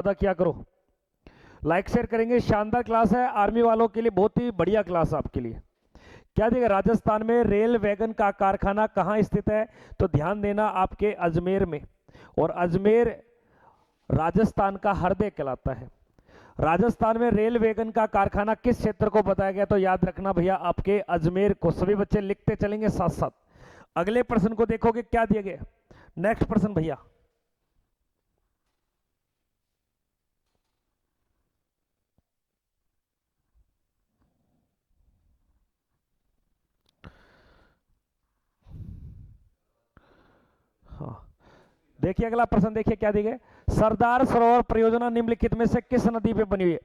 ज़्यादा किया करो, लाइक शेयर करेंगे। शानदार क्लास है आर्मी वालों के लिए, बहुत ही बढ़िया क्लास आपके लिए। क्या देगा, राजस्थान में रेल वैगन का कारखाना कहाँ स्थित है? तो ध्यान देना आपके अजमेर में, और अजमेर राजस्थान का हृदय कहलाता है। राजस्थान में रेल वैगन का कारखाना किस क्षेत्र को बताया गया? तो याद रखना भैया आपके अजमेर को। सभी बच्चे लिखते चलेंगे साथ साथ। अगले प्रश्न को देखोगे क्या दिए गए। नेक्स्ट प्रश्न भैया, हाँ देखिए अगला प्रश्न, देखिए क्या दिए गए। सरदार सरोवर परियोजना निम्नलिखित में से किस नदी पे बनी हुई है?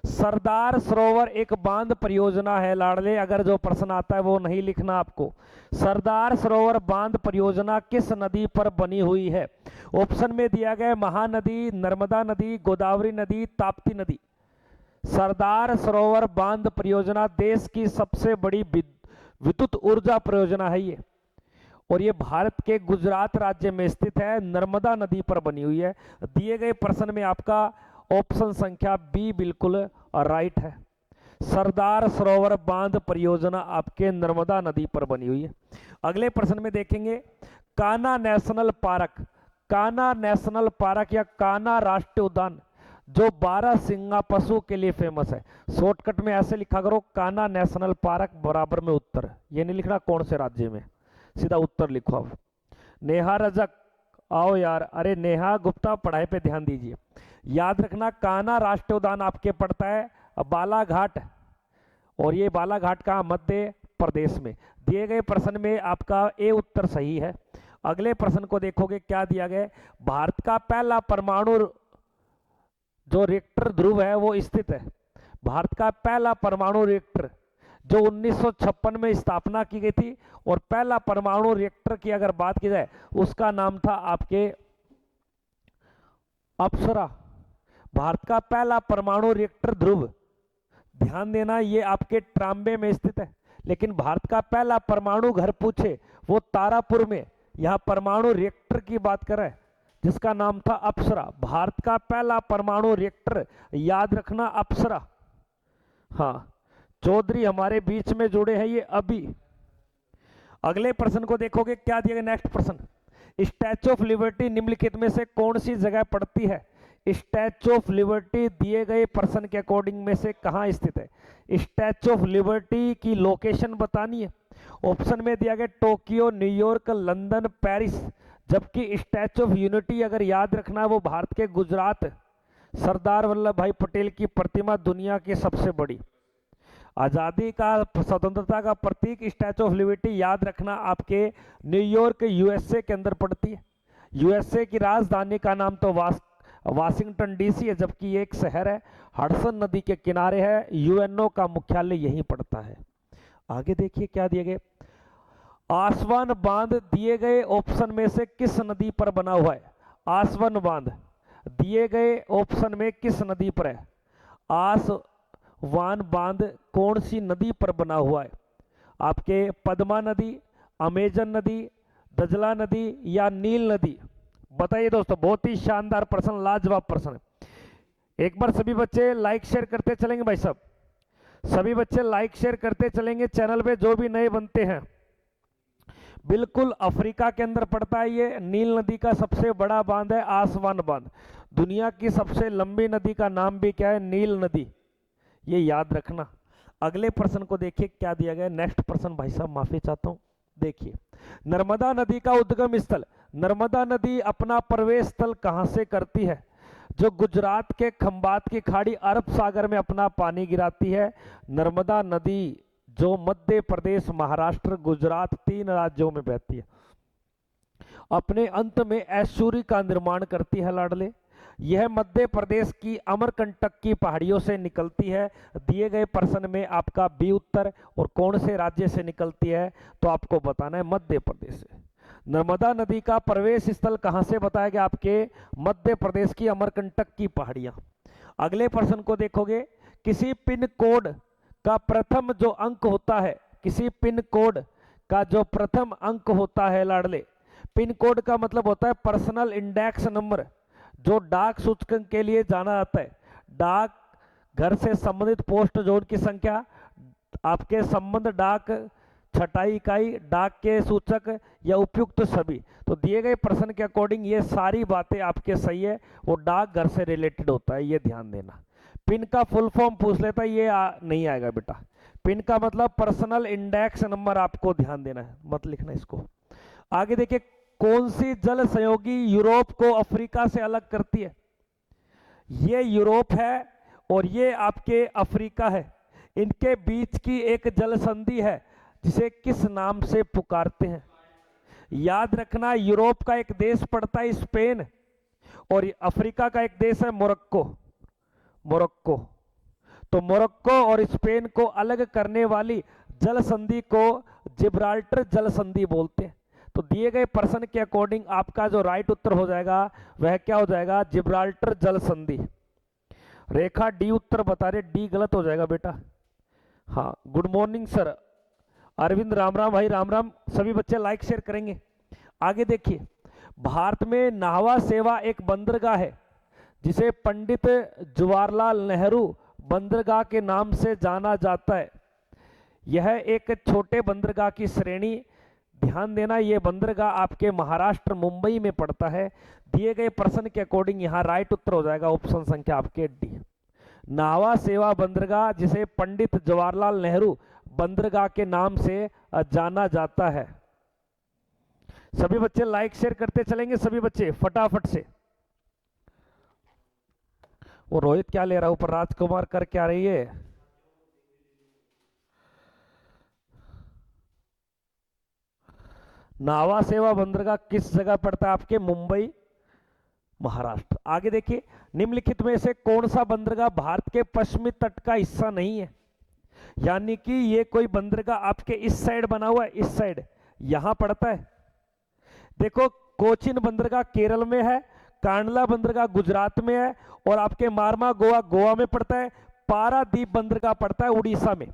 सरदार सरोवर एक बांध परियोजना है लाडले, अगर जो प्रश्न आता है वो नहीं लिखना आपको। सरदार सरोवर बांध परियोजना किस नदी पर बनी हुई है? ऑप्शन में दिया गया महानदी, नर्मदा नदी, गोदावरी नदी, ताप्ती नदी। सरदार सरोवर बांध परियोजना देश की सबसे बड़ी विद्युत ऊर्जा परियोजना है ये, और ये भारत के गुजरात राज्य में स्थित है, नर्मदा नदी पर बनी हुई है। दिए गए प्रश्न में आपका ऑप्शन संख्या बी बिल्कुल राइट है। सरदार सरोवर बांध परियोजना आपके नर्मदा नदी पर बनी हुई है। अगले प्रश्न में देखेंगे Kanha national park, Kanha national park या कान्हा राष्ट्रीय उद्यान जो 12 सिंगा पशु के लिए फेमस है। शॉर्टकट में ऐसे लिखा करो, कान्हा नेशनल पार्क बराबर में उत्तर, ये नहीं लिखना कौन से राज्य में, सीधा उत्तर लिखो आप। नेहा रजक आओ यार, अरे नेहा गुप्ता पढ़ाई पे ध्यान दीजिए। याद रखना कान्हा राष्ट्रीय उद्यान आपके पड़ता है बालाघाट, और ये बालाघाट का मध्य प्रदेश में। दिए गए प्रश्न में आपका ए उत्तर सही है। अगले प्रश्न को देखोगे क्या दिया गया। भारत का पहला परमाणु जो रिएक्टर ध्रुव है वो स्थित है। भारत का पहला परमाणु रिएक्टर जो 1956 में स्थापना की गई थी, और पहला परमाणु रिएक्टर की अगर बात की जाए उसका नाम था आपके अप्सरा। भारत का पहला परमाणु रिएक्टर ध्रुव, ध्यान देना ये आपके ट्राम्बे में स्थित है, लेकिन भारत का पहला परमाणु घर पूछे वो तारापुर में, यहां परमाणु रिएक्टर की बात कर रहे हैं जिसका नाम था अप्सरा। भारत का पहला परमाणु रिएक्टर याद रखना अप्सरा। हाँ चौधरी हमारे बीच में जुड़े हैं ये अभी। अगले प्रश्न को देखोगे क्या दिया गया। नेक्स्ट प्रश्न, स्टैच्यू ऑफ लिबर्टी निम्नलिखित में से कौन सी जगह पड़ती है? स्टैच्यू ऑफ लिबर्टी दिए गए प्रश्न के अकॉर्डिंग में से कहां स्थित है? स्टैच्यू ऑफ लिबर्टी की लोकेशन बतानी है। ऑप्शन में दिया गया टोक्यो, न्यूयॉर्क, लंदन, पेरिस, जबकि स्टैच्यू ऑफ यूनिटी अगर याद रखना वो भारत के गुजरात, सरदार वल्लभ भाई पटेल की प्रतिमा दुनिया की सबसे बड़ी, आजादी का स्वतंत्रता का प्रतीक स्टैच्यू ऑफ लिबर्टी याद रखना आपके न्यूयॉर्क यूएसए के अंदर पड़ती है। यूएसए की राजधानी का नाम तो वाशिंगटन डीसी है, जबकि ये एक शहर है, हडसन नदी के किनारे है, यूएनओ का मुख्यालय यहीं पड़ता है। आगे देखिए क्या दिए गए। आसवान बांध दिए गए ऑप्शन में से किस नदी पर बना हुआ है? आसवान बांध दिए गए ऑप्शन में किस नदी पर है? आसवान बांध कौन सी नदी पर बना हुआ है? आपके पद्मा नदी, अमेजन नदी, दजला नदी या नील नदी? बताइए दोस्तों, बहुत ही शानदार प्रश्न, लाजवाब प्रश्न है। एक बार सभी बच्चे लाइक शेयर करते चलेंगे भाई साहब, सभी बच्चे लाइक शेयर करते चलेंगे चैनल पे जो भी नए बनते हैं। बिल्कुल अफ्रीका के अंदर पड़ता है ये, नील नदी का सबसे बड़ा बांध है आसवान बांध। दुनिया की सबसे लंबी नदी का नाम भी क्या है? नील नदी, ये याद रखना। अगले प्रश्न को देखिए क्या दिया गया। नेक्स्ट प्रश्न भाई साहब माफी चाहता हूं, देखिए नर्मदा नदी का उद्गम स्थल, नर्मदा नदी अपना प्रवेश स्थल कहां से करती है? जो गुजरात के खंबात की खाड़ी अरब सागर में अपना पानी गिराती है। नर्मदा नदी जो मध्य प्रदेश, महाराष्ट्र, गुजरात, 3 राज्यों में बहती है, अपने अंत में एस्चुरी का निर्माण करती है लाडले। यह मध्य प्रदेश की अमरकंटक की पहाड़ियों से निकलती है। दिए गए प्रश्न में आपका बी उत्तर, और कौन से राज्य से निकलती है तो आपको बताना है मध्य प्रदेश से। नर्मदा नदी का प्रवेश स्थल कहां से बताया गया? आपके मध्य प्रदेश की अमरकंटक की पहाड़ियां। अगले प्रश्न को देखोगे, किसी पिन कोड का प्रथम जो अंक होता है, किसी पिन कोड का जो प्रथम अंक होता है लाडले, पिन कोड का मतलब होता है पर्सनल इंडेक्स नंबर, जो डाक सूचकांक के लिए जाना जाता है, डाक घर से संबंधित पोस्ट जोन की संख्या, आपके संबंध डाक छटाई इकाई, डाक के सूचक या उपयुक्त सभी। तो दिए गए प्रश्न के अकॉर्डिंग ये सारी बातें आपके सही है, वो डाक घर से रिलेटेड होता है, ये ध्यान देना। पिन का फुल फॉर्म पूछ लेता है, ये नहीं आएगा बेटा। पिन का मतलब पर्सनल इंडेक्स नंबर, आपको ध्यान देना है, मत लिखना इसको। आगे देखिए, कौन सी जल संयोगी यूरोप को अफ्रीका से अलग करती है? ये यूरोप है और ये आपके अफ्रीका है, इनके बीच की एक जल संधि है जिसे किस नाम से पुकारते हैं? याद रखना, यूरोप का एक देश पड़ता है स्पेन, और अफ्रीका का एक देश है मोरक्को। मोरक्को, तो मोरक्को और स्पेन को अलग करने वाली जल संधि को जिब्राल्टर जल संधि बोलते हैं। तो दिए गए प्रश्न के अकॉर्डिंग आपका जो राइट उत्तर हो जाएगा वह क्या हो जाएगा? जिब्राल्टर जल संधि। रेखा डी उत्तर बता रहे, डी गलत हो जाएगा बेटा। हाँ, good morning sir Arvind, Ram Ram भाई, राम राम। सभी बच्चे लाइक शेयर करेंगे। आगे देखिए, भारत में नाहवा सेवा एक बंदरगाह है जिसे पंडित जवाहरलाल नेहरू बंदरगाह के नाम से जाना जाता है। यह एक छोटे बंदरगाह की श्रेणी, ध्यान देना, यह बंदरगाह आपके महाराष्ट्र मुंबई में पड़ता है। दिए गए प्रश्न के अकॉर्डिंग यहां राइट उत्तर हो जाएगा ऑप्शन संख्या आपके डी। नाहवा सेवा बंदरगाह जिसे पंडित जवाहरलाल नेहरू बंदरगाह के नाम से जाना जाता है। सभी बच्चे लाइक शेयर करते चलेंगे, सभी बच्चे फटाफट से। वो रोहित क्या ले रहा है ऊपर, राजकुमार कर क्या रही है? नाहवा सेवा बंदरगाह किस जगह पड़ता है? आपके मुंबई महाराष्ट्र। आगे देखिए, निम्नलिखित में से कौन सा बंदरगाह भारत के पश्चिमी तट का हिस्सा नहीं है? यानी कि ये कोई बंदरगाह आपके इस साइड बना हुआ है, इस साइड यहां पड़ता है। देखो, कोचिन बंदरगाह केरल में है, कांडला बंदरगाह गुजरात में है, और आपके मारमा गोवा गोवा में पड़ता है। पारादीप बंदरगाह पड़ता है उड़ीसा में,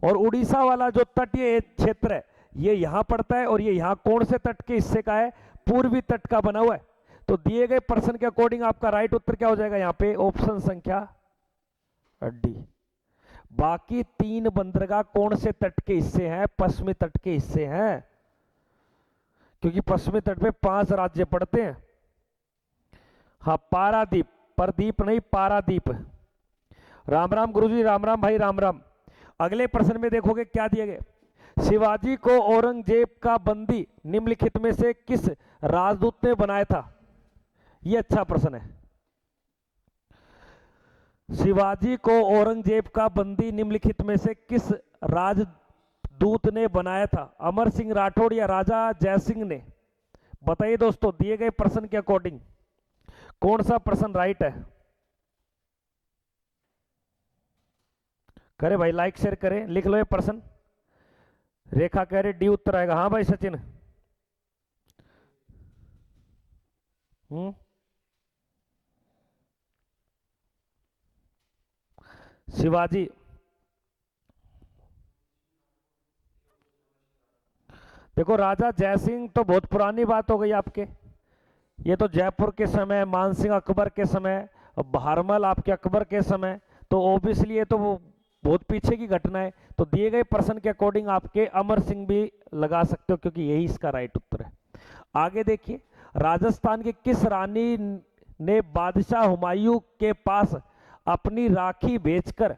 और उड़ीसा वाला जो तटीय क्षेत्र है ये यहां पड़ता है, और ये यहां कौन से तट के हिस्से का है? पूर्वी तट का बना हुआ है। तो दिए गए प्रश्न के अकॉर्डिंग आपका राइट उत्तर क्या हो जाएगा यहाँ पे? ऑप्शन संख्या डी। बाकी तीन बंदरगाह कौन से तट के हिस्से हैं? पश्चिमी तट के हिस्से हैं, क्योंकि पश्चिमी तट पे 5 राज्य पड़ते हैं। हाँ, पारादीप, प्रदीप नहीं, पारादीप। राम राम गुरुजी, राम राम भाई, राम राम। अगले प्रश्न में देखोगे क्या दिए गए। शिवाजी को औरंगजेब का बंदी निम्नलिखित में से किस राजदूत ने बनाया था? यह अच्छा प्रश्न है। शिवाजी को औरंगजेब का बंदी निम्नलिखित में से किस राजदूत ने बनाया था? अमर सिंह राठौड़ या राजा जयसिंह ने? बताइए दोस्तों, दिए गए प्रश्न के अकॉर्डिंग कौन सा प्रश्न राइट है? करे भाई, लाइक शेयर करें, लिख लो ये प्रश्न। रेखा कह रहे डी उत्तर आएगा। हाँ भाई सचिन। शिवाजी, देखो राजा जयसिंह तो बहुत पुरानी बात हो गई आपके, ये तो जयपुर के समय, मानसिंह अकबर के समय, बहारमल आपके अकबर के समय, तो ओबियसली ये तो वो बहुत पीछे की घटना है। तो दिए गए प्रश्न के अकॉर्डिंग आपके अमर सिंह भी लगा सकते हो, क्योंकि यही इसका राइट उत्तर है। आगे देखिए, राजस्थान की किस रानी ने बादशाह हुमायूं के पास अपनी राखी भेजकर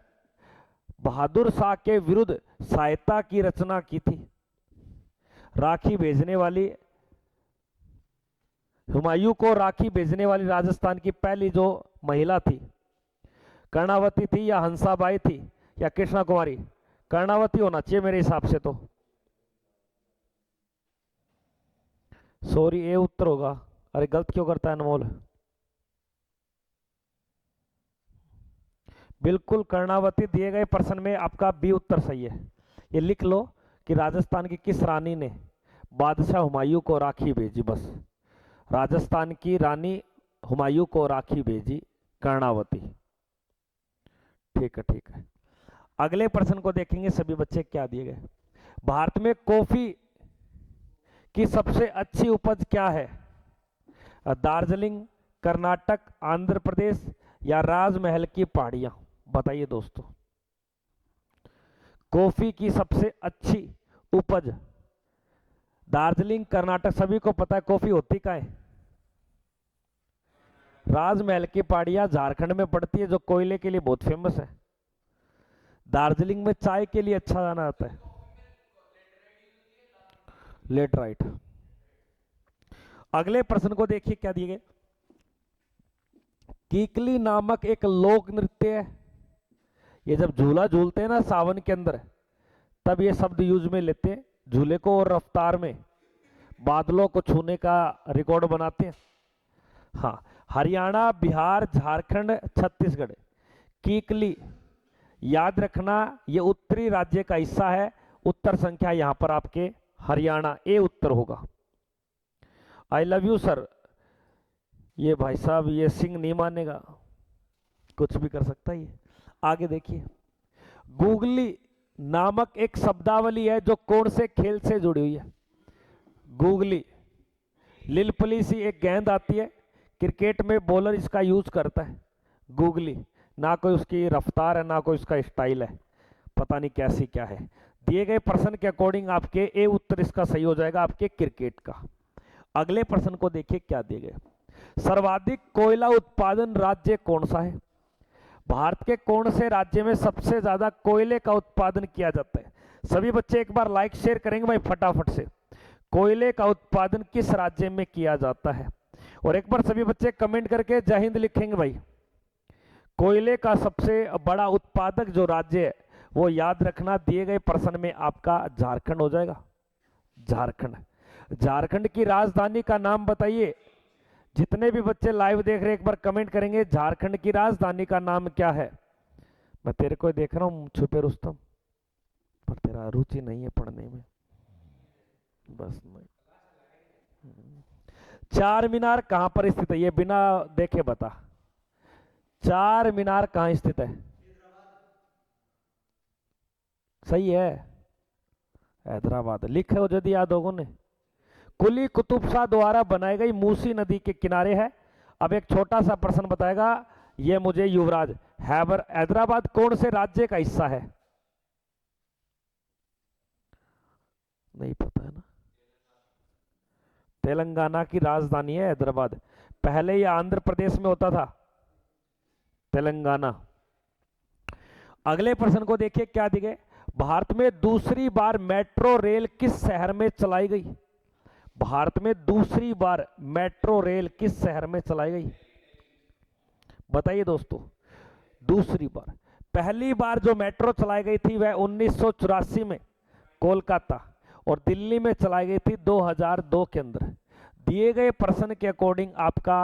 बहादुर शाह के विरुद्ध सहायता की रचना की थी? राखी भेजने वाली, हुमायूं को राखी भेजने वाली राजस्थान की पहली जो महिला थी, कर्णावती थी या हंसाबाई थी या कृष्णा कुमारी? कर्णावती होना चाहिए मेरे हिसाब से तो। सॉरी, ए उत्तर होगा। अरे गलत क्यों करता है अनमोल? बिल्कुल कर्णावती, दिए गए प्रश्न में आपका बी उत्तर सही है। ये लिख लो कि राजस्थान की किस रानी ने बादशाह हुमायूं को राखी भेजी, बस। राजस्थान की रानी हुमायूं को राखी भेजी, कर्णावती। ठीक है, ठीक है। अगले प्रश्न को देखेंगे सभी बच्चे, क्या दिए गए। भारत में कॉफी की सबसे अच्छी उपज क्या है? दार्जिलिंग, कर्नाटक, आंध्र प्रदेश या राजमहल की पहाड़ियां? बताइए दोस्तों। कॉफी की सबसे अच्छी उपज दार्जिलिंग, कर्नाटक, सभी को पता है कॉफी होती कहाँ है? राजमहल की पहाड़ियां झारखंड में पड़ती है, जो कोयले के लिए बहुत फेमस है। दार्जिलिंग में चाय के लिए अच्छा जाना आता है। लेटराइट। अगले प्रश्न को देखिए क्या दिए गए। कीकली नामक एक लोक नृत्य है। ये जब झूला झूलते हैं ना सावन के अंदर, तब ये शब्द यूज में लेते हैं झूले को, और रफ्तार में बादलों को छूने का रिकॉर्ड बनाते हैं। हाँ, हरियाणा, बिहार, झारखंड, छत्तीसगढ़। कीकली याद रखना, ये उत्तरी राज्य का हिस्सा है। उत्तर संख्या यहां पर आपके हरियाणा, ए उत्तर होगा। I love you sir. ये भाई साहब ये सिंह नहीं मानेगा, कुछ भी कर सकता है ये। आगे देखिए, गूगली नामक एक शब्दावली है जो कौन से खेल से जुड़ी हुई है? गूगली, लिलपली सी एक गेंद आती है, क्रिकेट में बॉलर इसका यूज करता है। गूगली, ना कोई उसकी रफ्तार है ना कोई उसका स्टाइल है, पता नहीं कैसी क्या है। दिए गए प्रश्न के अकॉर्डिंग आपके ए उत्तर इसका सही हो जाएगा, आपके क्रिकेट का। अगले प्रश्न को देखिए क्या दिए गए। सर्वाधिक कोयला उत्पादन राज्य कौन सा है? भारत के कौन से राज्य में सबसे ज्यादा कोयले का उत्पादन किया जाता है? सभी बच्चे एक बार लाइक शेयर करेंगे भाई फटाफट से। कोयले का उत्पादन किस राज्य में किया जाता है? और एक बार सभी बच्चे कमेंट करके जय हिंद लिखेंगे भाई। कोयले का सबसे बड़ा उत्पादक जो राज्य है वो याद रखना, दिए गए प्रश्न में आपका झारखंड हो जाएगा। झारखंड। झारखंड की राजधानी का नाम बताइए। जितने भी बच्चे लाइव देख रहे हैं एक बार कमेंट करेंगे झारखंड की राजधानी का नाम क्या है। मैं तेरे को देख रहा हूं छुपे रुस्तम, पर तेरा रुचि नहीं है पढ़ने में, बस नहीं। चार मीनार कहां पर स्थित है? ये बिना देखे बता, चार मीनार कहां स्थित है? सही है, हैदराबाद। लिखे हो यदि याद होगो ने। कुली कुतुब शाह द्वारा बनाई गई मूसी नदी के किनारे है। अब एक छोटा सा प्रश्न बताएगा ये मुझे युवराज। हैदराबाद कौन से राज्य का हिस्सा है? नहीं पता है ना। तेलंगाना की राजधानी है हैदराबाद। पहले ये आंध्र प्रदेश में होता था, तेलंगाना। अगले प्रश्न को देखिए क्या दिए। भारत में दूसरी बार मेट्रो रेल किस शहर में चलाई गई? भारत में दूसरी बार मेट्रो रेल किस शहर में चलाई गई? बताइए दोस्तों। दूसरी बार, पहली बार जो मेट्रो चलाई गई थी वह 1984 में कोलकाता, और दिल्ली में चलाई गई थी 2002 के अंदर। दिए गए प्रश्न के अकॉर्डिंग आपका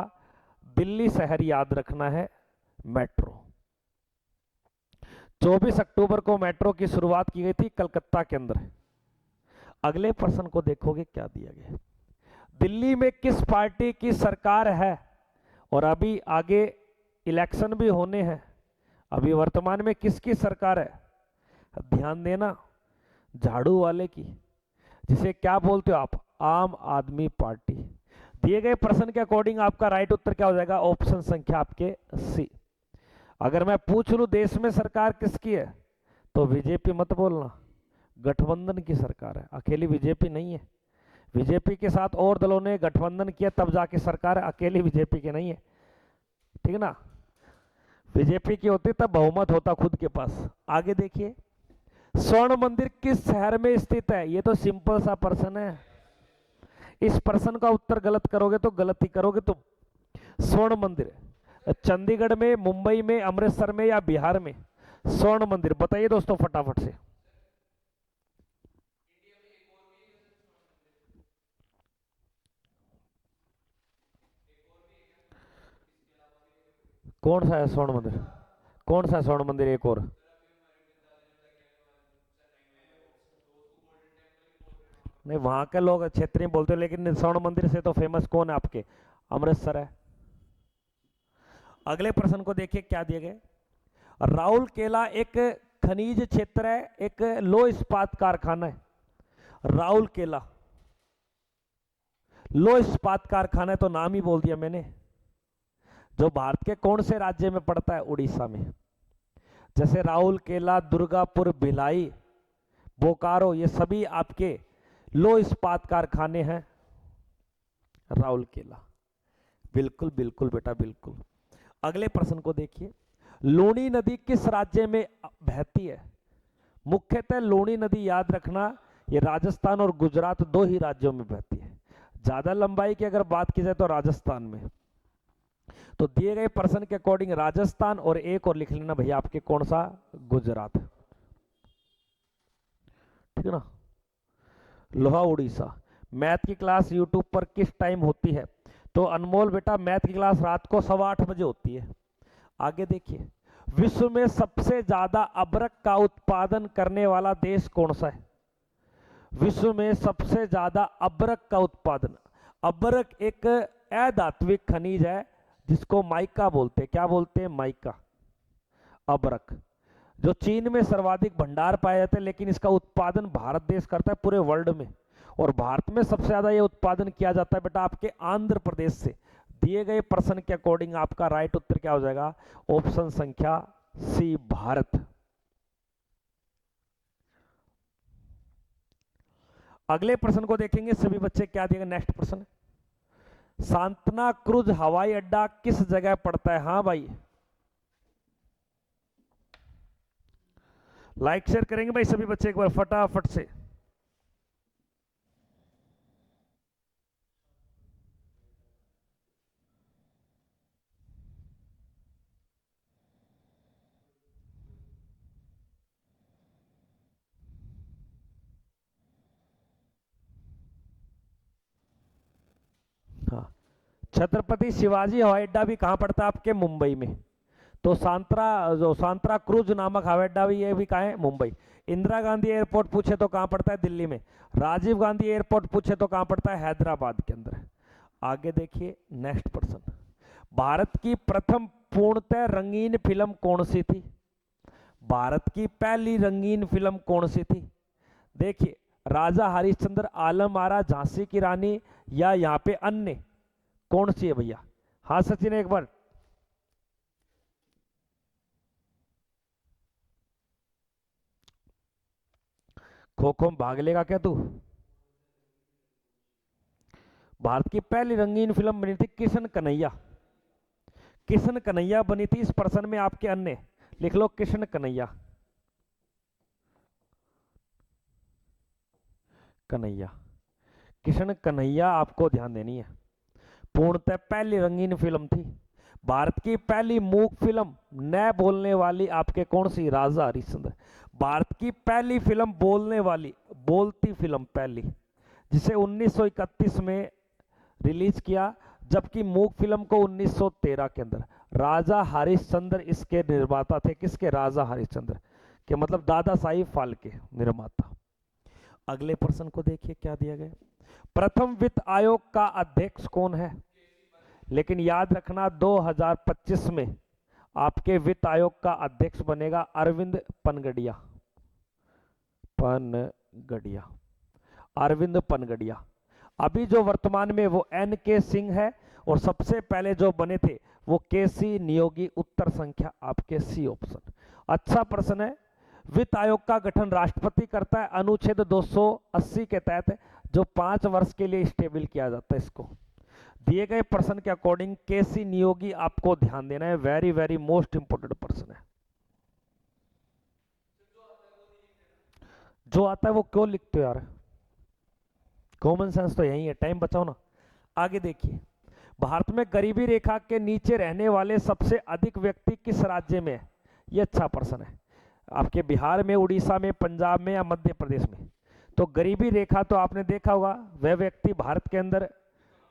दिल्ली शहर याद रखना है मेट्रो। 24 अक्टूबर को मेट्रो की शुरुआत की गई थी कलकत्ता के अंदर। अगले प्रश्न को देखोगे क्या दिया गया। दिल्ली में किस पार्टी की सरकार है? और अभी आगे इलेक्शन भी होने हैं, अभी वर्तमान में किसकी सरकार है? ध्यान देना, झाड़ू वाले की, जिसे क्या बोलते हो आप? आम आदमी पार्टी। दिए गए प्रश्न के अकॉर्डिंग आपका राइट उत्तर क्या हो जाएगा? ऑप्शन संख्या आपके सी। अगर मैं पूछ लूं देश में सरकार किसकी है, तो बीजेपी मत बोलना, गठबंधन की सरकार है, अकेली बीजेपी नहीं है। बीजेपी के साथ और दलों ने गठबंधन किया तब जाके सरकार, अकेली बीजेपी की नहीं है, ठीक ना। बीजेपी की होती तब बहुमत होता खुद के पास। आगे देखिए, स्वर्ण मंदिर किस शहर में स्थित है? ये तो सिंपल सा प्रश्न है। इस प्रश्न का उत्तर गलत करोगे तो गलत ही करोगे तुम। स्वर्ण मंदिर चंडीगढ़ में, मुंबई में, अमृतसर में या बिहार में? स्वर्ण मंदिर बताइए दोस्तों फटाफट से। कौन सा है स्वर्ण मंदिर? कौन सा है स्वर्ण मंदिर? एक और नहीं, वहां के लोग क्षेत्रीय बोलते हैं, लेकिन स्वर्ण मंदिर से तो फेमस कौन है आपके? अमृतसर है। अगले प्रश्न को देखिए क्या दिए गए। राउल केला एक खनिज क्षेत्र है, एक लो इस्पात कारखाना है। राउल केला लो इस्पात कारखाना है, तो नाम ही बोल दिया मैंने। जो भारत के कौन से राज्य में पड़ता है? उड़ीसा में। जैसे राउरकेला, दुर्गापुर, भिलाई, बोकारो, ये सभी आपके लो इस्पात कारखाने हैं। राउरकेला, बिल्कुल बिल्कुल बेटा बिल्कुल। अगले प्रश्न को देखिए, लूनी नदी किस राज्य में बहती है? मुख्यतः लूनी नदी याद रखना, ये राजस्थान और गुजरात दो ही राज्यों में बहती है। ज्यादा लंबाई की अगर बात की जाए तो राजस्थान में। तो दिए गए प्रश्न के अकॉर्डिंग राजस्थान और एक और लिख लेना भैया आपके कौन सा? गुजरात, ठीक है ना। लोहा उड़ीसा। मैथ की क्लास यूट्यूब पर किस टाइम होती है? तो अनमोल बेटा मैथ की क्लास रात को 8:15 बजे होती है। आगे देखिए, विश्व में सबसे ज्यादा अबरक का उत्पादन करने वाला देश कौन सा है? विश्व में सबसे ज्यादा अबरक का उत्पादन। अबरक एक अधात्विक खनिज है जिसको माइका बोलते हैं। क्या बोलते हैं? माइका, अबरक, जो चीन में सर्वाधिक भंडार पाए जाते हैं, लेकिन इसका उत्पादन भारत देश करता है पूरे वर्ल्ड में। और भारत में सबसे ज्यादा यह उत्पादन किया जाता है बेटा आपके आंध्र प्रदेश से। दिए गए प्रश्न के अकॉर्डिंग आपका राइट उत्तर क्या हो जाएगा? ऑप्शन संख्या सी, भारत। अगले प्रश्न को देखेंगे सभी बच्चे, क्या दिएगा? नेक्स्ट प्रश्न, सांतना क्रूज हवाई अड्डा किस जगह पड़ता है? हाँ भाई, लाइक शेयर करेंगे भाई सभी बच्चे एक बार फटाफट से। हाँ, छत्रपति शिवाजी हवाई अड्डा भी कहां पड़ता है आपके? मुंबई में। तो सांत्रा क्रूज नामक हवाई अड्डा भी, ये भी कहां है? मुंबई। इंदिरा गांधी एयरपोर्ट पूछे तो कहां पड़ता है? दिल्ली में। राजीव गांधी एयरपोर्ट पूछे तो कहां पड़ता है? हैदराबाद के अंदर। आगे देखिए नेक्स्ट प्रश्न, भारत की प्रथम पूर्णतः रंगीन फिल्म कौन सी थी? भारत की पहली रंगीन फिल्म कौन सी थी? देखिए, राजा हरिश्चंद्र, आलम आरा, झांसी की रानी, या यहां पे अन्य, कौन सी है भैया? हाँ सचिन एक बार। खो खो में भाग लेगा क्या तू? भारत की पहली रंगीन फिल्म बनी थी किशन कन्हैया। किशन कन्हैया बनी थी। इस प्रश्न में आपके अन्य लिख लो, किशन कन्हैया, कन्हैया, किशन कन्हैया आपको ध्यान देनी है। पूर्णतः पहली रंगीन फिल्म थी। भारत की पहली मूक फिल्म न बोलने वाली आपके कौन सी? राजा हरिश्चंद्र। भारत की पहली फिल्म बोलने वाली, बोलती फिल्म पहली, जिसे 1931 में रिलीज किया, जबकि मूक फिल्म को 1913 के अंदर। राजा हरिश्चंद्र इसके निर्माता थे। किसके? राजा हरिश्चंद्र के, मतलब दादा साहिब फाल्के निर्माता। अगले प्रश्न को देखिए क्या दिया गया, प्रथम वित्त आयोग का अध्यक्ष कौन है? लेकिन याद रखना 2025 में आपके वित्त आयोग का अध्यक्ष बनेगा अरविंद पनगड़िया। पनगड़िया, अरविंद पनगड़िया। अभी जो वर्तमान में वो एन के सिंह है, और सबसे पहले जो बने थे वो के सी नियोगी। उत्तर संख्या आपके सी ऑप्शन। अच्छा प्रश्न है। वित्त आयोग का गठन राष्ट्रपति करता है, अनुच्छेद 280 के तहत, जो 5 वर्ष के लिए स्टेबल किया जाता है इसको। दिए गए प्रश्न के अकॉर्डिंग के सी नियोगी आपको ध्यान देना है, वेरी वेरी मोस्ट इंपोर्टेंट प्रश्न है। जो आता है वो क्यों लिखते हो यार? कॉमन सेंस तो यही है, टाइम बचाओ ना। आगे देखिए, भारत में गरीबी रेखा के नीचे रहने वाले सबसे अधिक व्यक्ति किस राज्य में है? ये अच्छा प्रश्न है। आपके बिहार में, उड़ीसा में, पंजाब में, या मध्य प्रदेश में? तो गरीबी रेखा तो आपने देखा होगा, वह व्यक्ति भारत के अंदर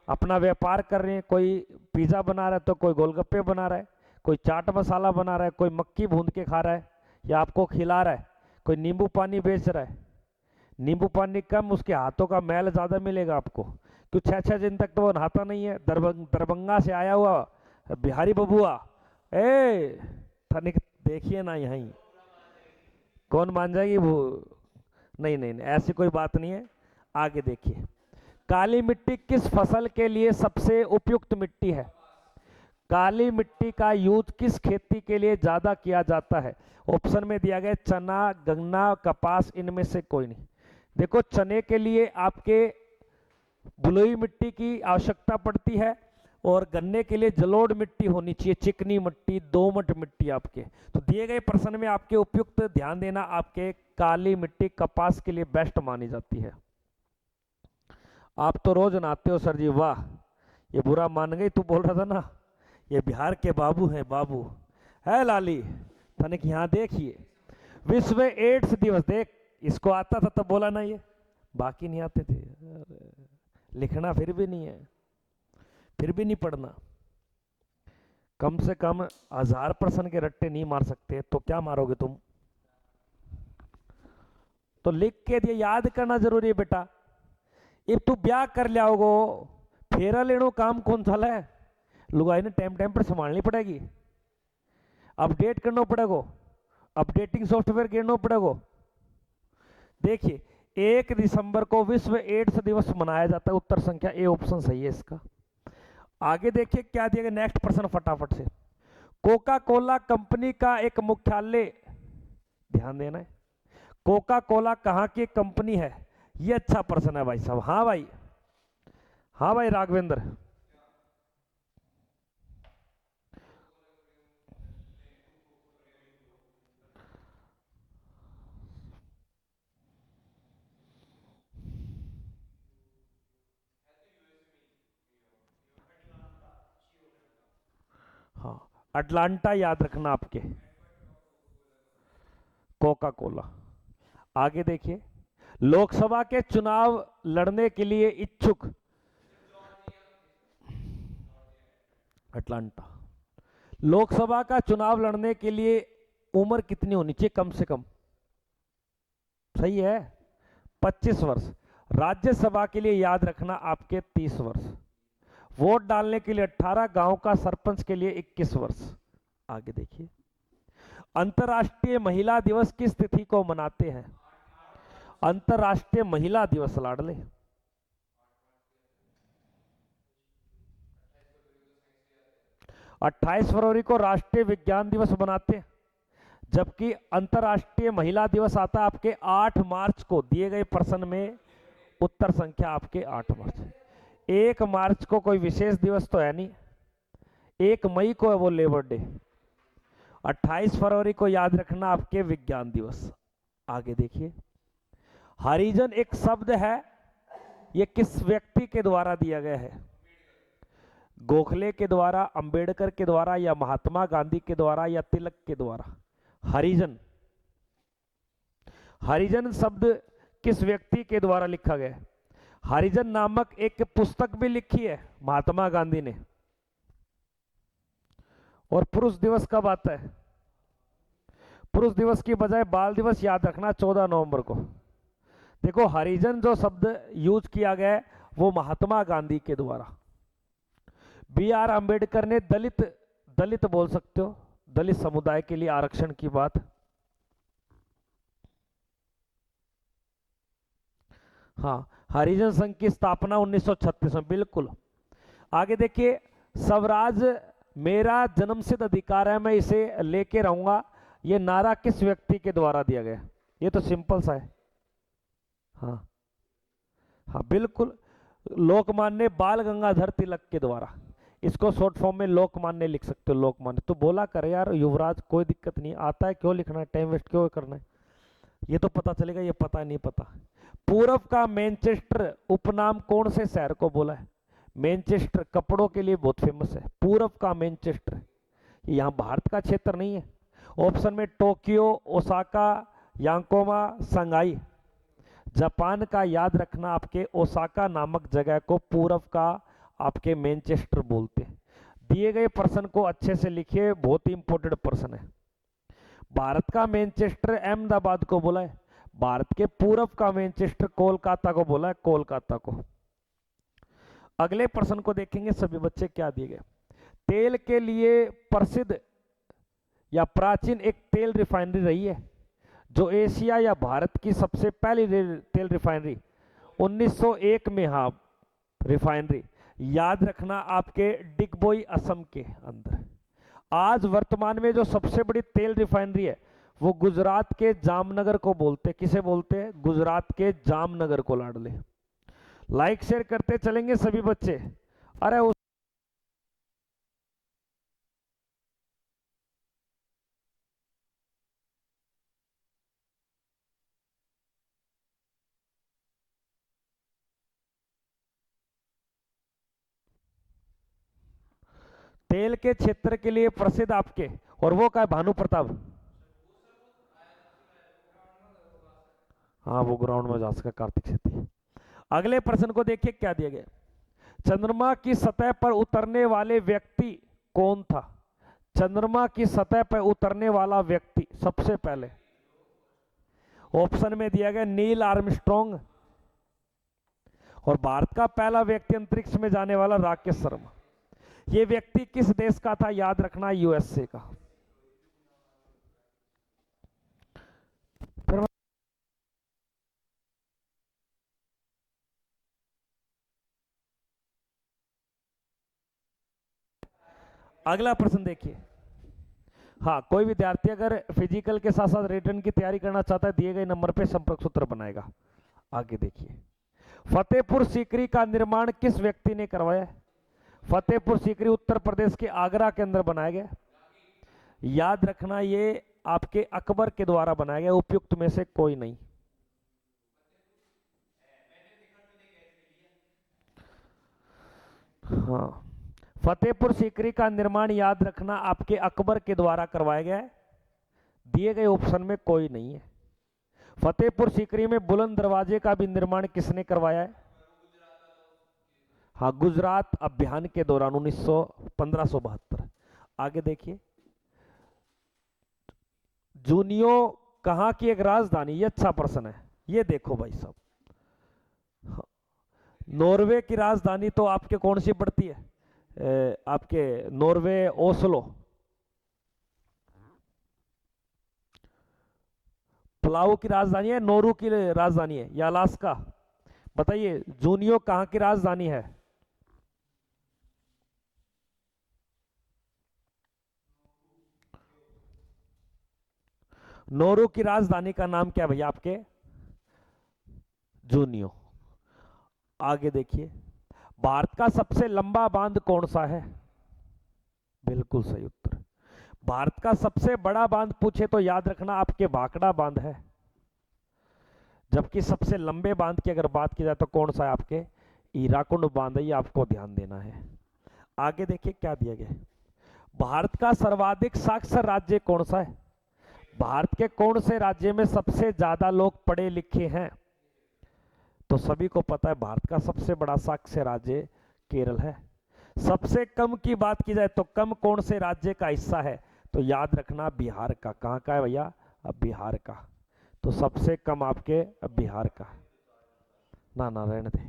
अपना व्यापार कर रहे हैं। कोई पिज्जा बना रहा है तो कोई गोलगप्पे बना रहा है, कोई चाट मसाला बना रहा है, कोई मक्की भून के खा रहा है या आपको खिला रहा है, कोई नींबू पानी बेच रहा है। नींबू पानी कम, उसके हाथों का मैल ज्यादा मिलेगा आपको, क्यों 6-6 दिन तक तो वो नहाता नहीं है। दरभंगा से आया हुआ बिहारी बबुआ, ए तनिक देखिए ना, यहीं कौन मान जाएगी वो? नहीं नहीं नहीं, ऐसी कोई बात नहीं है। आगे देखिए, काली मिट्टी किस फसल के लिए सबसे उपयुक्त मिट्टी है? काली मिट्टी का यूज किस खेती के लिए ज्यादा किया जाता है? ऑप्शन में दिया गया चना, गन्ना, कपास, इनमें से कोई नहीं। देखो चने के लिए आपके बलुई मिट्टी की आवश्यकता पड़ती है और गन्ने के लिए जलोढ़ मिट्टी होनी चाहिए, चिकनी मिट्टी, दोमट मिट्टी आपके। तो दिए गए प्रश्न में आपके उपयुक्त ध्यान देना, आपके काली मिट्टी कपास के लिए बेस्ट मानी जाती है। आप तो रोज नहाते हो सर जी, वाह, ये बुरा मान गई, तू बोल रहा था ना ये बिहार के बाबू हैं, बाबू है लाली तनिक यहाँ देखिए। विश्व एड्स दिवस, देख इसको आता था तब बोला ना, ये बाकी नहीं आते थे, लिखना फिर भी नहीं है, फिर भी नहीं पढ़ना। कम से कम 1000 प्रश्न के रट्टे नहीं मार सकते तो क्या मारोगे तुम? तो लिख के दिए, याद करना जरूरी है बेटा। ये तू ब्याह कर लियाओगो, फेरा लेनो काम कौन सा है, लुगाई ने टाइम टाइम पर संभालनी पड़ेगी, अपडेट करना पड़ेगा, अपडेटिंग सॉफ्टवेयर गिरना पड़ेगा। देखिए 1 दिसंबर को विश्व एड्स दिवस मनाया जाता है, उत्तर संख्या ए ऑप्शन सही है इसका। आगे देखिए क्या दिया गया, नेक्स्ट प्रश्न फटाफट से। कोका कोला कंपनी का एक मुख्यालय, ध्यान देना है, कोका कोला कहां की कंपनी है? ये अच्छा प्रश्न है भाई साहब। हाँ भाई, हाँ भाई राघवेंद्र, हाँ अटलांटा याद रखना आपके, कोका कोला। आगे देखिए, लोकसभा के चुनाव लड़ने के लिए इच्छुक, अटलांटा। लोकसभा का चुनाव लड़ने के लिए उम्र कितनी होनी चाहिए कम से कम? सही है 25 वर्ष। राज्यसभा के लिए याद रखना आपके 30 वर्ष। वोट डालने के लिए 18, गांव का सरपंच के लिए 21 वर्ष। आगे देखिए, अंतर्राष्ट्रीय महिला दिवस किस तिथि को मनाते हैं? अंतर्राष्ट्रीय महिला दिवस लाडले, 28 फरवरी को राष्ट्रीय विज्ञान दिवस मनाते हैं, जबकि अंतर्राष्ट्रीय महिला दिवस आता है आपके 8 मार्च को। दिए गए प्रश्न में उत्तर संख्या आपके 8 मार्च। 1 मार्च को कोई विशेष दिवस तो है नहीं, 1 मई को है वो लेबर डे। 28 फरवरी को याद रखना आपके विज्ञान दिवस। आगे देखिए, हरिजन एक शब्द है, ये किस व्यक्ति के द्वारा दिया गया है? गोखले के द्वारा, अंबेडकर के द्वारा, या महात्मा गांधी के द्वारा, या तिलक के द्वारा? हरिजन, हरिजन शब्द किस व्यक्ति के द्वारा लिखा गया है? हरिजन नामक एक पुस्तक भी लिखी है महात्मा गांधी ने। और पुरुष दिवस कब आता है? पुरुष दिवस की बजाय बाल दिवस याद रखना 14 नवंबर को। देखो हरिजन जो शब्द यूज किया गया है वो महात्मा गांधी के द्वारा। B.R. अंबेडकर ने दलित, दलित बोल सकते हो, दलित समुदाय के लिए आरक्षण की बात। हाँ, हरिजन संघ की स्थापना 1936 में, बिल्कुल। आगे देखिए, स्वराज मेरा जन्मसिद्ध अधिकार है, मैं इसे लेके रहूंगा, ये नारा किस व्यक्ति के द्वारा दिया गया? ये तो सिंपल सा है। हाँ हाँ बिल्कुल, लोकमान्य बाल गंगाधर तिलक के द्वारा। इसको शॉर्ट फॉर्म में लोकमान्य लिख सकते हो, लोकमान्य। तो बोला कर यार युवराज, कोई दिक्कत नहीं, आता है क्यों लिखना है, टाइम वेस्ट क्यों करना है, ये तो पता चलेगा, ये पता नहीं पता। पूर्व का मैनचेस्टर उपनाम कौन से शहर को बोला है? मैनचेस्टर कपड़ों के लिए बहुत फेमस है, पूर्व का मैनचेस्टर। यहाँ भारत का क्षेत्र नहीं है। ऑप्शन में टोक्यो, ओसाका, यांकोमा, संघाई। जापान का याद रखना, आपके ओसाका नामक जगह को पूर्व का आपके मैनचेस्टर बोलते हैं। दिए गए प्रश्न को अच्छे से लिखिए, बहुत ही इंपॉर्टेंट प्रश्न है। भारत का मैनचेस्टर अहमदाबाद को बोला है, भारत के पूर्व का मैनचेस्टर कोलकाता को बोला है, कोलकाता को। अगले प्रश्न को देखेंगे सभी बच्चे, क्या दिए गए। तेल के लिए प्रसिद्ध या प्राचीन एक तेल रिफाइनरी रही है, जो एशिया या भारत की सबसे पहली तेल रिफाइनरी 1901 में। हाँ रिफाइनरी, याद रखना आपके डिगबोई असम के अंदर। आज वर्तमान में जो सबसे बड़ी तेल रिफाइनरी है वो गुजरात के जामनगर को बोलते, किसे बोलते हैं? गुजरात के जामनगर को लाडले। लाइक शेयर करते चलेंगे सभी बच्चे। अरे तेल के क्षेत्र के लिए प्रसिद्ध आपके, और वो क्या है? भानु प्रताप। हाँ वो ग्राउंड में जा सका, कार्तिक सेठी। अगले प्रश्न को देखिए क्या दिया गया। चंद्रमा की सतह पर उतरने वाले व्यक्ति कौन था? चंद्रमा की सतह पर उतरने वाला व्यक्ति सबसे पहले ऑप्शन में दिया गया नील आर्मस्ट्रॉन्ग, और भारत का पहला व्यक्ति अंतरिक्ष में जाने वाला राकेश शर्मा। ये व्यक्ति किस देश का था? याद रखना यूएसए का। फिर अगला प्रश्न देखिए। हाँ, कोई विद्यार्थी अगर फिजिकल के साथ साथ रिटर्न की तैयारी करना चाहता है, दिए गए नंबर पे संपर्क सूत्र बनाएगा। आगे देखिए, फतेहपुर सीकरी का निर्माण किस व्यक्ति ने करवाया? फतेहपुर सीकरी उत्तर प्रदेश के आगरा के अंदर बनाया गया। याद रखना ये आपके अकबर के द्वारा बनाया गया, उपयुक्त में से कोई नहीं। हाँ, फतेहपुर सीकरी का निर्माण याद रखना आपके अकबर के द्वारा करवाया गया है, दिए गए ऑप्शन में कोई नहीं है। फतेहपुर सीकरी में बुलंद दरवाजे का भी निर्माण किसने करवाया है? हाँ, गुजरात अभियान के दौरान 1572। आगे देखिए, जूनियो कहां की एक राजधानी? ये अच्छा प्रश्न है, ये देखो भाई साहब। नॉर्वे की राजधानी तो आपके कौन सी पड़ती है? आपके नॉर्वे ओस्लो। पुलाव की राजधानी है, नोरू की राजधानी है, या अलास्का? बताइए, जूनियो कहां की राजधानी है? नोरू की राजधानी का नाम क्या भैया आपके? जूनियो। आगे देखिए, भारत का सबसे लंबा बांध कौन सा है? बिल्कुल सही उत्तर। भारत का सबसे बड़ा बांध पूछे तो याद रखना आपके भाखड़ा बांध है, जबकि सबसे लंबे बांध की अगर बात की जाए तो कौन सा है? आपके हीराकुंड बांध है, ये आपको ध्यान देना है। आगे देखिए क्या दिया गया। भारत का सर्वाधिक साक्षर राज्य कौन सा है? भारत के कौन से राज्य में सबसे ज्यादा लोग पढ़े लिखे हैं? तो सभी को पता है भारत का सबसे बड़ा साक्षर राज्य केरल है। सबसे कम की बात की जाए तो कम कौन से राज्य का हिस्सा है? तो याद रखना बिहार का। कहां का है भैया? अब बिहार का। तो सबसे कम आपके बिहार का। ना ना रहने दे।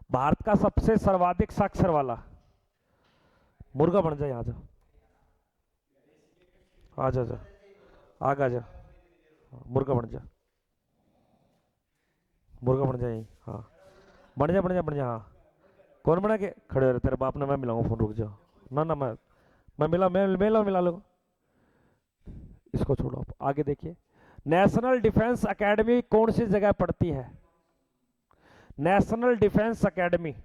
भारत का सबसे सर्वाधिक साक्षर वाला, मुर्गा बन जाए। आ जा, आ जा, जा आगे आ जा, मुर्गा बन जा, मुर्गा बन जाए। हाँ, बन जा, बन जा, बन जा। हाँ, कौन बना के खड़े हो रहे? तेरे बाप ने, मैं मिलाऊंगा फोन, रुक जाओ। ना ना, मैं मिला लो। इसको छोड़ो आप। आगे देखिए, नेशनल डिफेंस एकेडमी कौन सी जगह पड़ती है? नेशनल डिफेंस एकेडमी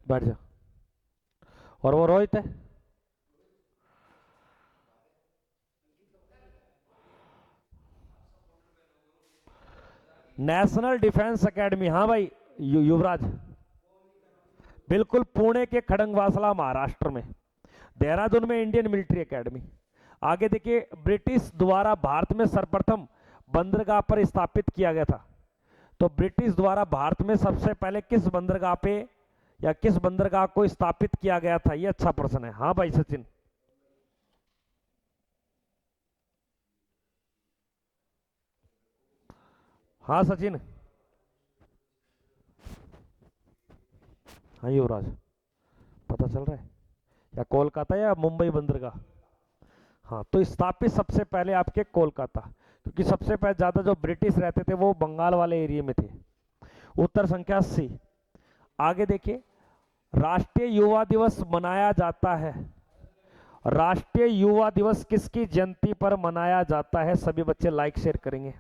बैठ जा। और वो रोहित है। नेशनल डिफेंस एकेडमी, हाँ भाई युवराज, बिल्कुल पुणे के खड़ंगवासला महाराष्ट्र में। देहरादून में इंडियन मिलिट्री एकेडमी। आगे देखिए, ब्रिटिश द्वारा भारत में सर्वप्रथम बंदरगाह पर स्थापित किया गया था। तो ब्रिटिश द्वारा भारत में सबसे पहले किस बंदरगाह पे या किस बंदरगाह को स्थापित किया गया था? ये अच्छा प्रश्न है। हाँ भाई सचिन। हाँ सचिन। हाँ युवराज, पता चल रहा है या कोलकाता या मुंबई बंदरगाह? हाँ, तो स्थापित सबसे पहले आपके कोलकाता, क्योंकि सबसे पहले ज़्यादा जो ब्रिटिश रहते थे वो बंगाल वाले एरिया में थे। उत्तर संख्या सी। आगे देखिए, राष्ट्रीय युवा दिवस मनाया जाता है। राष्ट्रीय युवा दिवस किसकी जयंती पर मनाया जाता है? सभी बच्चे लाइक शेयर करेंगे।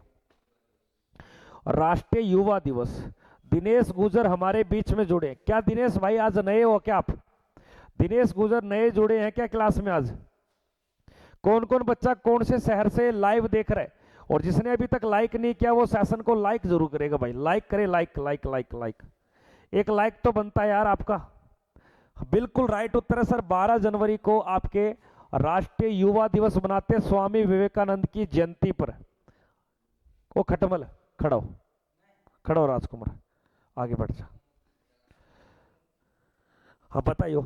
राष्ट्रीय युवा दिवस, दिनेश गुजर हमारे बीच में जुड़े। क्या दिनेश भाई आज नए हो क्या आप? दिनेश गुजर नए जुड़े हैं क्या क्लास में आज? कौन कौन बच्चा कौन से शहर से लाइव देख रहा है? और जिसने अभी तक लाइक नहीं किया वो सेशन को लाइक जरूर करेगा भाई। लाइक करे, लाइक लाइक लाइक लाइक, एक लाइक तो बनता है यार आपका। बिल्कुल राइट उत्तर है सर। 12 जनवरी को आपके राष्ट्रीय युवा दिवस मनाते हैं स्वामी विवेकानंद की जयंती पर। ओ खटमल, खड़ो खड़ो राजकुमार, आगे बढ़ जा। हाँ बताइयो,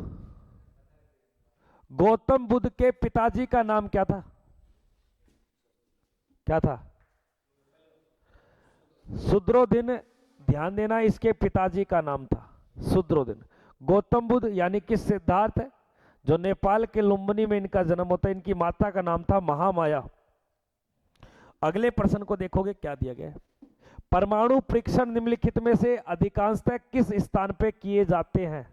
गौतम बुद्ध के पिताजी का नाम क्या था? क्या था? शुद्रोदिन। ध्यान देना, इसके पिताजी का नाम था शुद्रोदिन। गौतम बुद्ध यानी कि सिद्धार्थ, जो नेपाल के लुम्बिनी में इनका जन्म होता है। इनकी माता का नाम था महामाया। अगले प्रश्न को देखोगे क्या दिया गया है। परमाणु परीक्षण निम्नलिखित में से अधिकांशतः किस स्थान पे किए जाते हैं?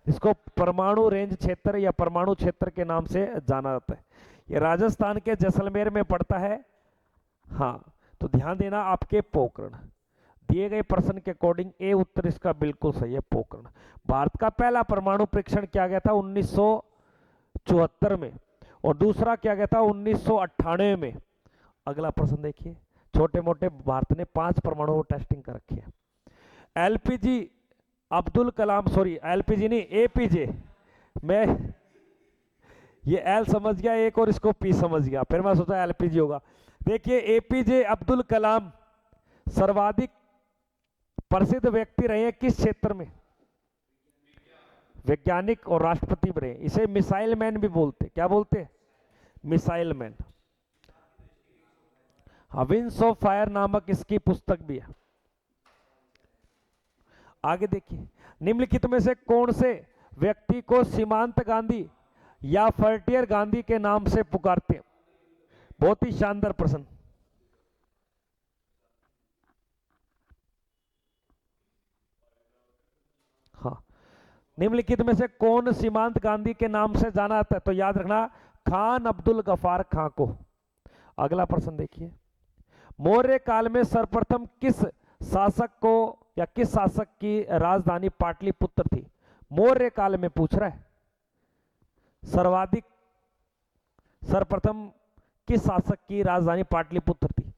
इसको परमाणु रेंज क्षेत्र या परमाणु क्षेत्र के नाम से जाना जाता है। ये राजस्थान के जैसलमेर में पड़ता है। हाँ, तो ध्यान देना, आपके पोखरण दिए गए प्रश्न के अकॉर्डिंग ए उत्तर इसका बिल्कुल सही है, पोखरण। भारत का पहला परमाणु परीक्षण किया गया था 1974 में, और दूसरा किया गया था 1998 में। अगला प्रश्न देखिए। छोटे मोटे भारत ने 5 परमाणु टेस्टिंग कर रखी है। LPG Abdul Kalam, sorry LPG नहीं, एपीजे, मैं ये एल समझ गया एक और इसको पी समझ गया, फिर मैं सोचा एलपीजी होगा। देखिए, एपीजे अब्दुल कलाम सर्वाधिक प्रसिद्ध व्यक्ति रहे हैं किस क्षेत्र में? वैज्ञानिक और राष्ट्रपति रहे। इसे मिसाइल मैन भी बोलते। क्या बोलते? Missile man. हाँ, विंग्स ऑफ फायर नामक इसकी पुस्तक भी है। आगे देखिए, निम्नलिखित में से कौन से व्यक्ति को सीमांत गांधी या फ्रंटियर गांधी के नाम से पुकारते हैं? बहुत ही शानदार प्रश्न। हाँ, निम्नलिखित में से कौन सीमांत गांधी के नाम से जाना जाता है? तो याद रखना, खान अब्दुल गफार खां को। अगला प्रश्न देखिए। मौर्य काल में सर्वप्रथम किस शासक को या किस शासक की राजधानी पाटलिपुत्र थी? मौर्य काल में पूछ रहा है। सर्वप्रथम किस शासक की राजधानी पाटलिपुत्र थी?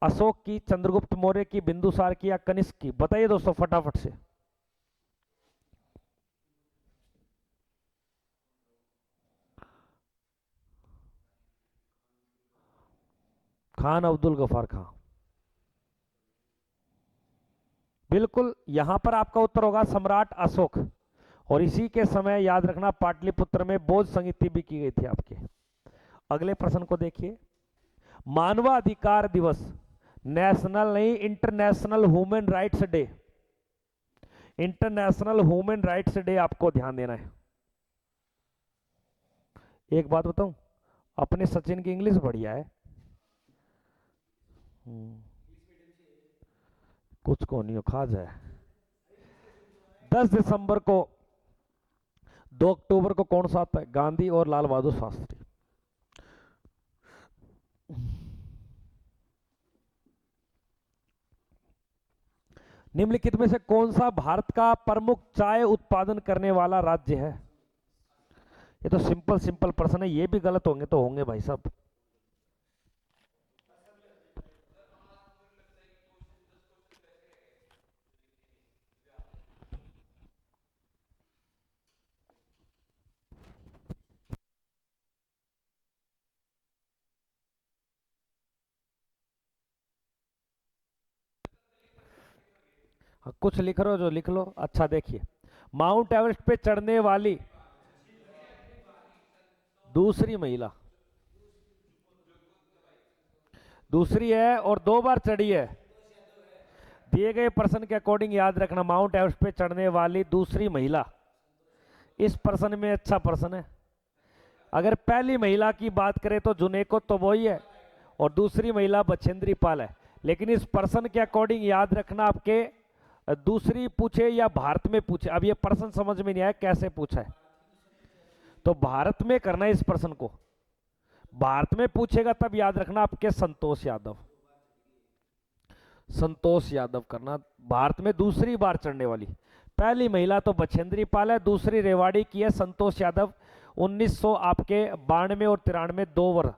अशोक की, चंद्रगुप्त मौर्य की, बिंदुसार की या कनिष्क की? बताइए दोस्तों फटाफट से। खान अब्दुल गफार खां। बिल्कुल, यहां पर आपका उत्तर होगा सम्राट अशोक। और इसी के समय याद रखना पाटलिपुत्र में बौद्ध संगीति भी की गई थी आपके। अगले प्रश्न को देखिए। मानवाधिकार दिवस, नेशनल नहीं international human rights day, international human rights day आपको ध्यान देना है। एक बात बताऊं, अपने सचिन की इंग्लिश बढ़िया है। कुछ को नहीं खा जाए। 10 दिसंबर को, 2 अक्टूबर को कौन सा आता है? गांधी और लाल बहादुर शास्त्री। निम्नलिखित में से कौन सा भारत का प्रमुख चाय उत्पादन करने वाला राज्य है? ये तो सिंपल सिंपल प्रश्न है, ये भी गलत होंगे तो होंगे भाई साहब। कुछ लिख रहे हो जो लिख लो। अच्छा देखिए, माउंट एवरेस्ट पे चढ़ने वाली दूसरी महिला, दूसरी है और 2 बार चढ़ी है। दिए गए प्रश्न के अकॉर्डिंग याद रखना, माउंट एवरेस्ट पे चढ़ने वाली दूसरी महिला इस प्रश्न में अच्छा प्रश्न है। अगर पहली महिला की बात करें तो जुनेको तो वही है और दूसरी महिला बछेंद्री पाल है, लेकिन इस प्रश्न के अकॉर्डिंग याद रखना आपके दूसरी पूछे या भारत में पूछे। अब ये प्रश्न समझ में नहीं आया कैसे पूछा है, तो भारत में करना है इस प्रश्न को। भारत में पूछेगा तब याद रखना आपके संतोष यादव, संतोष यादव करना। भारत में दूसरी बार चढ़ने वाली पहली महिला तो बछेंद्री पाल है, दूसरी रेवाड़ी की है संतोष यादव। 1900 आपके 92 और 93 2 वर्ष।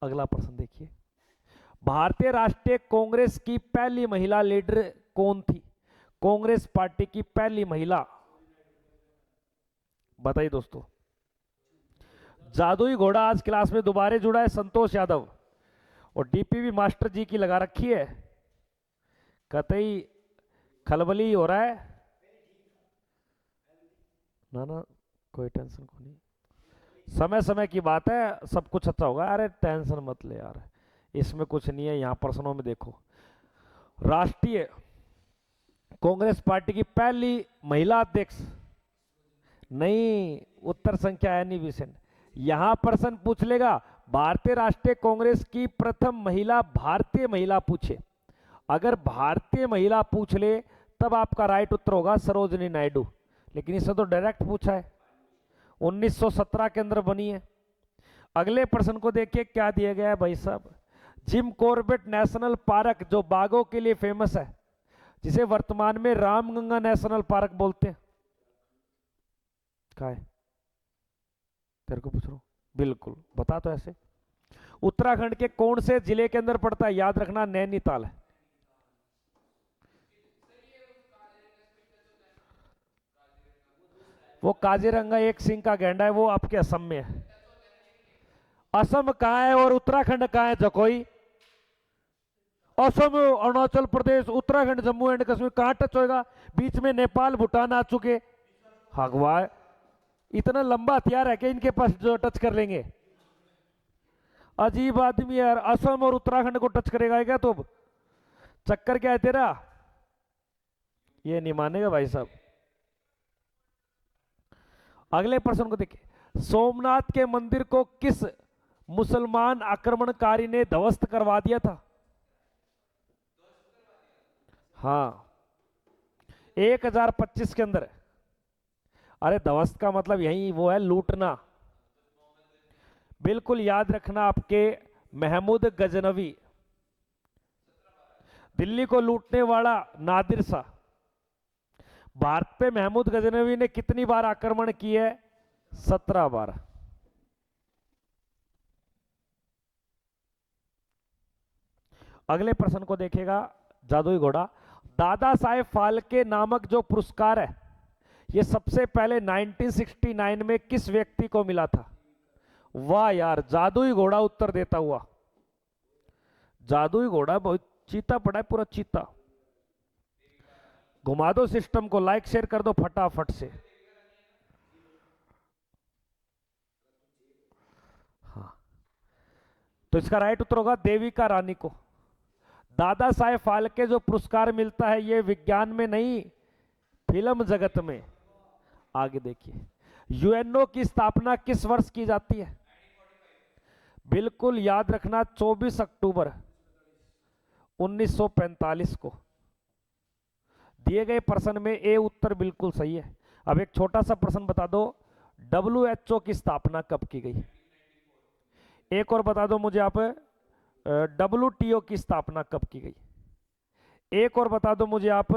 अगला प्रश्न देखिए, भारतीय राष्ट्रीय कांग्रेस की पहली महिला लीडर कौन थी? कांग्रेस पार्टी की पहली महिला बताइए दोस्तों। जादुई घोड़ा आज क्लास में दोबारा जुड़ा है, संतोष यादव। और डीपीवी मास्टर जी की लगा रखी है, कतई खलबली हो रहा है ना ना, कोई टेंशन को नहीं, समय समय की बात है, सब कुछ अच्छा होगा। अरे टेंशन मत ले यार, इसमें कुछ नहीं है। यहां प्रश्नों में देखो, राष्ट्रीय कांग्रेस पार्टी की पहली महिला अध्यक्ष नहीं, उत्तर संख्या है नहीं विषय। यहां प्रश्न पूछ लेगा भारतीय राष्ट्रीय कांग्रेस की प्रथम महिला, भारतीय महिला पूछे। अगर भारतीय महिला पूछ ले तब आपका राइट उत्तर होगा सरोजिनी नायडू, लेकिन इसे तो डायरेक्ट पूछा है, 1917 के अंदर बनी है। अगले प्रश्न को देखिए क्या दिया गया है भाई साहब। जिम कॉर्बेट नेशनल पार्क जो बाघों के लिए फेमस है, जिसे वर्तमान में रामगंगा नेशनल पार्क बोलते हैं, कहाँ है? तेरे को पूछ रहा हूं, बिल्कुल बता तो ऐसे। उत्तराखंड के कौन से जिले के अंदर पड़ता है? याद रखना नैनीताल है। वो काजीरंगा एक सिंह का गैंडा है, वो आपके असम में है। असम कहाँ है और उत्तराखंड कहाँ है? जकोई असम, अरुणाचल प्रदेश, उत्तराखंड, जम्मू एंड कश्मीर कहाँ टच होएगा? बीच में नेपाल भूटान आ चुके। हगवा इतना लंबा हथियार है कि इनके पास जो टच कर लेंगे? अजीब आदमी यार, असम और उत्तराखंड को टच करेगा क्या? तो चक्कर क्या है तेरा? ये नहीं मानेगा भाई साहब। अगले प्रश्न को देखिए, सोमनाथ के मंदिर को किस मुसलमान आक्रमणकारी ने ध्वस्त करवा दिया था? हाँ 1025 के अंदर। अरे ध्वस्त का मतलब यही वो है, लूटना। बिल्कुल याद रखना आपके महमूद गजनवी, दिल्ली को लूटने वाला नादिर शाह। भारत पे महमूद गजनवी ने कितनी बार आक्रमण किए? 17 बार। अगले प्रश्न को देखेगा जादुई घोड़ा। दादा साहेब फाल्के नामक जो पुरस्कार है, ये सबसे पहले 1969 में किस व्यक्ति को मिला था? वाह यार, जादुई घोड़ा उत्तर देता हुआ। जादुई घोड़ा बहुत चीता पड़ा है, पूरा चीता। घुमा दो सिस्टम को, लाइक शेयर कर दो फटाफट से। हाँ, तो इसका राइट उत्तर होगा देविका रानी को। दादा साहेब फाल्के जो पुरस्कार मिलता है, ये विज्ञान में नहीं, फिल्म जगत में। आगे देखिए, यूएनओ की स्थापना किस वर्ष की जाती है? बिल्कुल याद रखना 24 अक्टूबर 1945 को। दिए गए प्रश्न में ए उत्तर बिल्कुल सही है। अब एक छोटा सा प्रश्न बता दो, डब्ल्यूएचओ की स्थापना कब की गई? एक और बता दो मुझे आप, डब्ल्यूटीओ की स्थापना कब की गई? एक और बता दो मुझे आप,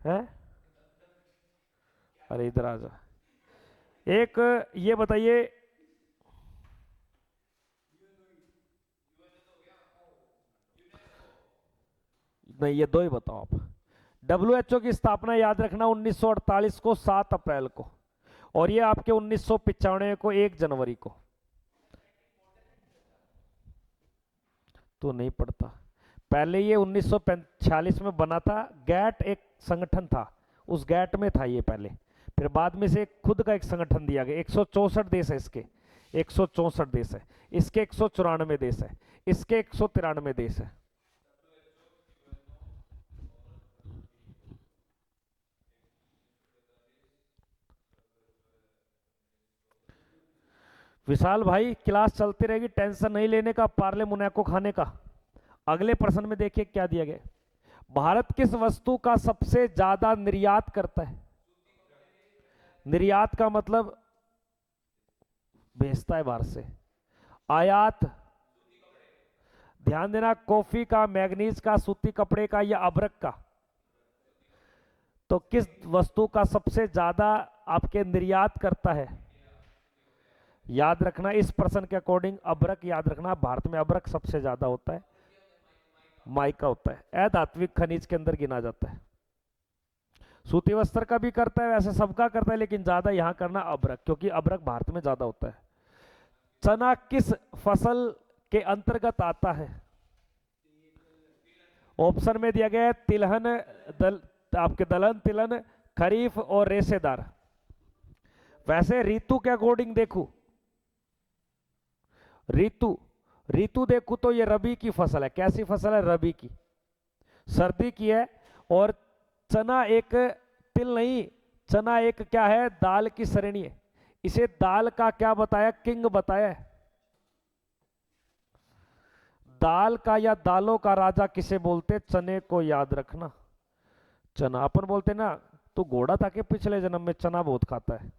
हैं? अरे इधर आ जा, एक ये बताइए। नहीं, ये दो ही बताओ आप। डब्ल्यूएचओ की स्थापना याद रखना 1948 को 7 अप्रैल को, और ये आपके 1995 को 1 जनवरी को। तो नहीं पड़ता। पहले ये 1946 में बना था, गैट एक संगठन था, उस गैट में था ये पहले। फिर बाद में से खुद का एक संगठन दिया गया। 164 देश है इसके, 164 देश है इसके, 194 देश है इसके, 193 देश है। विशाल भाई क्लास चलती रहेगी, टेंशन नहीं लेने का, पार्ले मुनैको खाने का। अगले प्रश्न में देखिए क्या दिया गया। भारत किस वस्तु का सबसे ज्यादा निर्यात करता है? निर्यात का मतलब भेजता है बाहर से। आयात, ध्यान देना, कॉफी का, मैग्नीज का, सूती कपड़े का या अबरक का? तो किस वस्तु का सबसे ज्यादा आपके निर्यात करता है? याद रखना इस प्रश्न के अकॉर्डिंग अबरक याद रखना, भारत में अबरक सबसे ज्यादा होता है, माइका होता है, अधात्विक खनिज के अंदर गिना जाता है। सूती वस्त्र का भी करता है, वैसे सबका करता है, लेकिन ज्यादा यहां करना अबरक, क्योंकि अबरक भारत में ज्यादा होता है। चना किस फसल के अंतर्गत आता है? ऑप्शन में दिया गया है तिलहन, आपके दलहन, तिलहन, खरीफ और रेशेदार। वैसे ऋतु के अकॉर्डिंग देखूं, ऋतु देखूं तो ये रबी की फसल है। कैसी फसल है? रबी की, सर्दी की है। और चना एक, तिल नहीं, चना एक क्या है? दाल की श्रेणी है। इसे दाल का क्या बताया? किंग बताया है। दाल का या दालों का राजा किसे बोलते? चने को याद रखना। चना अपन बोलते ना, तो घोड़ा था कि पिछले जन्म में चना बहुत खाता है।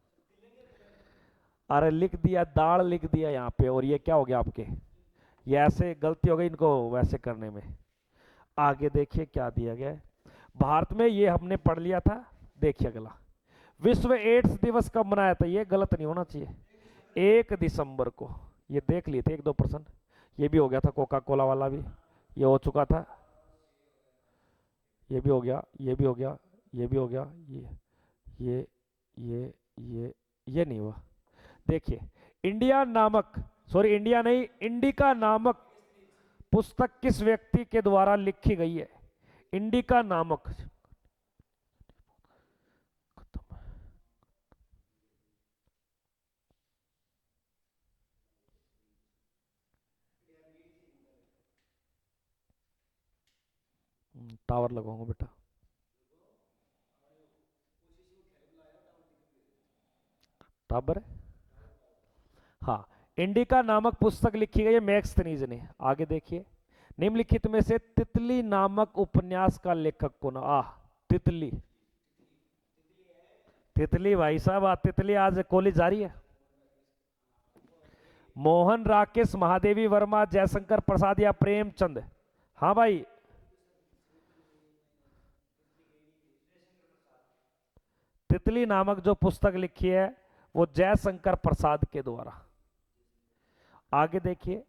अरे लिख दिया, दाल लिख दिया यहाँ पे, और ये क्या हो गया आपके, ये ऐसे गलती हो गई इनको वैसे करने में। आगे देखिए क्या दिया गया है। भारत में, ये हमने पढ़ लिया था। देखिए अगला, विश्व एड्स दिवस कब मनाया था? ये गलत नहीं होना चाहिए। 1 दिसंबर को। ये देख लिए थे 1-2%। ये भी हो गया था, कोका कोला वाला भी ये हो चुका था। ये भी हो गया, ये भी हो गया, ये भी हो गया, ये ये नहीं हुआ। देखिए, इंडिया नामक, सॉरी इंडिया नहीं, इंडिका नामक पुस्तक किस व्यक्ति के द्वारा लिखी गई है? इंडिका नामक, टावर लगाऊंगा बेटा। टावर है, हाँ। इंडिका नामक पुस्तक लिखी गई है मैक्सनीज ने। आगे देखिए, निम्नलिखित में से तितली नामक उपन्यास का लेखक कौन? तितली, तितली भाई साहब, तितली आज कॉलेज जा रही है। मोहन, राकेश, महादेवी वर्मा, जयशंकर प्रसाद या प्रेमचंद? हाँ भाई, तितली नामक जो पुस्तक लिखी है वो जयशंकर प्रसाद के द्वारा। आगे देखिए,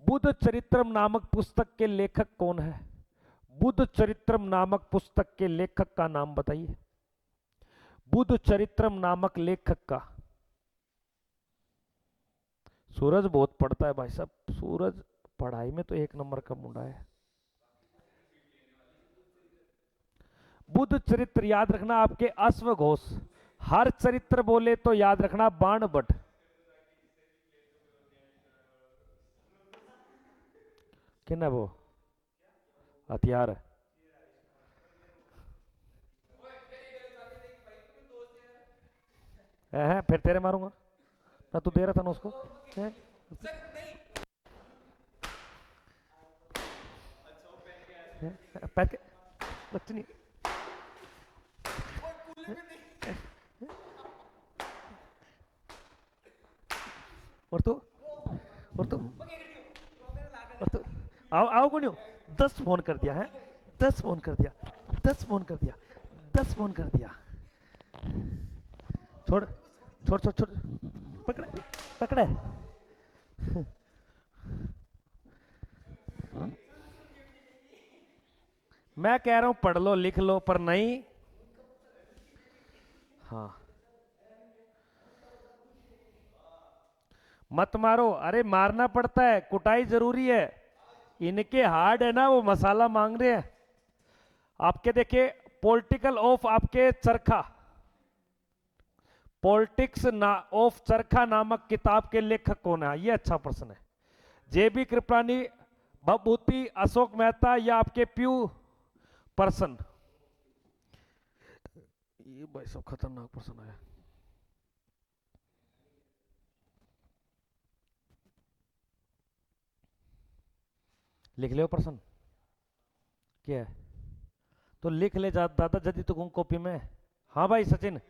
बुद्ध चरित्रम नामक पुस्तक के लेखक कौन है? बुद्ध चरित्रम नामक पुस्तक के लेखक का नाम बताइए। बुद्ध चरित्रम नामक लेखक का। सूरज बहुत पढ़ता है भाई साहब, सूरज पढ़ाई में तो 1 नंबर का मुंडा है। बुद्ध चरित्र याद रखना आपके अश्वघोष। हर चरित्र बोले तो याद रखना बाणभट्ट। किन है वो? हथियार है, फिर तेरे मारूंगा ना, तू दे रहा था ना उसको है? पैर के बच्चे नहीं। और तू, और तू, और तू, आओ आओ कौन हो? 10 फोन कर दिया है, 10 फोन कर दिया, 10 फोन कर दिया, 10 फोन कर दिया। छोड़ छोड़ छोड़ छोड़, पकड़े पकड़े। मैं कह रहा हूं पढ़ लो लिख लो, पर नहीं। हाँ, मत मारो। अरे मारना पड़ता है, कुटाई जरूरी है। इनके हार्ड है ना, वो मसाला मांग रहे हैं आपके। देखिए, पॉलिटिकल ऑफ आपके चरखा, पॉलिटिक्स ऑफ चरखा नामक किताब के लेखक कौन है? ये अच्छा प्रश्न है। जेबी कृपलानी, भभूति, अशोक मेहता या आपके प्यू पर्सन? ये भाई सब खतरनाक प्रश्न है। लिख लियो प्रश्न क्या है तो लिख ले दादा जदी तो कॉपी में। हाँ भाई सचिन।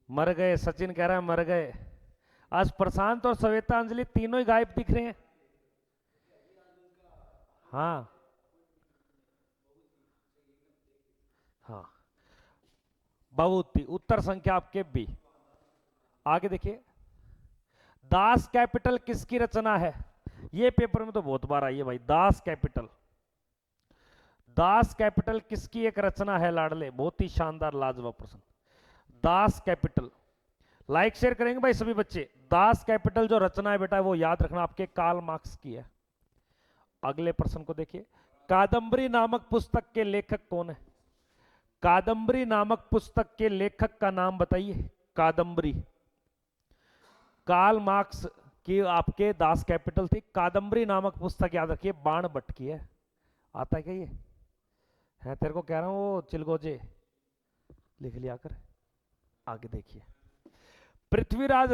मर गए सचिन कह रहा है मर गए। आज प्रशांत और श्वेता अंजलि तीनों ही गायब दिख रहे हैं। हाँ हाँ बहुत थी उत्तर संख्या आपके बी। आगे देखिए दास कैपिटल किसकी रचना है। ये पेपर में तो बहुत बार आई है भाई दास कैपिटल। दास कैपिटल किसकी एक रचना है लाडले बहुत ही शानदार लाजवाब प्रश्न। दास कैपिटल लाइक शेयर करेंगे भाई सभी बच्चे। दास कैपिटल जो रचना है बेटा वो याद रखना आपके कार्ल मार्क्स की है। अगले प्रश्न को देखिए कादंबरी नामक पुस्तक के लेखक कौन है। कादंबरी नामक पुस्तक के लेखक का नाम बताइए। कादंबरी कार्ल मार्क्स की आपके दास कैपिटल थी। कादंबरी नामक पुस्तक याद रखिए बाण भट्ट की है। आता है क्या ये है तेरे को कह रहा हूं वो चिलगोजे लिख लिया कर। आगे देखिए पृथ्वीराज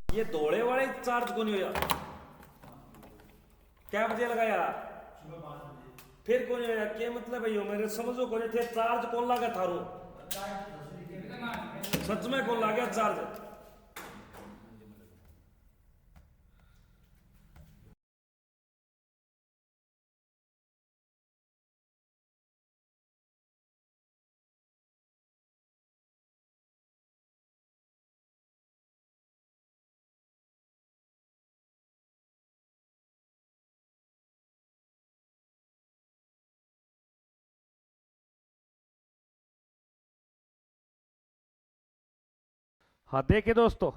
ये दौड़े वाले चार्ज को नहीं होया क्या बजे लगाया फिर कौन होया क्या मतलब है यो मेरे समझो कौन थे चार्ज कौन लगा थारो सच में कौन लगा चार्ज। हाँ देखिए दोस्तों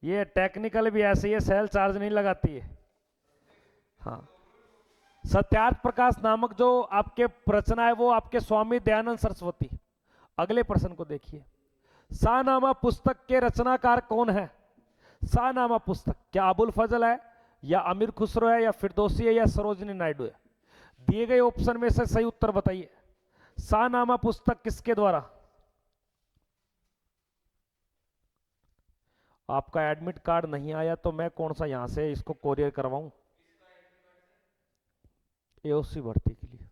ये टेक्निकल भी ऐसे ही है सेल चार्ज नहीं लगाती है। हाँ सत्यार्थ प्रकाश नामक जो आपके रचना है वो आपके स्वामी दयानंद सरस्वती। अगले प्रश्न को देखिए शाहनामा पुस्तक के रचनाकार कौन है। शाहनामा पुस्तक क्या अबुल फजल है या अमीर खुसरो है या फिरदौसी है या सरोजनी नायडू है। दिए गए ऑप्शन में से सही उत्तर बताइए। शाहनामा पुस्तक किसके द्वारा। आपका एडमिट कार्ड नहीं आया तो मैं कौन सा यहां से इसको कोरियर करवाऊं एओसी भर्ती के लिए।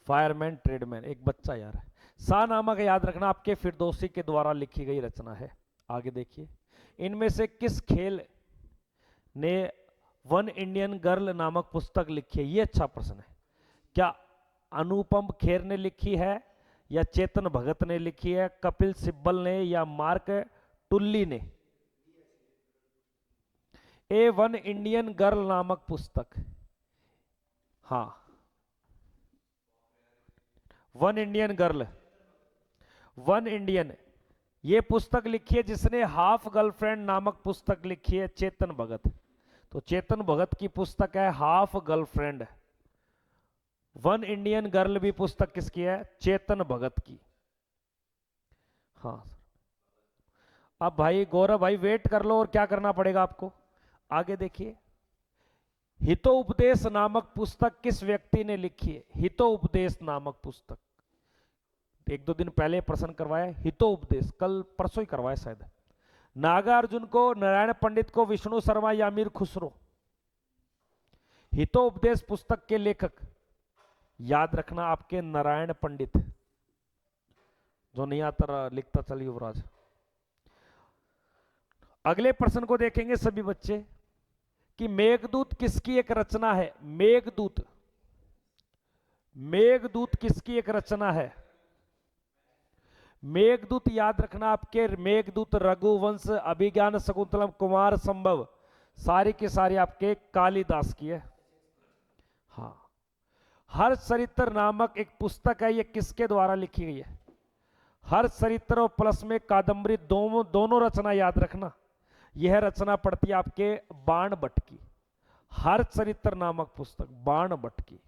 फायरमैन ट्रेडमैन एक बच्चा यार है। शाहनामा का याद रखना आपके फिरदौसी के द्वारा लिखी गई रचना है। आगे देखिए इनमें से किस खेल ने वन इंडियन गर्ल नामक पुस्तक लिखी है। ये अच्छा प्रश्न है। क्या अनुपम खेर ने लिखी है या चेतन भगत ने लिखी है कपिल सिब्बल ने या मार्क टुल्ली ने। ए वन इंडियन गर्ल नामक पुस्तक हाँ one Indian girl one Indian ये पुस्तक लिखी है जिसने हाफ गर्लफ्रेंड नामक पुस्तक लिखी है चेतन भगत। तो चेतन भगत की पुस्तक है half girlfriend. One Indian girl भी पुस्तक किसकी है चेतन भगत की। हाँ अब भाई गौरव भाई वेट कर लो और क्या करना पड़ेगा आपको। आगे देखिए हितोपदेश नामक पुस्तक किस व्यक्ति ने लिखी है। हितोपदेश नामक पुस्तक एक दो दिन पहले प्रश्न करवाया हितोपदेश कल परसों ही करवाया शायद। नागार्जुन को नारायण पंडित को विष्णु शर्मा या अमीर खुसरो। हितोपदेश पुस्तक के लेखक याद रखना आपके नारायण पंडित जो नहीं आता लिखता चल युवराज। अगले प्रश्न को देखेंगे सभी बच्चे कि मेघदूत किसकी एक रचना है। मेघदूत मेघदूत किसकी एक रचना है। मेघदूत याद रखना आपके, मेघदूत, रघुवंश, अभिज्ञान शकुंतलम, कुमार संभव, सारी की सारी आपके कालिदास की है। हाँ, हरचरित्र नामक एक पुस्तक है, ये किसके द्वारा लिखी गई है? हरचरित्र और प्लस में कादम्बरी, दोनों रचना याद रखना। यह रचना पड़ती है आपके बाण भट्ट की, हरचरित्र नामक पुस्तक बाण भट्ट की।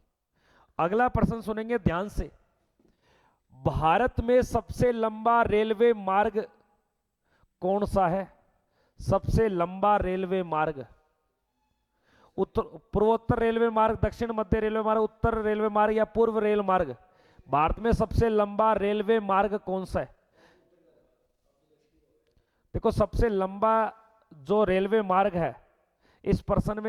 अगला प्रश्न सुनेंगे ध्यान से। भारत में सबसे लंबा रेलवे मार्ग कौन सा है? सबसे लंबा रेलवे मार्ग, उत्तर पूर्वोत्तर रेलवे मार्ग, दक्षिण मध्य रेलवे मार्ग, उत्तर रेलवे मार्ग या पूर्व रेल मार्ग? भारत में सबसे लंबा रेलवे मार्ग कौन सा है? देखो, सबसे लंबा जो रेलवे मार्ग है, इस प्रश्न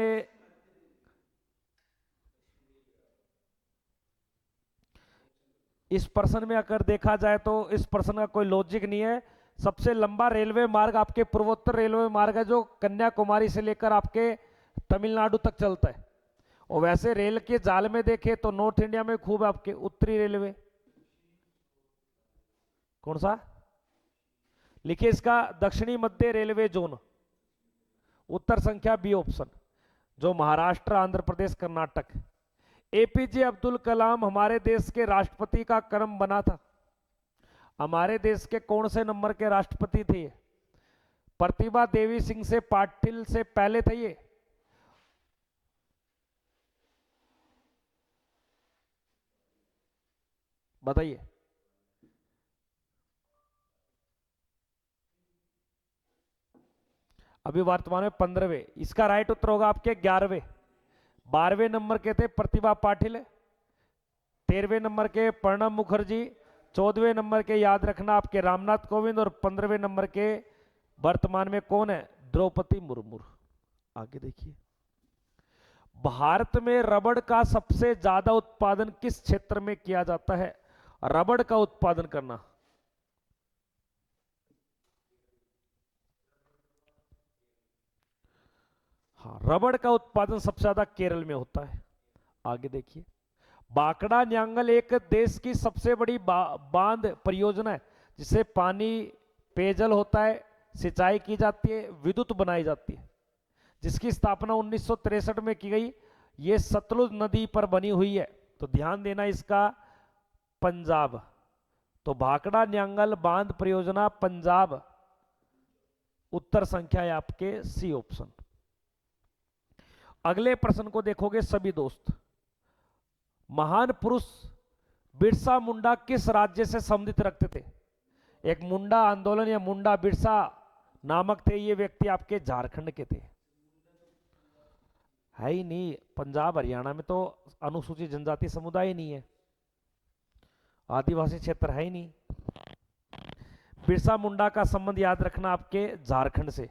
में अगर देखा जाए तो इस प्रश्न का कोई लॉजिक नहीं है। सबसे लंबा रेलवे मार्ग आपके पूर्वोत्तर रेलवे मार्ग है, जो कन्याकुमारी से लेकर आपके तमिलनाडु तक चलता है। और वैसे रेल के जाल में देखे तो नॉर्थ इंडिया में खूब आपके उत्तरी रेलवे। कौन सा लिखिए इसका? दक्षिणी मध्य रेलवे जोन, उत्तर संख्या बी ऑप्शन, जो महाराष्ट्र, आंध्र प्रदेश, कर्नाटक। एपीजे अब्दुल कलाम हमारे देश के राष्ट्रपति का क्रम बना था। हमारे देश के कौन से नंबर के राष्ट्रपति थे? प्रतिभा देवी सिंह से पाटिल से पहले थे ये? बताइए। अभी वर्तमान में 15वें। इसका राइट उत्तर होगा आपके 11वें। 12वें नंबर के थे प्रतिभा पाटिल, 13वें नंबर के प्रणब मुखर्जी, 14वें नंबर के याद रखना आपके रामनाथ कोविंद, और 15वें नंबर के वर्तमान में कौन है? द्रौपदी मुर्मू। आगे देखिए। भारत में रबड़ का सबसे ज्यादा उत्पादन किस क्षेत्र में किया जाता है? रबड़ का उत्पादन करना। हाँ, रबड़ का उत्पादन सबसे ज्यादा केरल में होता है। आगे देखिए। बाकड़ा न्यांगल एक देश की सबसे बड़ी बांध परियोजना है, जिससे पानी, पेयजल होता है, सिंचाई की जाती है, विद्युत बनाई जाती है, जिसकी स्थापना 1963 में की गई। ये सतलुज नदी पर बनी हुई है, तो ध्यान देना इसका, पंजाब। तो भाखड़ा न्यांगल बांध परियोजना पंजाब, उत्तर संख्या है आपके सी ऑप्शन। अगले प्रश्न को देखोगे सभी दोस्त। महान पुरुष बिरसा मुंडा किस राज्य से संबंधित रखते थे? एक मुंडा आंदोलन या मुंडा बिरसा नामक थे, ये व्यक्ति आपके झारखंड के थे। है ही नहीं, पंजाब हरियाणा में तो अनुसूचित जनजाति समुदाय ही नहीं है, आदिवासी क्षेत्र है ही नहीं। बिरसा मुंडा का संबंध याद रखना आपके झारखंड से,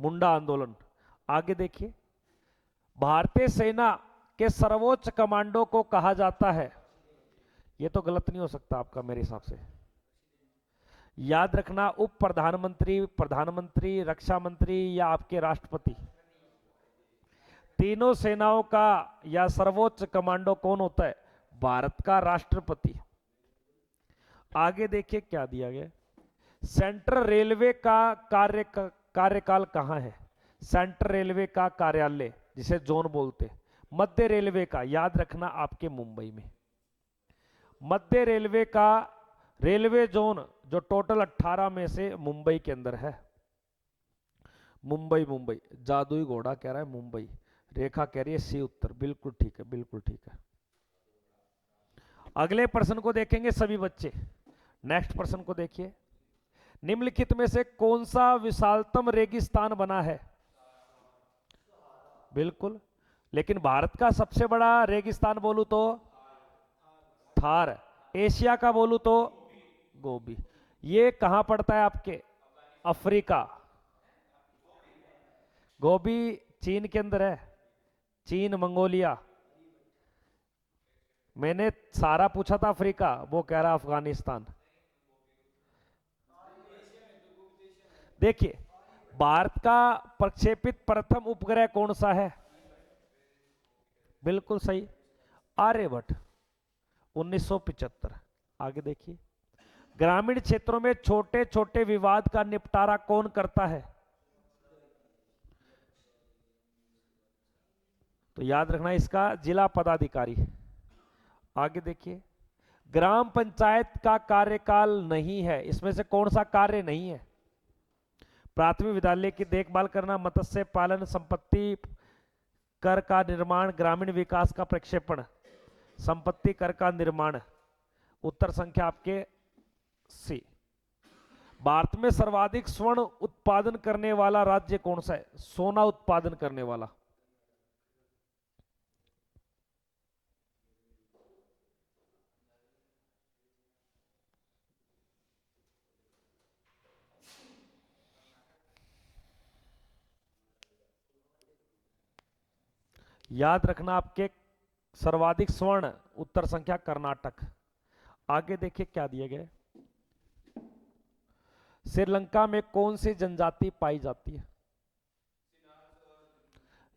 मुंडा आंदोलन। आगे देखिए। भारतीय सेना के सर्वोच्च कमांडो को कहा जाता है? यह तो गलत नहीं हो सकता आपका मेरे हिसाब से। याद रखना, उप प्रधानमंत्री, प्रधानमंत्री, रक्षा मंत्री या आपके राष्ट्रपति। तीनों सेनाओं का या सर्वोच्च कमांडो कौन होता है? भारत का राष्ट्रपति। आगे देखिए क्या दिया गया। सेंट्रल रेलवे का कार्यकाल कहां है? सेंट्रल रेलवे का कार्यालय, जिसे जोन बोलते। मध्य रेलवे का याद रखना आपके मुंबई में। मध्य रेलवे का रेलवे जोन जो टोटल 18 में से मुंबई के अंदर है। मुंबई, मुंबई जादुई घोड़ा कह रहा है मुंबई, रेखा कह रही है सी उत्तर। बिल्कुल ठीक है, बिल्कुल ठीक है। अगले प्रश्न को देखेंगे सभी बच्चे। नेक्स्ट प्रश्न को देखिए। निम्नलिखित में से कौन सा विशालतम रेगिस्तान बना है? बिल्कुल, लेकिन भारत का सबसे बड़ा रेगिस्तान बोलूं तो थार, एशिया का बोलूं तो गोबी। ये कहां पड़ता है आपके? अफ्रीका। गोबी चीन के अंदर है, चीन, मंगोलिया। मैंने सारा पूछा था अफ्रीका, वो कह रहा अफगानिस्तान। देखिए, भारत का प्रक्षेपित प्रथम उपग्रह कौन सा है? बिल्कुल सही, आर्यभट्ट, 1975। आगे देखिए। ग्रामीण क्षेत्रों में छोटे छोटे विवाद का निपटारा कौन करता है? तो याद रखना इसका जिला पदाधिकारी। आगे देखिए, ग्राम पंचायत का कार्यकाल नहीं है, इसमें से कौन सा कार्य नहीं है? प्राथमिक विद्यालय की देखभाल करना, मत्स्य पालन, संपत्ति कर का निर्माण, ग्रामीण विकास का प्रक्षेपण, संपत्ति कर का निर्माण। उत्तर संख्या आपके सी। भारत में सर्वाधिक स्वर्ण उत्पादन करने वाला राज्य कौन सा है? सोना उत्पादन करने वाला। याद रखना आपके सर्वाधिक स्वर्ण, उत्तर संख्या कर्नाटक। आगे देखिए क्या दिए गए। श्रीलंका में कौन सी जनजाति पाई जाती है?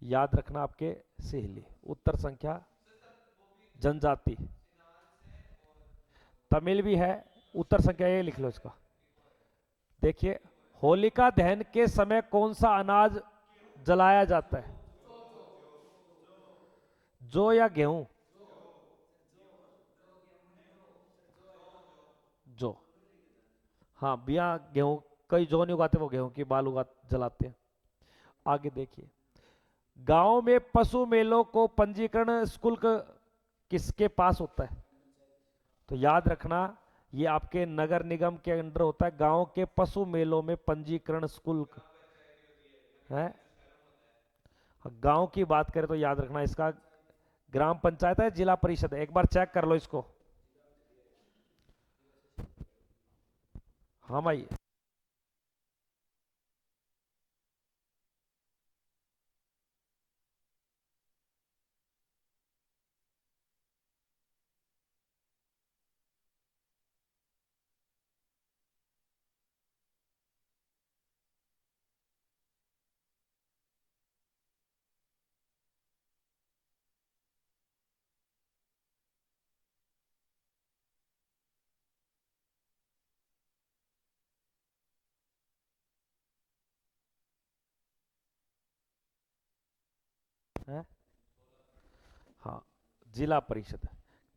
याद रखना आपके सिहली, उत्तर संख्या जनजाति। तमिल भी है, उत्तर संख्या ये लिख लो इसका। देखिए, होलिका दहन के समय कौन सा अनाज जलाया जाता है? जौ या गेहूं? जौ। हाँ, बिया गेहूं, कई जौ नहीं उगाते, वो गेहूं की बाल उगा जलाते हैं। आगे देखिए, गांव में पशु मेलों को पंजीकरण शुल्क किसके पास होता है? तो याद रखना, ये आपके नगर निगम के अंडर होता है। गांव के पशु मेलों में पंजीकरण शुल्क है। गांव की बात करें तो याद रखना इसका ग्राम पंचायत है, जिला परिषद है। एक बार चेक कर लो इसको। हाँ भाई, है? हाँ, जिला परिषद।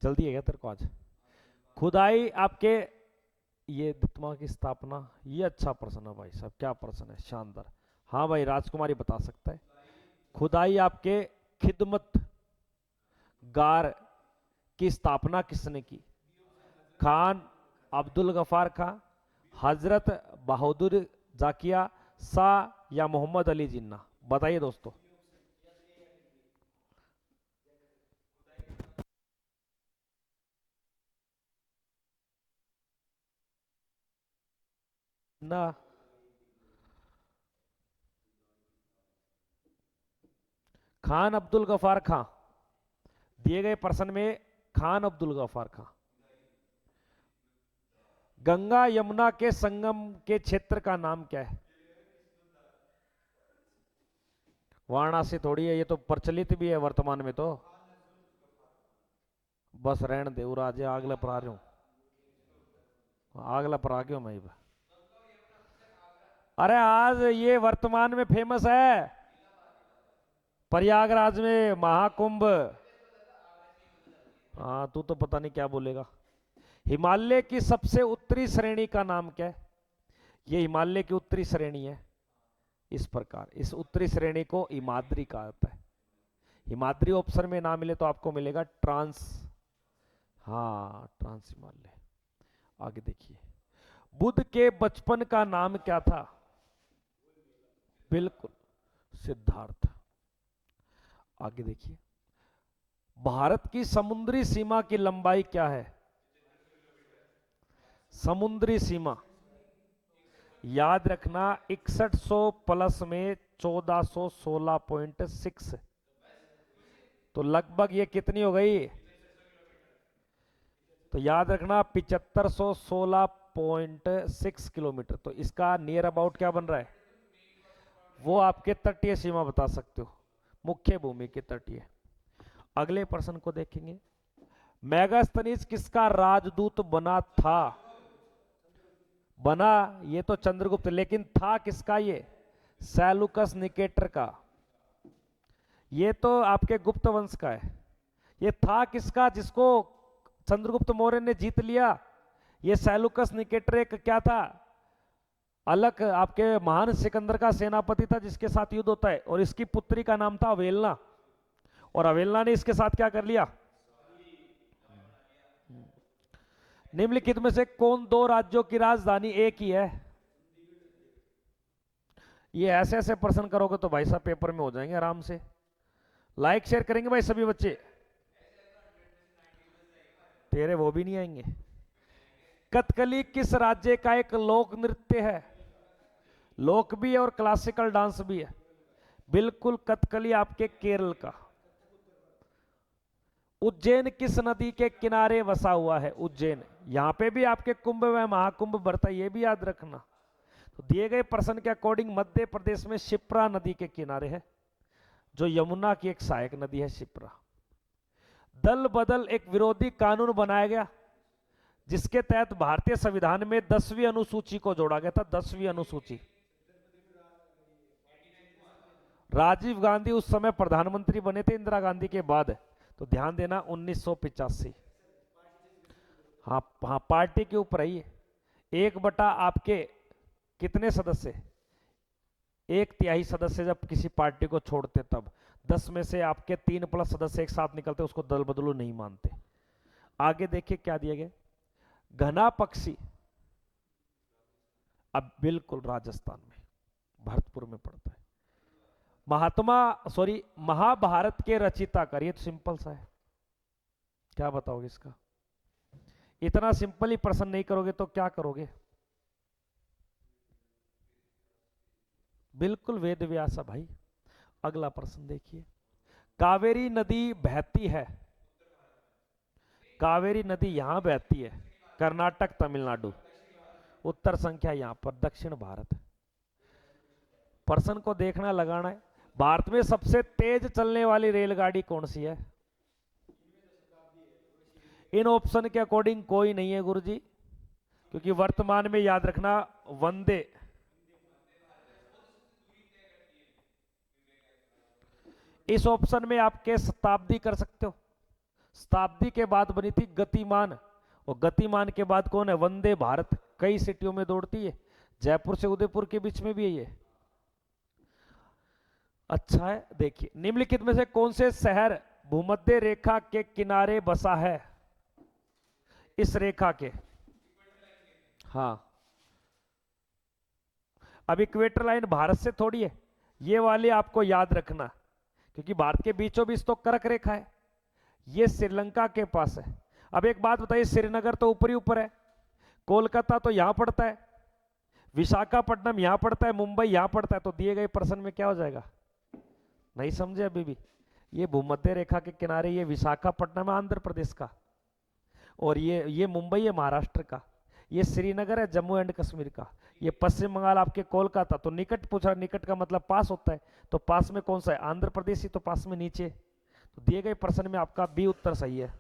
जल्दी है क्या तेरे को आज? खुदाई आपके, ये दितमा की स्थापना, ये अच्छा प्रश्न है भाई साहब, क्या प्रश्न है, शानदार। हाँ भाई, राजकुमारी बता सकता है। खुदाई आपके खिदमत गार की स्थापना किसने की? खान अब्दुल गफार खां, हजरत बहादुर जाकिया शाह या मोहम्मद अली जिन्ना? बताइए दोस्तों। ना, खान अब्दुल गफार खां दिए गए प्रश्न में, खान अब्दुल गफार खां। गंगा यमुना के संगम के क्षेत्र का नाम क्या है? वाराणसी थोड़ी है, ये तो प्रचलित भी है वर्तमान में तो। बस रहने दे, आज आगला पर आ रहा हूँ, आगला पर आ गया मैं। अरे आज ये वर्तमान में फेमस है, प्रयागराज में महाकुंभ। हाँ, तू तो पता नहीं क्या बोलेगा। हिमालय की सबसे उत्तरी श्रेणी का नाम क्या है? ये हिमालय की उत्तरी श्रेणी है इस प्रकार। इस उत्तरी श्रेणी को हिमाद्री कहा जाता है। हिमाद्री ऑप्शन में ना मिले तो आपको मिलेगा ट्रांस, हाँ ट्रांस हिमालय। आगे देखिए, बुद्ध के बचपन का नाम क्या था? बिल्कुल, सिद्धार्थ। आगे देखिए, भारत की समुद्री सीमा की लंबाई क्या है? समुद्री सीमा याद रखना, 6100 प्लस में 1416.6, तो लगभग ये कितनी हो गई? तो याद रखना 7516.6 किलोमीटर। तो इसका नियर अबाउट क्या बन रहा है? वो आपके तटीय सीमा बता सकते हो, मुख्य भूमि के तटीय। अगले प्रश्न को देखेंगे, मेगास्थनीज किसका राजदूत बना था? बना ये तो चंद्रगुप्त, लेकिन था किसका ये? सैलुकस निकेटर का। ये तो आपके गुप्त वंश का है। ये था किसका जिसको चंद्रगुप्त मौर्य ने जीत लिया? ये सैलुकस निकेटर एक क्या था? अलग आपके महान सिकंदर का सेनापति था जिसके साथ युद्ध होता है, और इसकी पुत्री का नाम था अवेलना, और अवेलना ने इसके साथ क्या कर लिया? निम्नलिखित में से कौन दो राज्यों की राजधानी एक ही है? ये ऐसे ऐसे प्रश्न करोगे तो भाई साहब पेपर में हो जाएंगे आराम से। लाइक शेयर करेंगे भाई सभी बच्चे? तेरे वो भी नहीं आएंगे। कथकली किस राज्य का एक लोक नृत्य है? लोक भी है और क्लासिकल डांस भी है। बिल्कुल, कथकली आपके केरल का। उज्जैन किस नदी के किनारे बसा हुआ है? उज्जैन। यहां पे भी आपके कुंभ में महाकुंभ बढ़ता है, ये भी याद रखना। तो दिए गए प्रश्न के अकॉर्डिंग मध्य प्रदेश में शिप्रा नदी के किनारे है, जो यमुना की एक सहायक नदी है, शिप्रा। दल बदल एक विरोधी कानून बनाया गया जिसके तहत भारतीय संविधान में 10वीं अनुसूची को जोड़ा गया था। 10वीं अनुसूची। राजीव गांधी उस समय प्रधानमंत्री बने थे इंदिरा गांधी के बाद, तो ध्यान देना 1985। हाँ हाँ, पार्टी के ऊपर है ये। 1/, आपके कितने सदस्य? 1/3 सदस्य जब किसी पार्टी को छोड़ते तब 10 में से आपके 3+ सदस्य एक साथ निकलते, उसको दल बदलू नहीं मानते। आगे देखिए क्या दिया गया। घना पक्षी, अब बिल्कुल राजस्थान में भरतपुर में पड़ता है। महाभारत के रचयिता कर, ये तो सिंपल सा है, क्या बताओगे इसका? इतना सिंपल ही प्रश्न नहीं करोगे तो क्या करोगे? बिल्कुल वेद व्यास भाई। अगला प्रश्न देखिए। कावेरी नदी बहती है, कावेरी नदी यहां बहती है, कर्नाटक तमिलनाडु। उत्तर संख्या यहां पर दक्षिण भारत। प्रश्न को देखना लगाना है। भारत में सबसे तेज चलने वाली रेलगाड़ी कौन सी है? इन ऑप्शन के अकॉर्डिंग कोई नहीं है गुरुजी, क्योंकि वर्तमान में याद रखना वंदे। इस ऑप्शन में आपके शताब्दी कर सकते हो। शताब्दी के बाद बनी थी गतिमान, और गतिमान के बाद कौन है? वंदे भारत। कई सिटियों में दौड़ती है, जयपुर से उदयपुर के बीच में भी है ये। अच्छा है, देखिए निम्नलिखित में से कौन से शहर भूमध्य रेखा के किनारे बसा है? इस रेखा के, हाँ। अब इक्वेटर लाइन भारत से थोड़ी है, ये वाली आपको याद रखना, क्योंकि भारत के बीचों बीच तो कर्क रेखा है, ये श्रीलंका के पास है। अब एक बात बताइए, श्रीनगर तो ऊपर ही ऊपर है, कोलकाता तो यहां पड़ता है, विशाखापट्टनम यहां पड़ता है, मुंबई यहां पड़ता है, तो दिए गए प्रश्न में क्या हो जाएगा? नहीं समझे अभी भी? ये भूमध्य रेखा के किनारे, ये विशाखापट्टनम है आंध्र प्रदेश का, और ये मुंबई है महाराष्ट्र का, ये श्रीनगर है जम्मू एंड कश्मीर का, ये पश्चिम बंगाल आपके कोलकाता। तो निकट पूछा, निकट का मतलब पास होता है, तो पास में कौन सा है? आंध्र प्रदेश ही तो पास में नीचे। तो दिए गए प्रश्न में आपका बी उत्तर सही है,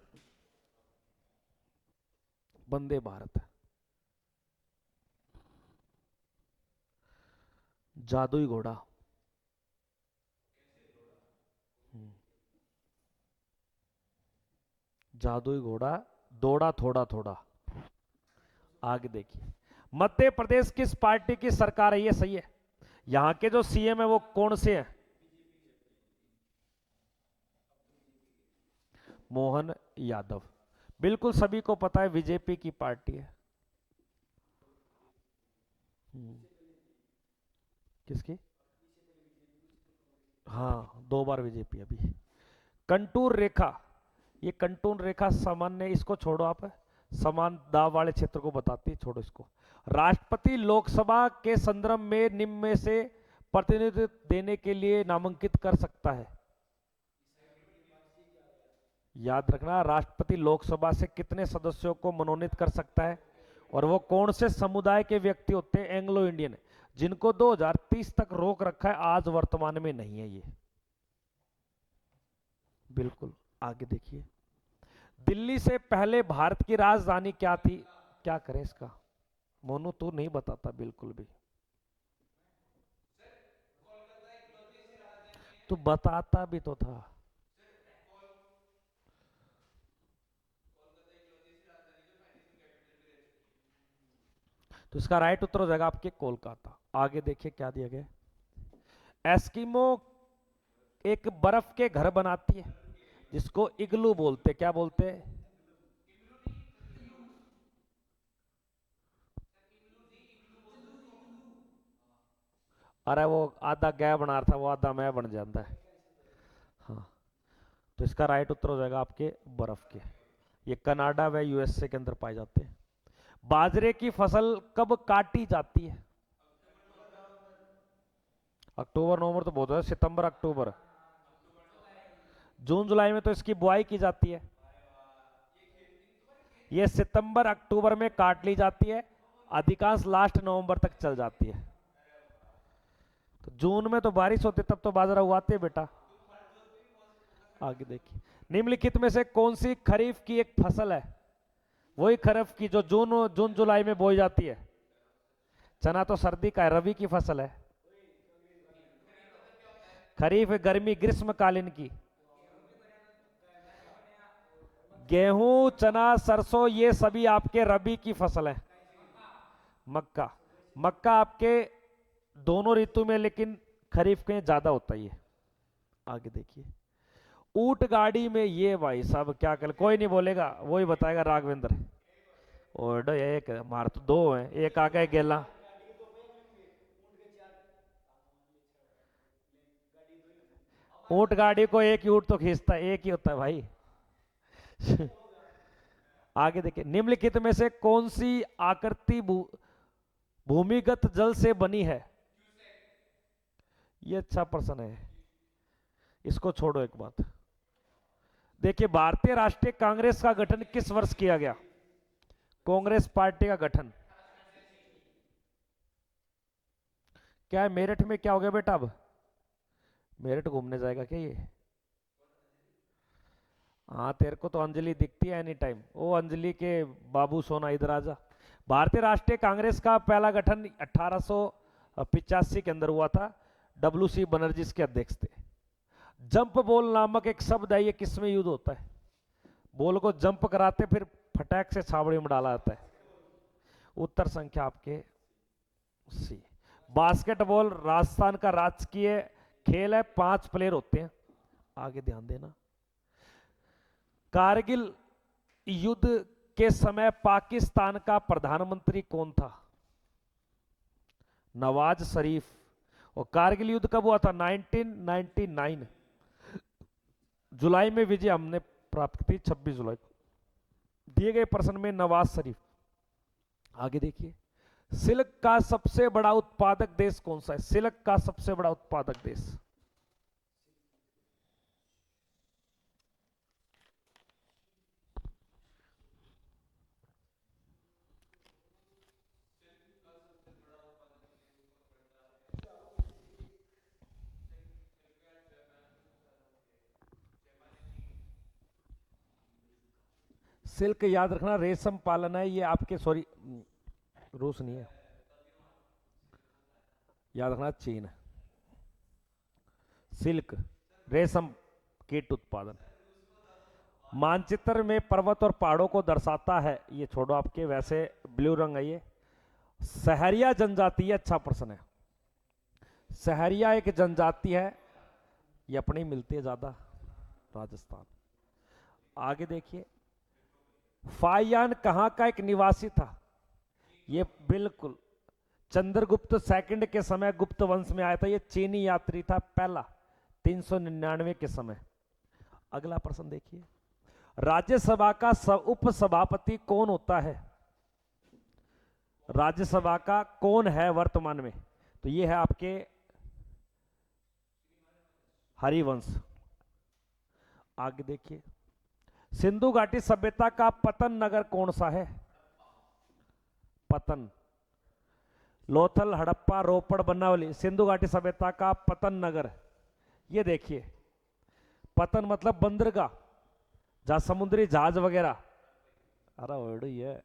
वंदे भारत। जादुई घोड़ा, जादुई घोड़ा दौड़ा थोड़ा थोड़ा। आगे देखिए, मध्य प्रदेश किस पार्टी की सरकार है? ये सही है। यहां के जो सीएम है वो कौन से हैं? मोहन यादव। बिल्कुल सभी को पता है, बीजेपी की पार्टी है। किसकी? हाँ, 2 बार बीजेपी अभी। कंटूर रेखा, ये कंटूर रेखा सामान्य, इसको छोड़ो आप, समान दाव वाले क्षेत्र को बताती है, छोड़ो इसको। राष्ट्रपति लोकसभा के संदर्भ में निम्न में से प्रतिनिधित्व देने के लिए नामांकित कर सकता है? याद रखना, राष्ट्रपति लोकसभा से कितने सदस्यों को मनोनीत कर सकता है, और वो कौन से समुदाय के व्यक्ति होते हैं? एंग्लो इंडियन, जिनको 2030 तक रोक रखा है, आज वर्तमान में नहीं है ये। बिल्कुल। आगे देखिए, दिल्ली से पहले भारत की राजधानी क्या थी? क्या करें इसका? मोनू तू नहीं बताता बिल्कुल भी, तू बताता भी तो था। तो इसका राइट उत्तर हो जाएगा आपके कोलकाता। आगे देखिए क्या दिया गया। एस्किमो एक बर्फ के घर बनाती है जिसको इग्लू बोलते, क्या बोलते हैं? अरे वो आधा गै बना रहा था, वो आधा मैं बन जाता है। हाँ, तो इसका राइट उत्तर हो जाएगा आपके बर्फ के। ये कनाडा व यूएसए के अंदर पाए जाते हैं। बाजरे की फसल कब काटी जाती है? अक्टूबर नवंबर तो बहुत है, सितंबर अक्टूबर। जून जुलाई में तो इसकी बुआई की जाती है। ये सितंबर अक्टूबर में काट ली जाती है, अधिकांश लास्ट नवंबर तक चल जाती है। तो जून में तो बारिश होती, तब तो बाजरा उगाते बेटा। आगे देखिए, निम्नलिखित में से कौन सी खरीफ की एक फसल है? वही खरीफ की जो जून जून जुलाई में बोई जाती है। चना तो सर्दी का है, रबी की फसल है। खरीफ गर्मी ग्रीष्मकालीन की। गेहूं, चना, सरसों ये सभी आपके रबी की फसल है। मक्का, मक्का आपके दोनों ऋतु में, लेकिन खरीफ के ज्यादा होता ही है। आगे देखिए, ऊंट गाड़ी में, ये भाई साहब क्या कर, कोई नहीं बोलेगा, वही बताएगा राघवेंद्र। और एक मार तो दो है, एक आ गया गेला। ऊंट गाड़ी को एक ही ऊंट तो खींचता है, एक ही होता है भाई। आगे देखिए, निम्नलिखित में से कौन सी आकृति भूमिगत जल से बनी है? ये अच्छा प्रश्न है, इसको छोड़ो एक बात। देखिए, भारतीय राष्ट्रीय कांग्रेस का गठन किस वर्ष किया गया? कांग्रेस पार्टी का गठन। क्या है मेरठ में, क्या हो गया बेटा? अब मेरठ घूमने जाएगा क्या ये? हाँ, तेरे को तो अंजलि दिखती है एनी टाइम, ओ अंजलि के बाबू सोना इधर आजा। भारतीय राष्ट्रीय कांग्रेस का पहला गठन 1885 के अंदर हुआ था। डब्ल्यू सी बनर्जी इसके अध्यक्ष थे। जंप बॉल नामक एक शब्द है, ये किसमें यूज होता है? बॉल को जंप कराते फिर फटैक से छावड़ी में डाला जाता है। उत्तर संख्या आपके सी। बास्केटबॉल राजस्थान का राजकीय खेल है, 5 प्लेयर होते हैं। आगे ध्यान देना। कारगिल युद्ध के समय पाकिस्तान का प्रधानमंत्री कौन था? नवाज शरीफ। और कारगिल युद्ध कब हुआ था? 1999 जुलाई में विजय हमने प्राप्त की, 26 जुलाई को। दिए गए प्रश्न में नवाज शरीफ। आगे देखिए, सिल्क का सबसे बड़ा उत्पादक देश कौन सा है? सिल्क का सबसे बड़ा उत्पादक देश। सिल्क याद रखना, रेशम पालन है ये आपके, सॉरी रूस नहीं है, याद रखना चीन। सिल्क रेशम कीट उत्पादन। मानचित्र में पर्वत और पहाड़ों को दर्शाता है, ये छोड़ो आपके, वैसे ब्लू रंग है ये। सहरिया जनजाति, अच्छा प्रश्न है। सहरिया एक जनजाति है, ये अपनी मिलती है ज्यादा, राजस्थान। आगे देखिए, फायान कहां का एक निवासी था? ये बिल्कुल चंद्रगुप्त सेकंड के समय गुप्त वंश में आया था। ये चीनी यात्री था पहला, 399 के समय। अगला प्रश्न देखिए, राज्यसभा का उपसभापति कौन होता है? राज्यसभा का कौन है वर्तमान में? तो ये है आपके हरिवंश। आगे देखिए, सिंधु घाटी सभ्यता का पतन नगर कौन सा है? पतन, लोथल, हड़प्पा, रोपड़, बनावली। सिंधु घाटी सभ्यता का पतन नगर, ये देखिए, पतन मतलब बंदरगाह, जहां समुद्री जहाज वगैरह। अरे ये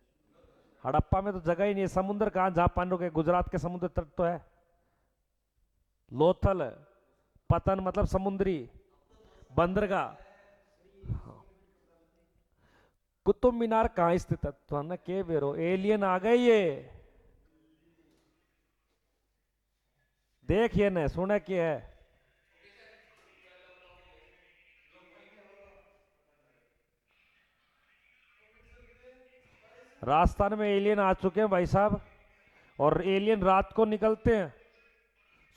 हड़प्पा में तो जगह ही नहीं है, समुद्र कहां जहां पानी रुके, गुजरात के समुद्र तट तो है। लोथल, पतन मतलब समुद्री, बंदरगाह। हाँ। कुतुब मीनार कहां स्थित है, तो ना के बेरो एलियन आ गए ये, देखिए न सुने क्या है। राजस्थान में एलियन आ चुके हैं भाई साहब, और एलियन रात को निकलते हैं,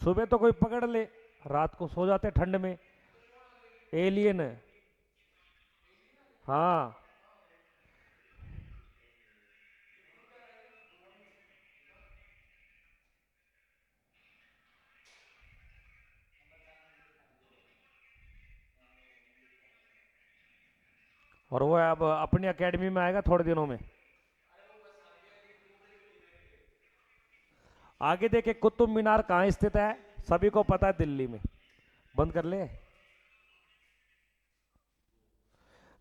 सुबह तो कोई पकड़ ले, रात को सो जाते ठंड में। एलियन है, हाँ। और वो अब अपनी एकेडमी में आएगा थोड़े दिनों में। आगे देखे कुतुब मीनार कहां स्थित है, सभी को पता है दिल्ली में। बंद कर ले।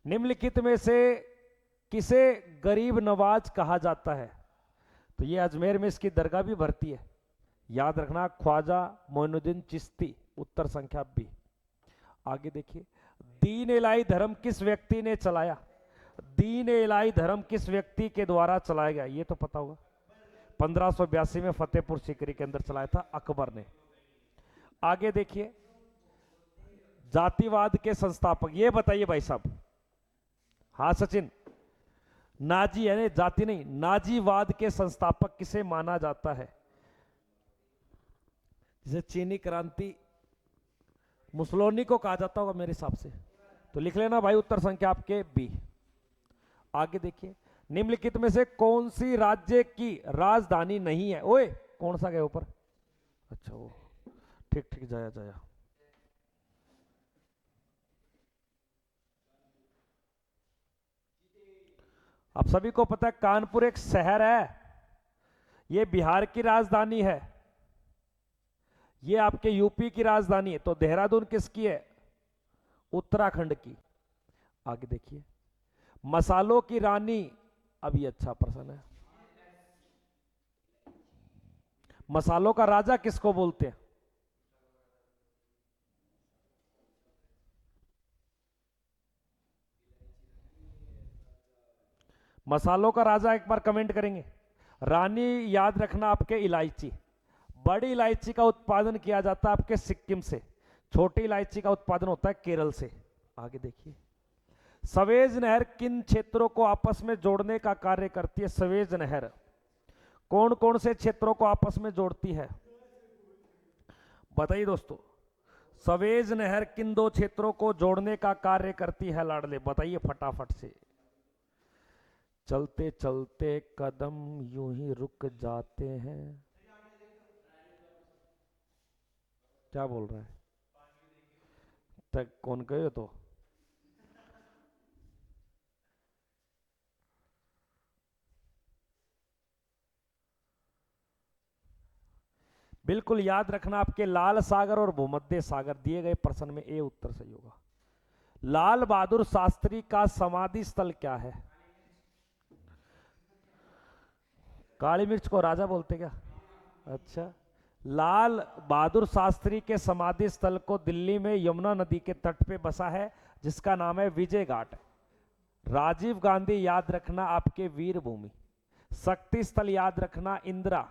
निम्नलिखित में से किसे गरीब नवाज कहा जाता है, तो ये अजमेर में इसकी दरगाह भी भरती है, याद रखना, ख्वाजा मोइनुद्दीन चिश्ती, उत्तर संख्या बी। आगे देखिए, दीन इलाही धर्म किस व्यक्ति ने चलाया, दीन इलाही धर्म किस व्यक्ति के द्वारा चलाया गया, ये तो पता होगा। 1582 में फतेहपुर सीकरी के अंदर चलाया था अकबर ने। आगे देखिए, जातिवाद के संस्थापक, ये बताइए भाई साहब। हाँ सचिन, नाजी यानी जाति नहीं, नाजीवाद के संस्थापक किसे माना जाता है, जिसे चीनी क्रांति मुसलोनी को कहा जाता होगा मेरे हिसाब से, तो लिख लेना भाई, उत्तर संख्या आपके बी। आगे देखिए, निम्नलिखित में से कौन सी राज्य की राजधानी नहीं है, ओए कौन सा गया ऊपर, अच्छा वो, ठीक ठीक, जाया जाया। अब सभी को पता है कानपुर एक शहर है, ये बिहार की राजधानी है, ये आपके यूपी की राजधानी है, तो देहरादून किसकी है, उत्तराखंड की। आगे देखिए, मसालों की रानी, अब ये अच्छा प्रश्न है, मसालों का राजा किसको बोलते हैं, मसालों का राजा एक बार कमेंट करेंगे। रानी याद रखना आपके इलायची, बड़ी इलायची का उत्पादन किया जाता है आपके सिक्किम से, छोटी इलायची का उत्पादन होता है केरल से। आगे देखिए, सवेज नहर किन क्षेत्रों को आपस में जोड़ने का कार्य करती है, सवेज नहर कौन कौन से क्षेत्रों को आपस में जोड़ती है, बताइए दोस्तों। सवेज नहर किन दो क्षेत्रों को जोड़ने का कार्य करती है लाडले, बताइए फटाफट से। चलते चलते कदम यूं ही रुक जाते हैं, क्या बोल रहा है, तक कौन कहे तो, बिल्कुल याद रखना, आपके लाल सागर और भूमध्य सागर दिए गए प्रश्न में ए उत्तर सही होगा। लाल बहादुर शास्त्री का समाधि स्थल क्या है, काली मिर्च को राजा बोलते क्या, अच्छा। लाल बहादुर शास्त्री के समाधि स्थल को दिल्ली में यमुना नदी के तट पे बसा है, जिसका नाम है विजय घाट। राजीव गांधी याद रखना आपके वीर भूमि, शक्ति स्थल याद रखना इंदिरा,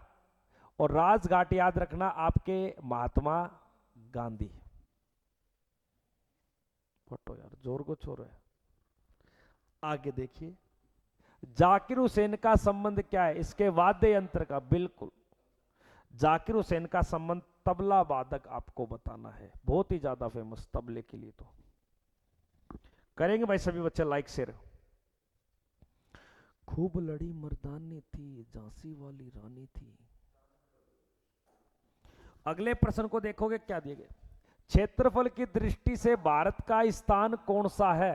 और राजघाट याद रखना आपके महात्मा गांधी। फोटो यार जोर को छोड़ो है। आगे देखिए, जाकिर हुसैन का संबंध क्या है, इसके वाद्य यंत्र का, बिल्कुल जाकिर हुसैन का संबंध तबला वादक आपको बताना है, बहुत ही ज्यादा फेमस तबले के लिए। तो करेंगे भाई सभी बच्चे लाइक शेयर। खूब लड़ी मर्दानी थी, झांसी वाली रानी थी। अगले प्रश्न को देखोगे क्या दिए गए, क्षेत्रफल की दृष्टि से भारत का स्थान कौन सा है,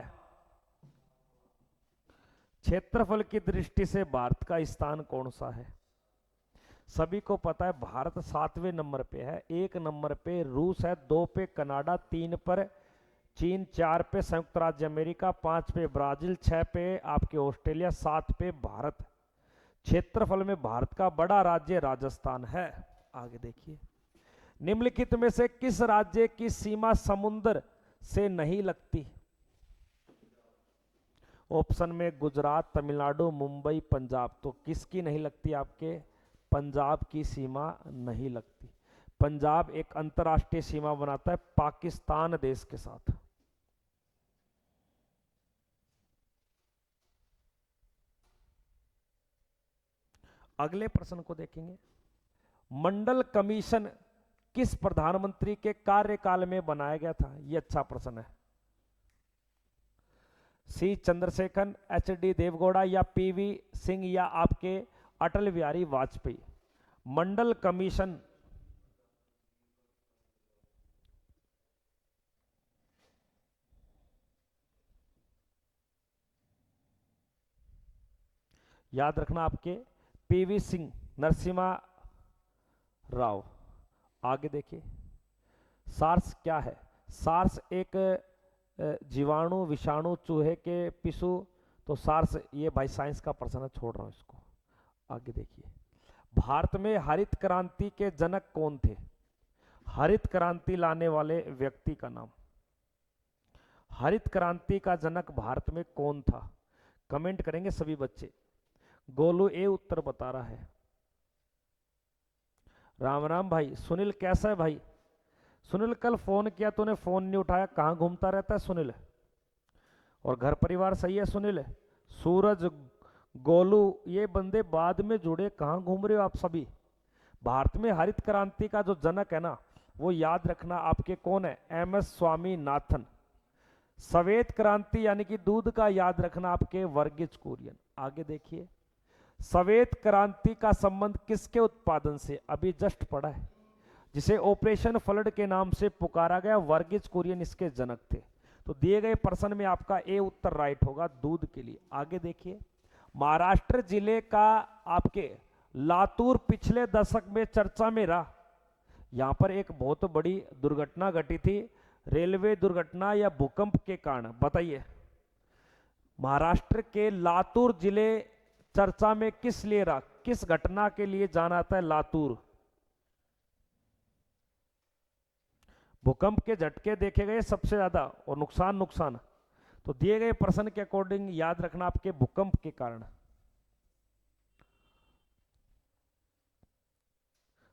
क्षेत्रफल की दृष्टि से भारत का स्थान कौन सा है, सभी को पता है भारत 7वें नंबर पे है, 1 नंबर पे रूस है, 2 पे कनाडा, 3 पर चीन, 4 पे संयुक्त राज्य अमेरिका, 5 पे ब्राजील, 6 पे आपके ऑस्ट्रेलिया, 7 पे भारत। क्षेत्रफल में भारत का बड़ा राज्य राजस्थान है। आगे देखिए, निम्नलिखित में से किस राज्य की सीमा समुद्र से नहीं लगती? ऑप्शन में गुजरात, तमिलनाडु, मुंबई, पंजाब। तो किसकी नहीं लगती? आपके पंजाब की सीमा नहीं लगती। पंजाब एक अंतर्राष्ट्रीय सीमा बनाता है पाकिस्तान देश के साथ। अगले प्रश्न को देखेंगे, मंडल कमीशन किस प्रधानमंत्री के कार्यकाल में बनाया गया था? यह अच्छा प्रश्न है। सी चंद्रशेखर, एच डी देवगौड़ा या पीवी सिंह या आपके अटल बिहारी वाजपेयी? मंडल कमीशन याद रखना आपके पीवी सिंह, नरसिम्हा राव। आगे देखिए, सार्स क्या है? सार्स एक जीवाणु, विषाणु, चूहे के पिसु। तो सार्स, ये भाई साइंस का प्रश्न है, छोड़ रहा हूं इसको। आगे देखिए, भारत में हरित क्रांति के जनक कौन थे? हरित क्रांति लाने वाले व्यक्ति का नाम। हरित क्रांति का जनक भारत में कौन था? कमेंट करेंगे सभी बच्चे। गोलू ए उत्तर बता रहा है। राम राम भाई। सुनील कैसा है भाई? सुनील कल फोन किया तूने फोन नहीं उठाया, कहां घूमता रहता है सुनील? और घर परिवार सही है सुनील? सूरज, गोलू, ये बंदे बाद में जुड़े, कहां घूम रहे हो आप सभी? भारत में हरित क्रांति का जो जनक है ना, वो याद रखना आपके कौन है? M S Swaminathan. श्वेत क्रांति यानी कि दूध का याद रखना आपके वर्गीज कुरियन। आगे देखिए, श्वेत क्रांति का संबंध किसके उत्पादन से? अभी जस्ट पढ़ा है, जिसे ऑपरेशन फ्लड के नाम से पुकारा गया, वर्गीज कुरियन इसके जनक थे। तो दिए गए प्रश्न में आपका ए उत्तर राइट होगा दूध के लिए। आगे देखिए, महाराष्ट्र जिले का आपके लातूर पिछले दशक में चर्चा में रहा। यहां पर एक बहुत बड़ी दुर्घटना घटी थी, रेलवे दुर्घटना या भूकंप के कारण। बताइए, महाराष्ट्र के लातूर जिले चर्चा में किस लिए रहा? किस घटना के लिए जाना जाता है लातूर? भूकंप के झटके देखे गए सबसे ज्यादा और नुकसान। तो दिए गए प्रश्न के अकॉर्डिंग याद रखना आपके भूकंप के कारण।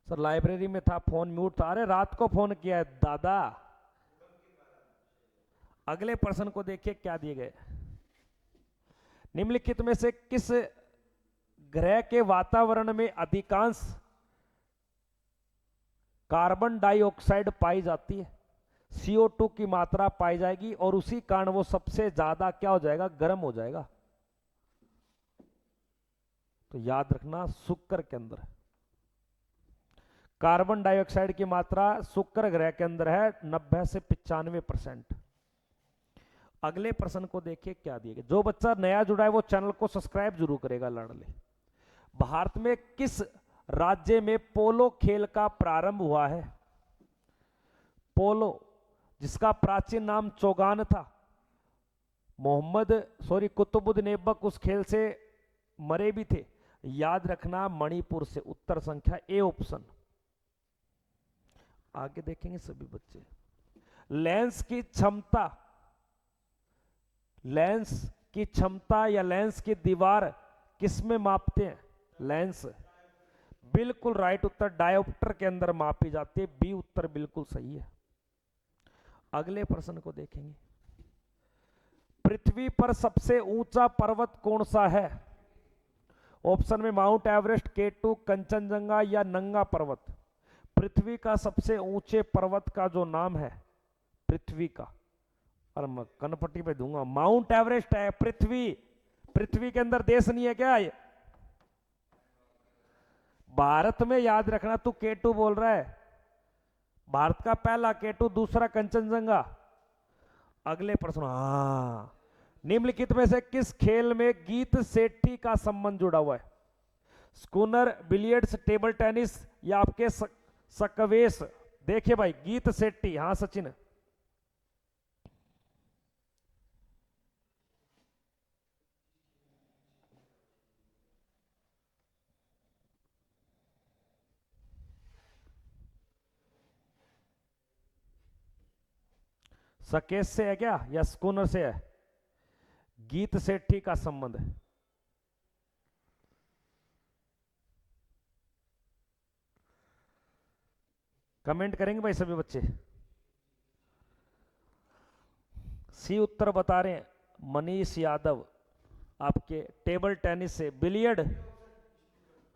सर लाइब्रेरी में था, फोन म्यूट था। अरे रात को फोन किया है दादा। अगले प्रश्न को देखिए क्या दिए गए, निम्नलिखित में से किस ग्रह के वातावरण में अधिकांश कार्बन डाइऑक्साइड पाई जाती है? CO2 की मात्रा पाई जाएगी और उसी कारण वो सबसे ज्यादा क्या हो जाएगा? गर्म हो जाएगा। तो याद रखना शुक्र के अंदर कार्बन डाइऑक्साइड की मात्रा शुक्र ग्रह के अंदर है 90 से 95%। अगले प्रश्न को देखिए क्या दिए गए। जो बच्चा नया जुड़ा है वो चैनल को सब्सक्राइब जरूर करेगा लाडले। भारत में किस राज्य में पोलो खेल का प्रारंभ हुआ है? पोलो, जिसका प्राचीन नाम चौगान था, कुतुबुद्दीन ऐबक उस खेल से मरे भी थे। याद रखना मणिपुर से। उत्तर संख्या ए ऑप्शन। आगे देखेंगे सभी बच्चे, लेंस की क्षमता या लेंस की दीवार किस में मापते हैं? लेंस, बिल्कुल राइट उत्तर, डायोप्टर के अंदर मापी जाती है। बी उत्तर बिल्कुल सही है। अगले प्रश्न को देखेंगे, पृथ्वी पर सबसे ऊंचा पर्वत कौन सा है? ऑप्शन में माउंट एवरेस्ट, K2, कंचनजंगा या नंगा पर्वत। पृथ्वी का सबसे ऊंचे पर्वत का जो नाम है पृथ्वी का, और मैं कनपट्टी पे दूंगा, माउंट एवरेस्ट है। पृथ्वी के अंदर देश नहीं है क्या ये? भारत में याद रखना। तू K2 बोल रहा है, भारत का पहला K2, दूसरा कंचनजंगा। अगले प्रश्न, निम्नलिखित में से किस खेल में गीत सेठी का संबंध जुड़ा हुआ है? स्कूनर, बिलियर्ड्स, टेबल टेनिस या आपके सकवेश? देखिए भाई, गीत सेठी। हाँ सचिन, सकेश से है क्या या स्कूनर से है? गीत सेठी का संबंध है। कमेंट करेंगे भाई सभी बच्चे। सी उत्तर बता रहे हैं मनीष यादव आपके टेबल टेनिस से। बिलियर्ड,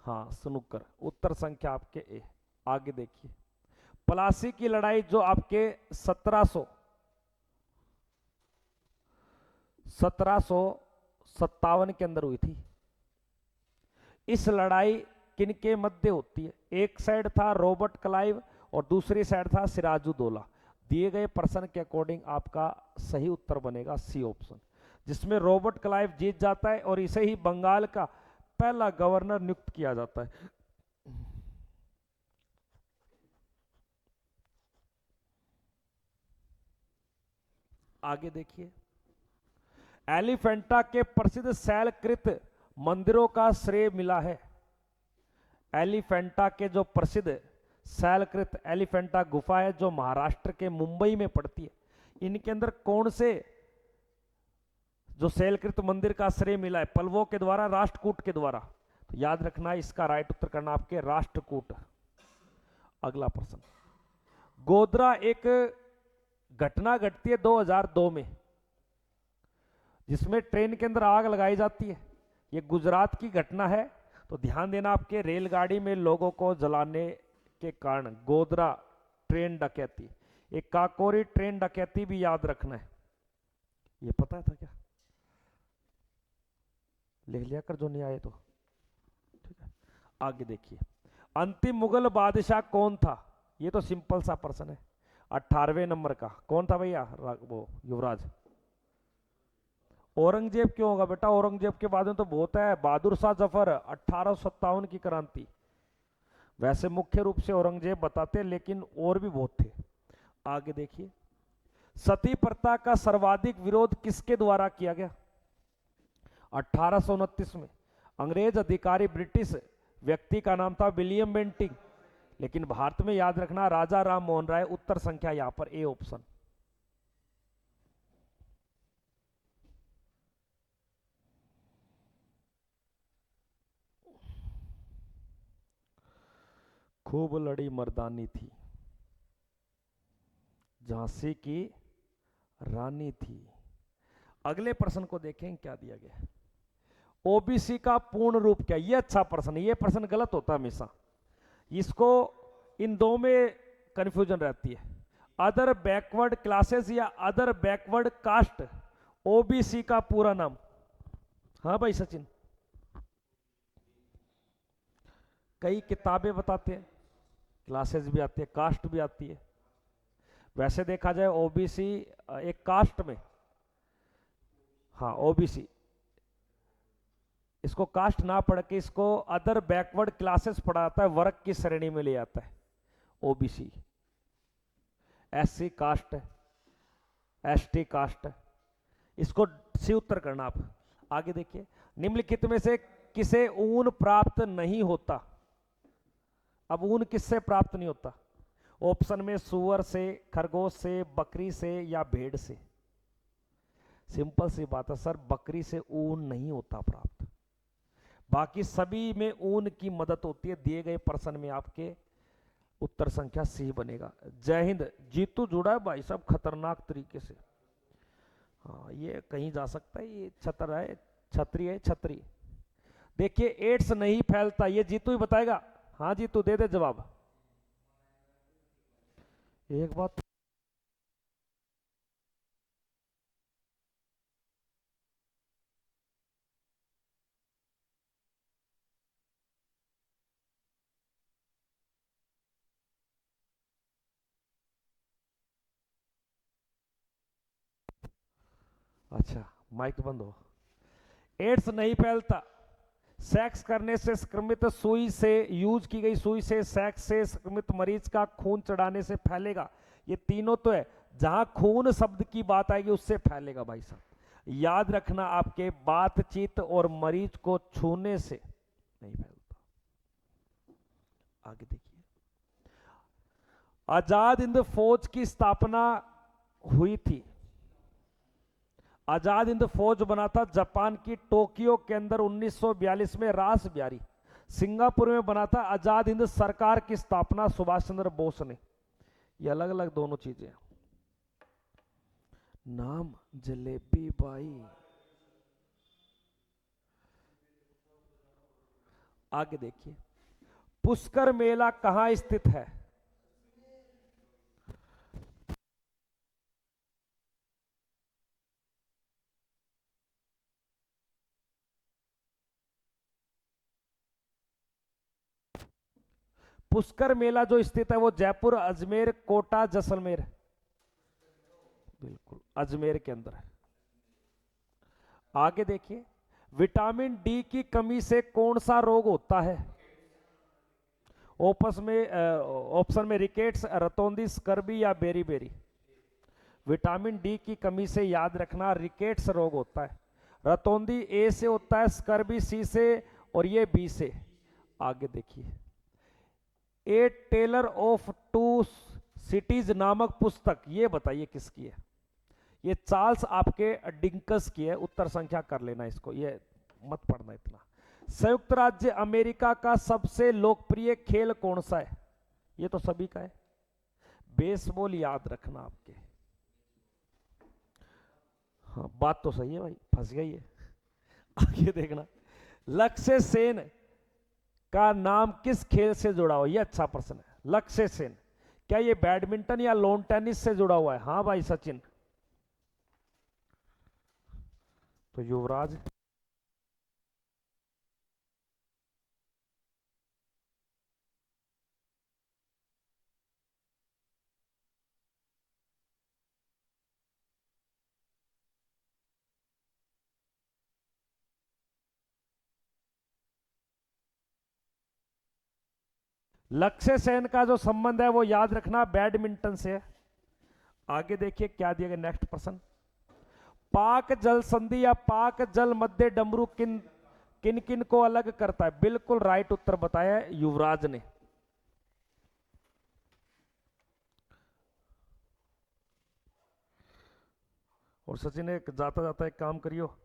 हाँ स्नूकर। उत्तर संख्या आपके ए। आगे देखिए प्लासी की लड़ाई जो आपके 1757 के अंदर हुई थी, इस लड़ाई किनके मध्य होती है? एक साइड था रॉबर्ट क्लाइव और दूसरी साइड था सिराजुद्दौला। दिए गए प्रश्न के अकॉर्डिंग आपका सही उत्तर बनेगा सी ऑप्शन, जिसमें रॉबर्ट क्लाइव जीत जाता है और इसे ही बंगाल का पहला गवर्नर नियुक्त किया जाता है। आगे देखिए एलिफेंटा के प्रसिद्ध शैलकृत मंदिरों का श्रेय मिला है। एलिफेंटा के जो प्रसिद्ध शैलकृत एलिफेंटा गुफा है जो महाराष्ट्र के मुंबई में पड़ती है, इनके अंदर कौन से जो शैलकृत मंदिर का श्रेय मिला है? पल्लवों के द्वारा, राष्ट्रकूट के द्वारा? तो याद रखना इसका राइट उत्तर करना आपके राष्ट्रकूट। अगला प्रश्न, गोधरा एक घटना घटती है 2002 में जिसमें ट्रेन के अंदर आग लगाई जाती है। यह गुजरात की घटना है, तो ध्यान देना आपके रेलगाड़ी में लोगों को जलाने के कारण गोधरा ट्रेन डकैती। एक काकोरी ट्रेन डकैती भी याद रखना है। ये पता था क्या? लिख लिया कर जो नहीं आए तो। ठीक है, आगे देखिए अंतिम मुगल बादशाह कौन था? ये तो सिंपल सा प्रश्न है। 18वें नंबर का कौन था भैया? वो युवराज औरंगजेब क्यों होगा बेटा? औरंगजेब के बाद में तो बहुत है। बहादुर शाह जफर 1857 की क्रांति। वैसे मुख्य रूप से औरंगजेब बताते, लेकिन और भी बहुत थे। आगे देखिए सती प्रथा का सर्वाधिक विरोध किसके द्वारा किया गया? 1829 में। अंग्रेज अधिकारी ब्रिटिश व्यक्ति का नाम था विलियम बेंटिंग, लेकिन भारत में याद रखना राजा राम मोहन राय। उत्तर संख्या यहां पर ए ऑप्शन। खूब लड़ी मर्दानी थी, झांसी की रानी थी। अगले प्रश्न को देखें क्या दिया गया है। ओबीसी का पूर्ण रूप क्या? ये अच्छा प्रश्न है, ये प्रश्न गलत होता है हमेशा। इसको इन दो में कंफ्यूजन रहती है, अदर बैकवर्ड क्लासेस या अदर बैकवर्ड कास्ट। ओबीसी का पूरा नाम? हाँ भाई सचिन, कई किताबें बताते हैं, क्लासेस भी आती है, कास्ट भी आती है। वैसे देखा जाए ओबीसी एक कास्ट में, हाँ ओबीसी, इसको कास्ट ना पढ़ के इसको अदर बैकवर्ड क्लासेस पढ़ाता है, वर्ग की श्रेणी में ले आता है ओबीसी। एससी कास्ट है, एसटी कास्ट है, इसको सी उत्तर करना आप। आगे देखिए निम्नलिखित में से किसे ऊन प्राप्त नहीं होता? अब ऊन किससे प्राप्त नहीं होता? ऑप्शन में सुअर से, खरगोश से, बकरी से या भेड़ से। सिंपल सी बात है सर, बकरी से ऊन नहीं होता प्राप्त, बाकी सभी में ऊन की मदद होती है। दिए गए प्रश्न में आपके उत्तर संख्या सी बनेगा। जय हिंद। जीतू जुड़ा है भाई साहब खतरनाक तरीके से। हाँ ये कहीं जा सकता है, ये छतर है, छतरी है, छतरी। देखिए एड्स नहीं फैलता, ये जीतू ही बताएगा। हाँ जीतू दे दे जवाब। एक बात अच्छा माइक बंद हो। एड्स नहीं फैलता, सेक्स करने से संक्रमित सुई से, यूज की गई सुई से, सेक्स से संक्रमित मरीज का खून चढ़ाने से फैलेगा। ये तीनों तो है, जहां खून शब्द की बात आएगी उससे फैलेगा भाई साहब। याद रखना आपके बातचीत और मरीज को छूने से नहीं फैलता। आगे देखिए आजाद हिंद फौज की स्थापना हुई थी। आजाद हिंद फौज बना था जापान की टोक्यो के अंदर 1942 में रास बिहारी। सिंगापुर में बना था आजाद हिंद सरकार की स्थापना सुभाष चंद्र बोस ने। ये अलग अलग दोनों चीजें। नाम जलेबी बाई। आगे देखिए, पुष्कर मेला कहां स्थित है? पुष्कर मेला जो स्थित है वो जयपुर, अजमेर, कोटा, जैसलमेर। बिल्कुल अजमेर के अंदर है। आगे देखिए, विटामिन डी की कमी से कौन सा रोग होता है? ऑप्शन में रिकेट्स, रतौंधी, स्कर्बी या बेरी बेरी। विटामिन डी की कमी से याद रखना रिकेट्स रोग होता है। रतौंधी ए से होता है, स्कर्बी सी से और ये बी से। आगे देखिए, ए टेलर ऑफ टू सिटीज नामक पुस्तक ये बताइए किसकी है? ये चार्ल्स आपके डिंकस की है। उत्तर संख्या कर लेना इसको, ये मत पढ़ना इतना। संयुक्त राज्य अमेरिका का सबसे लोकप्रिय खेल कौन सा है? ये तो सभी का है, बेसबॉल। याद रखना आपके। हाँ बात तो सही है भाई, फंस गई है। आगे देखना, लक्ष्य सेन का नाम किस खेल से जुड़ा हुआ? ये अच्छा प्रश्न है। लक्ष्य सेन क्या ये बैडमिंटन या लॉन टेनिस से जुड़ा हुआ है? हाँ भाई सचिन। तो युवराज। लक्ष्य सेन का जो संबंध है वो याद रखना बैडमिंटन से है। आगे देखिए क्या दिया गया नेक्स्ट प्रश्न। पाक जल संधि या पाक जल मध्य डमरू किन किन किन को अलग करता है? बिल्कुल राइट उत्तर बताया है युवराज ने। और सचिन एक जाता जाता एक काम करियो,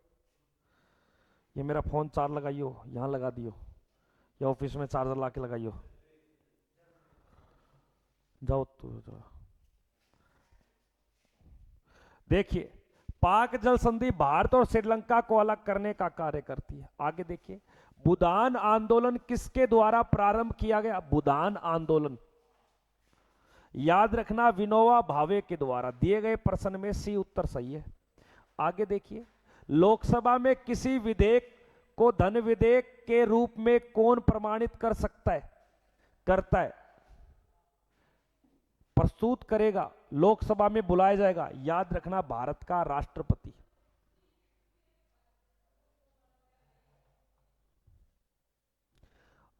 ये मेरा फोन चार्ज लगाइयो, यहां लगा दियो, या ऑफिस में चार्जर ला के लगाइयो। जाओ तो जाओ। देखिए, पाक जल संधि भारत और श्रीलंका को अलग करने का कार्य करती है। आगे देखिए, बुदान आंदोलन किसके द्वारा प्रारंभ किया गया? बुदान आंदोलन याद रखना विनोबा भावे के द्वारा। दिए गए प्रश्न में सी उत्तर सही है। आगे देखिए, लोकसभा में किसी विधेयक को धन विधेयक के रूप में कौन प्रमाणित कर सकता है? करता है, प्रस्तुत करेगा, लोकसभा में बुलाया जाएगा। याद रखना भारत का राष्ट्रपति।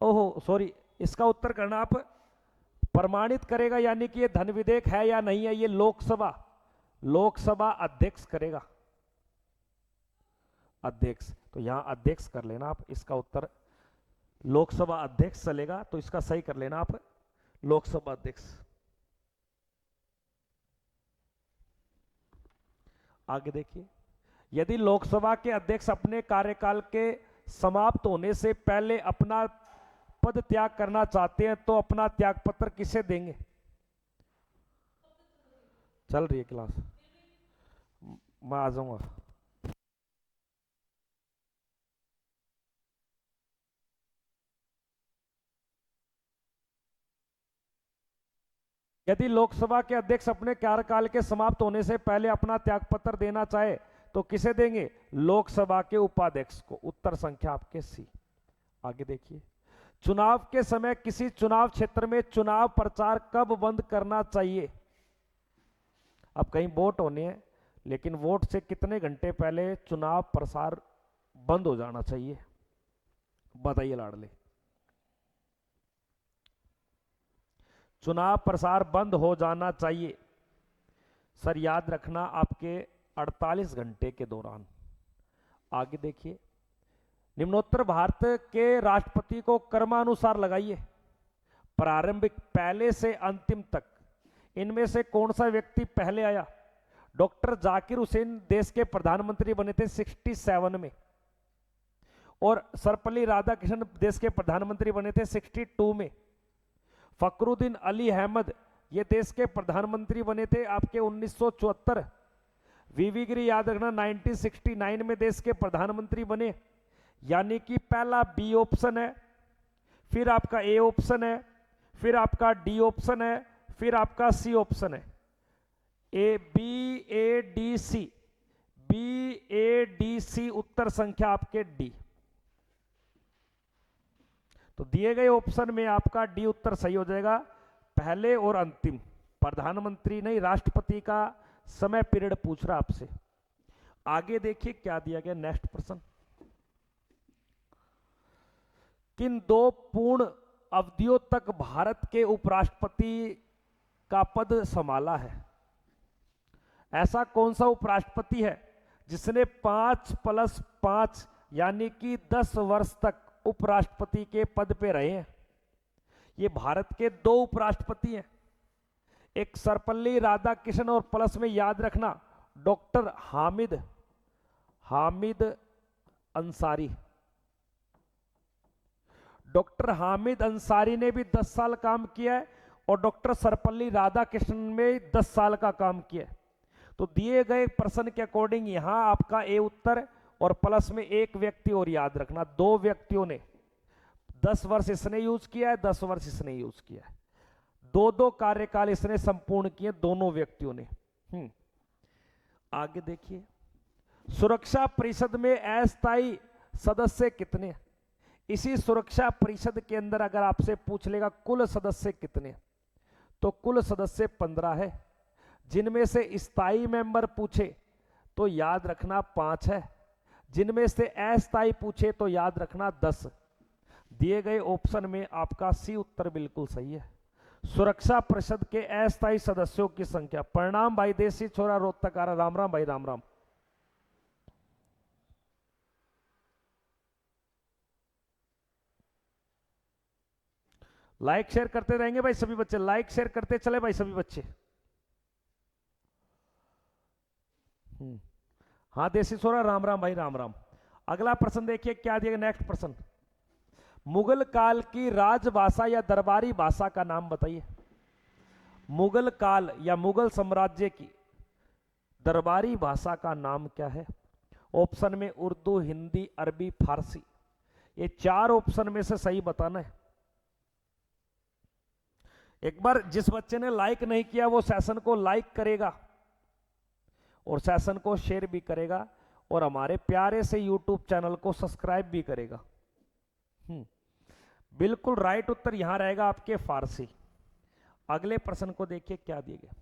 ओहो सॉरी, इसका उत्तर करना आप। प्रमाणित करेगा यानी कि ये धन विधेयक है या नहीं है, ये लोकसभा अध्यक्ष करेगा। अध्यक्ष, तो यहां अध्यक्ष कर लेना आप। इसका उत्तर लोकसभा अध्यक्ष चलेगा, तो इसका सही कर लेना आप, लोकसभा अध्यक्ष। आगे देखिए, यदि लोकसभा के अध्यक्ष अपने कार्यकाल के समाप्त होने से पहले अपना पद त्याग करना चाहते हैं तो अपना त्यागपत्र किसे देंगे? चल रही है क्लास, मैं आ जाऊंगा। यदि लोकसभा के अध्यक्ष अपने कार्यकाल के समाप्त होने से पहले अपना त्यागपत्र देना चाहे तो किसे देंगे? लोकसभा के उपाध्यक्ष को। उत्तर संख्या आपके सी। आगे देखिए, चुनाव के समय किसी चुनाव क्षेत्र में चुनाव प्रचार कब बंद करना चाहिए? अब कहीं वोट होने हैं, लेकिन वोट से कितने घंटे पहले चुनाव प्रसार बंद हो जाना चाहिए? बताइए लाडले। चुनाव प्रसार बंद हो जाना चाहिए सर, याद रखना आपके 48 घंटे के दौरान। आगे देखिए, निम्नोत्तर भारत के राष्ट्रपति को क्रमानुसार लगाइए, प्रारंभिक पहले से अंतिम तक। इनमें से कौन सा व्यक्ति पहले आया? डॉक्टर जाकिर हुसैन देश के प्रधानमंत्री बने थे 67 में, और सर्वपल्ली राधाकृष्णन देश के प्रधानमंत्री बने थे 62 में। फखरुद्दीन अली अहमद ये देश के प्रधानमंत्री बने थे आपके 1974। वीवी गिरी याद रखना 1969 में देश के प्रधानमंत्री बने, यानी कि पहला बी ऑप्शन है, फिर आपका ए ऑप्शन है, फिर आपका डी ऑप्शन है, फिर आपका सी ऑप्शन है। A B A D C, B A D C उत्तर संख्या आपके डी। तो दिए गए ऑप्शन में आपका डी उत्तर सही हो जाएगा, पहले और अंतिम। प्रधानमंत्री नहीं, राष्ट्रपति का समय पीरियड पूछ रहा आपसे। आगे देखिए क्या दिया गया, नेक्स्ट प्रश्न। किन 2 पूर्ण अवधियों तक भारत के उपराष्ट्रपति का पद संभाला है? ऐसा कौन सा उपराष्ट्रपति है जिसने 5+5 यानी कि 10 वर्ष तक उपराष्ट्रपति के पद पे रहे हैं? ये भारत के 2 उपराष्ट्रपति हैं, एक सर्वपल्ली राधाकृष्णन और प्लस में याद रखना डॉक्टर हामिद अंसारी। डॉक्टर हामिद अंसारी ने भी 10 साल काम किया है और डॉक्टर सर्वपल्ली राधाकृष्णन में 10 साल का काम किया है। तो दिए गए प्रश्न के अकॉर्डिंग यहां आपका ए उत्तर और प्लस में एक व्यक्ति और याद रखना, 2 व्यक्तियों ने 10 वर्ष इसने यूज किया है, 10 वर्ष इसने यूज किया है, 2-2 कार्यकाल इसने संपूर्ण किए दोनों व्यक्तियों ने। आगे देखिए, सुरक्षा परिषद में अस्थायी सदस्य कितने? इसी सुरक्षा परिषद के अंदर अगर आपसे पूछ लेगा कुल सदस्य कितने, तो कुल सदस्य 15 है, जिनमें से स्थायी मेंबर पूछे तो याद रखना 5 है, जिनमें से अस्थायी पूछे तो याद रखना 10। दिए गए ऑप्शन में आपका सी उत्तर बिल्कुल सही है। सुरक्षा परिषद के अस्थायी सदस्यों की संख्या। प्रणाम भाई देसी छोरा रोहतक आ रहा, राम राम भाई, राम राम। लाइक शेयर करते रहेंगे भाई सभी बच्चे, लाइक शेयर करते चले भाई सभी बच्चे। हाँ देसी छोरा, राम राम भाई, राम राम। अगला प्रश्न देखिए क्या दिया, नेक्स्ट प्रश्न। मुगल काल की राजभाषा या दरबारी भाषा का नाम बताइए। मुगल काल या मुगल साम्राज्य की दरबारी भाषा का नाम क्या है? ऑप्शन में उर्दू, हिंदी, अरबी, फारसी। ये 4 ऑप्शन में से सही बताना है। एक बार जिस बच्चे ने लाइक नहीं किया वो सेशन को लाइक करेगा और सेशन को शेयर भी करेगा और हमारे प्यारे से यूट्यूब चैनल को सब्सक्राइब भी करेगा। बिल्कुल राइट उत्तर यहां रहेगा आपके फारसी। अगले प्रश्न को देखिए क्या दिया गया।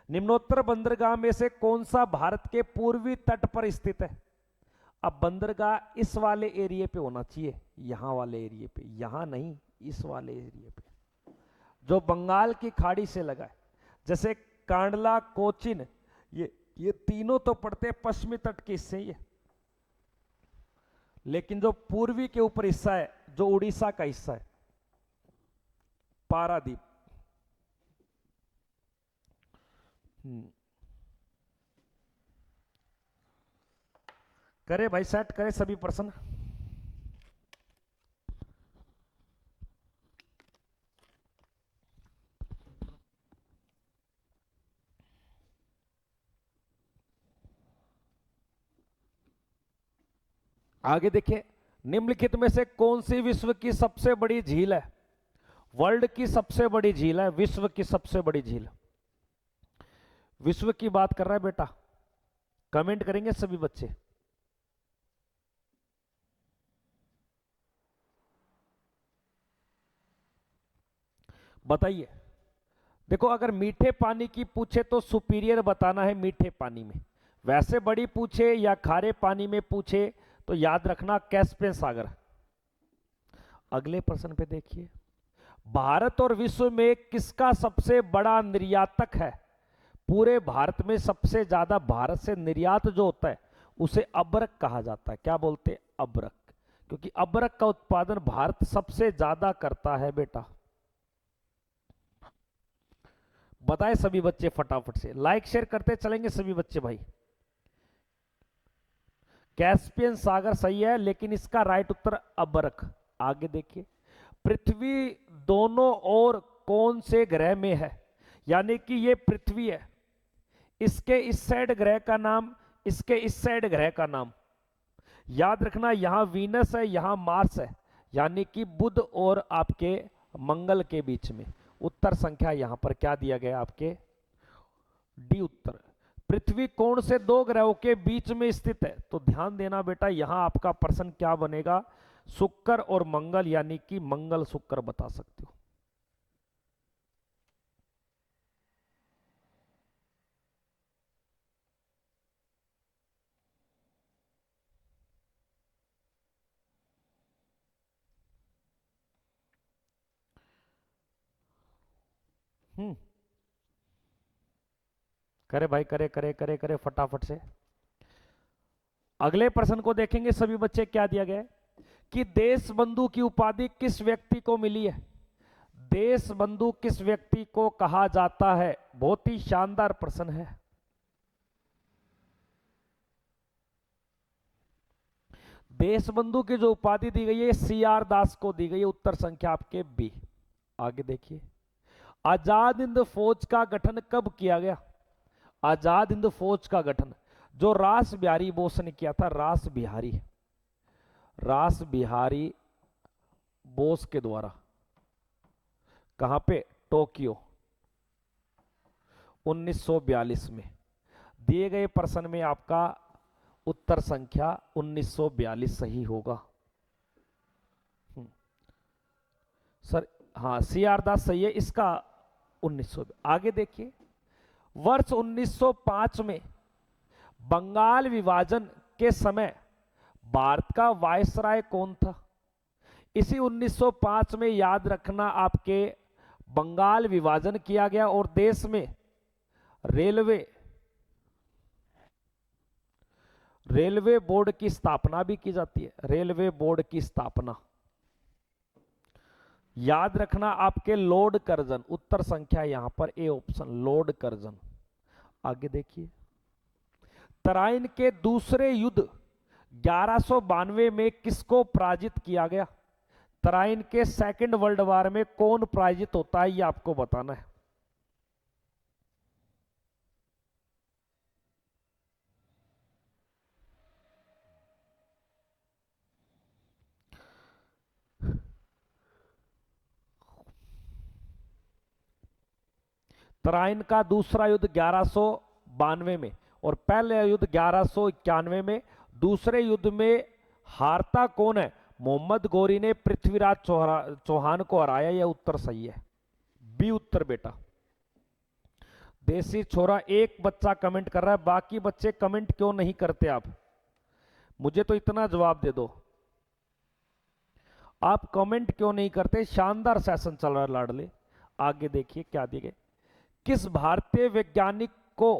निम्नोत्तर बंदरगाह में से कौन सा भारत के पूर्वी तट पर स्थित है? अब बंदरगाह इस वाले एरिया पे होना चाहिए, यहां वाले एरिया पे, यहां नहीं, इस वाले एरिया पे जो बंगाल की खाड़ी से लगा है। जैसे कांडला, कोचिन, ये तीनों तो पड़ते हैं पश्चिमी तट के हिस्से ही है, लेकिन जो पूर्वी के ऊपर हिस्सा है, जो उड़ीसा का हिस्सा है, पारादीप। करे भाई सेट करे सभी प्रश्न। आगे देखिए, निम्नलिखित में से कौन सी विश्व की सबसे बड़ी झील है? वर्ल्ड की सबसे बड़ी झील है, विश्व की सबसे बड़ी झील। विश्व की बात कर रहा है बेटा, कमेंट करेंगे सभी बच्चे। बताइए। देखो अगर मीठे पानी की पूछे तो सुपीरियर बताना है मीठे पानी में, वैसे बड़ी पूछे या खारे पानी में पूछे तो याद रखना कैस्पियन सागर। अगले प्रश्न पे देखिए, भारत और विश्व में किसका सबसे बड़ा निर्यातक है? पूरे भारत में सबसे ज्यादा भारत से निर्यात जो होता है उसे अबरक कहा जाता है। क्या बोलते हैं? अबरक, क्योंकि अबरक का उत्पादन भारत सबसे ज्यादा करता है बेटा। बताए सभी बच्चे फटाफट से, लाइक शेयर करते चलेंगे सभी बच्चे भाई। कैस्पियन सागर सही है, लेकिन इसका राइट उत्तर अबरख। आगे देखिए, पृथ्वी दोनों ओर कौन से ग्रह में है? यानी कि ये पृथ्वी है, इसके इस साइड ग्रह का नाम, इसके इस साइड ग्रह का नाम। याद रखना, यहां वीनस है, यहां मार्स है, यानी कि बुध और आपके मंगल के बीच में। उत्तर संख्या यहां पर क्या दिया गया आपके? डी उत्तर। पृथ्वी कौन से दो ग्रहों के बीच में स्थित है? तो ध्यान देना बेटा, यहां आपका प्रश्न क्या बनेगा? शुक्र और मंगल, यानी कि मंगल शुक्र बता सकते हो। करे भाई, करे करे करे करे फटाफट से। अगले प्रश्न को देखेंगे सभी बच्चे, क्या दिया गया है कि देश बंधु की उपाधि किस व्यक्ति को मिली है? देश बंधु किस व्यक्ति को कहा जाता है? बहुत ही शानदार प्रश्न है। देश बंधु की जो उपाधि दी गई है सीआर दास को दी गई है। उत्तर संख्या आपके बी। आगे देखिए, आजाद हिंद फौज का गठन कब किया गया? आजाद हिंद फौज का गठन जो रास बिहारी बोस ने किया था, रास बिहारी बोस के द्वारा। कहां पे? टोक्यो, 1942 में। दिए गए प्रश्न में आपका उत्तर संख्या 1942 सही होगा। सर हाँ, सीआर दास सही है, इसका 1900। आगे देखिए, वर्ष 1905 में बंगाल विभाजन के समय भारत का वायसराय कौन था? इसी 1905 में याद रखना, आपके बंगाल विभाजन किया गया और देश में रेलवे बोर्ड की स्थापना भी की जाती है। रेलवे बोर्ड की स्थापना याद रखना, आपके लॉर्ड कर्जन। उत्तर संख्या यहां पर ए ऑप्शन, लॉर्ड कर्जन। आगे देखिए, तराइन के दूसरे युद्ध 1192 में किसको पराजित किया गया? तराइन के सेकंड वर्ल्ड वॉर में कौन पराजित होता है, ये आपको बताना है। तराइन का दूसरा युद्ध 1192 में और पहले युद्ध 1191 में। दूसरे युद्ध में हारता कौन है? मोहम्मद गौरी ने पृथ्वीराज चौहान को हराया। यह उत्तर सही है, बी उत्तर बेटा। देसी छोरा एक बच्चा कमेंट कर रहा है, बाकी बच्चे कमेंट क्यों नहीं करते? आप मुझे तो इतना जवाब दे दो, आप कमेंट क्यों नहीं करते? शानदार सेशन चल रहा है लाडले। आगे देखिए, क्या दिए गए? किस भारतीय वैज्ञानिक को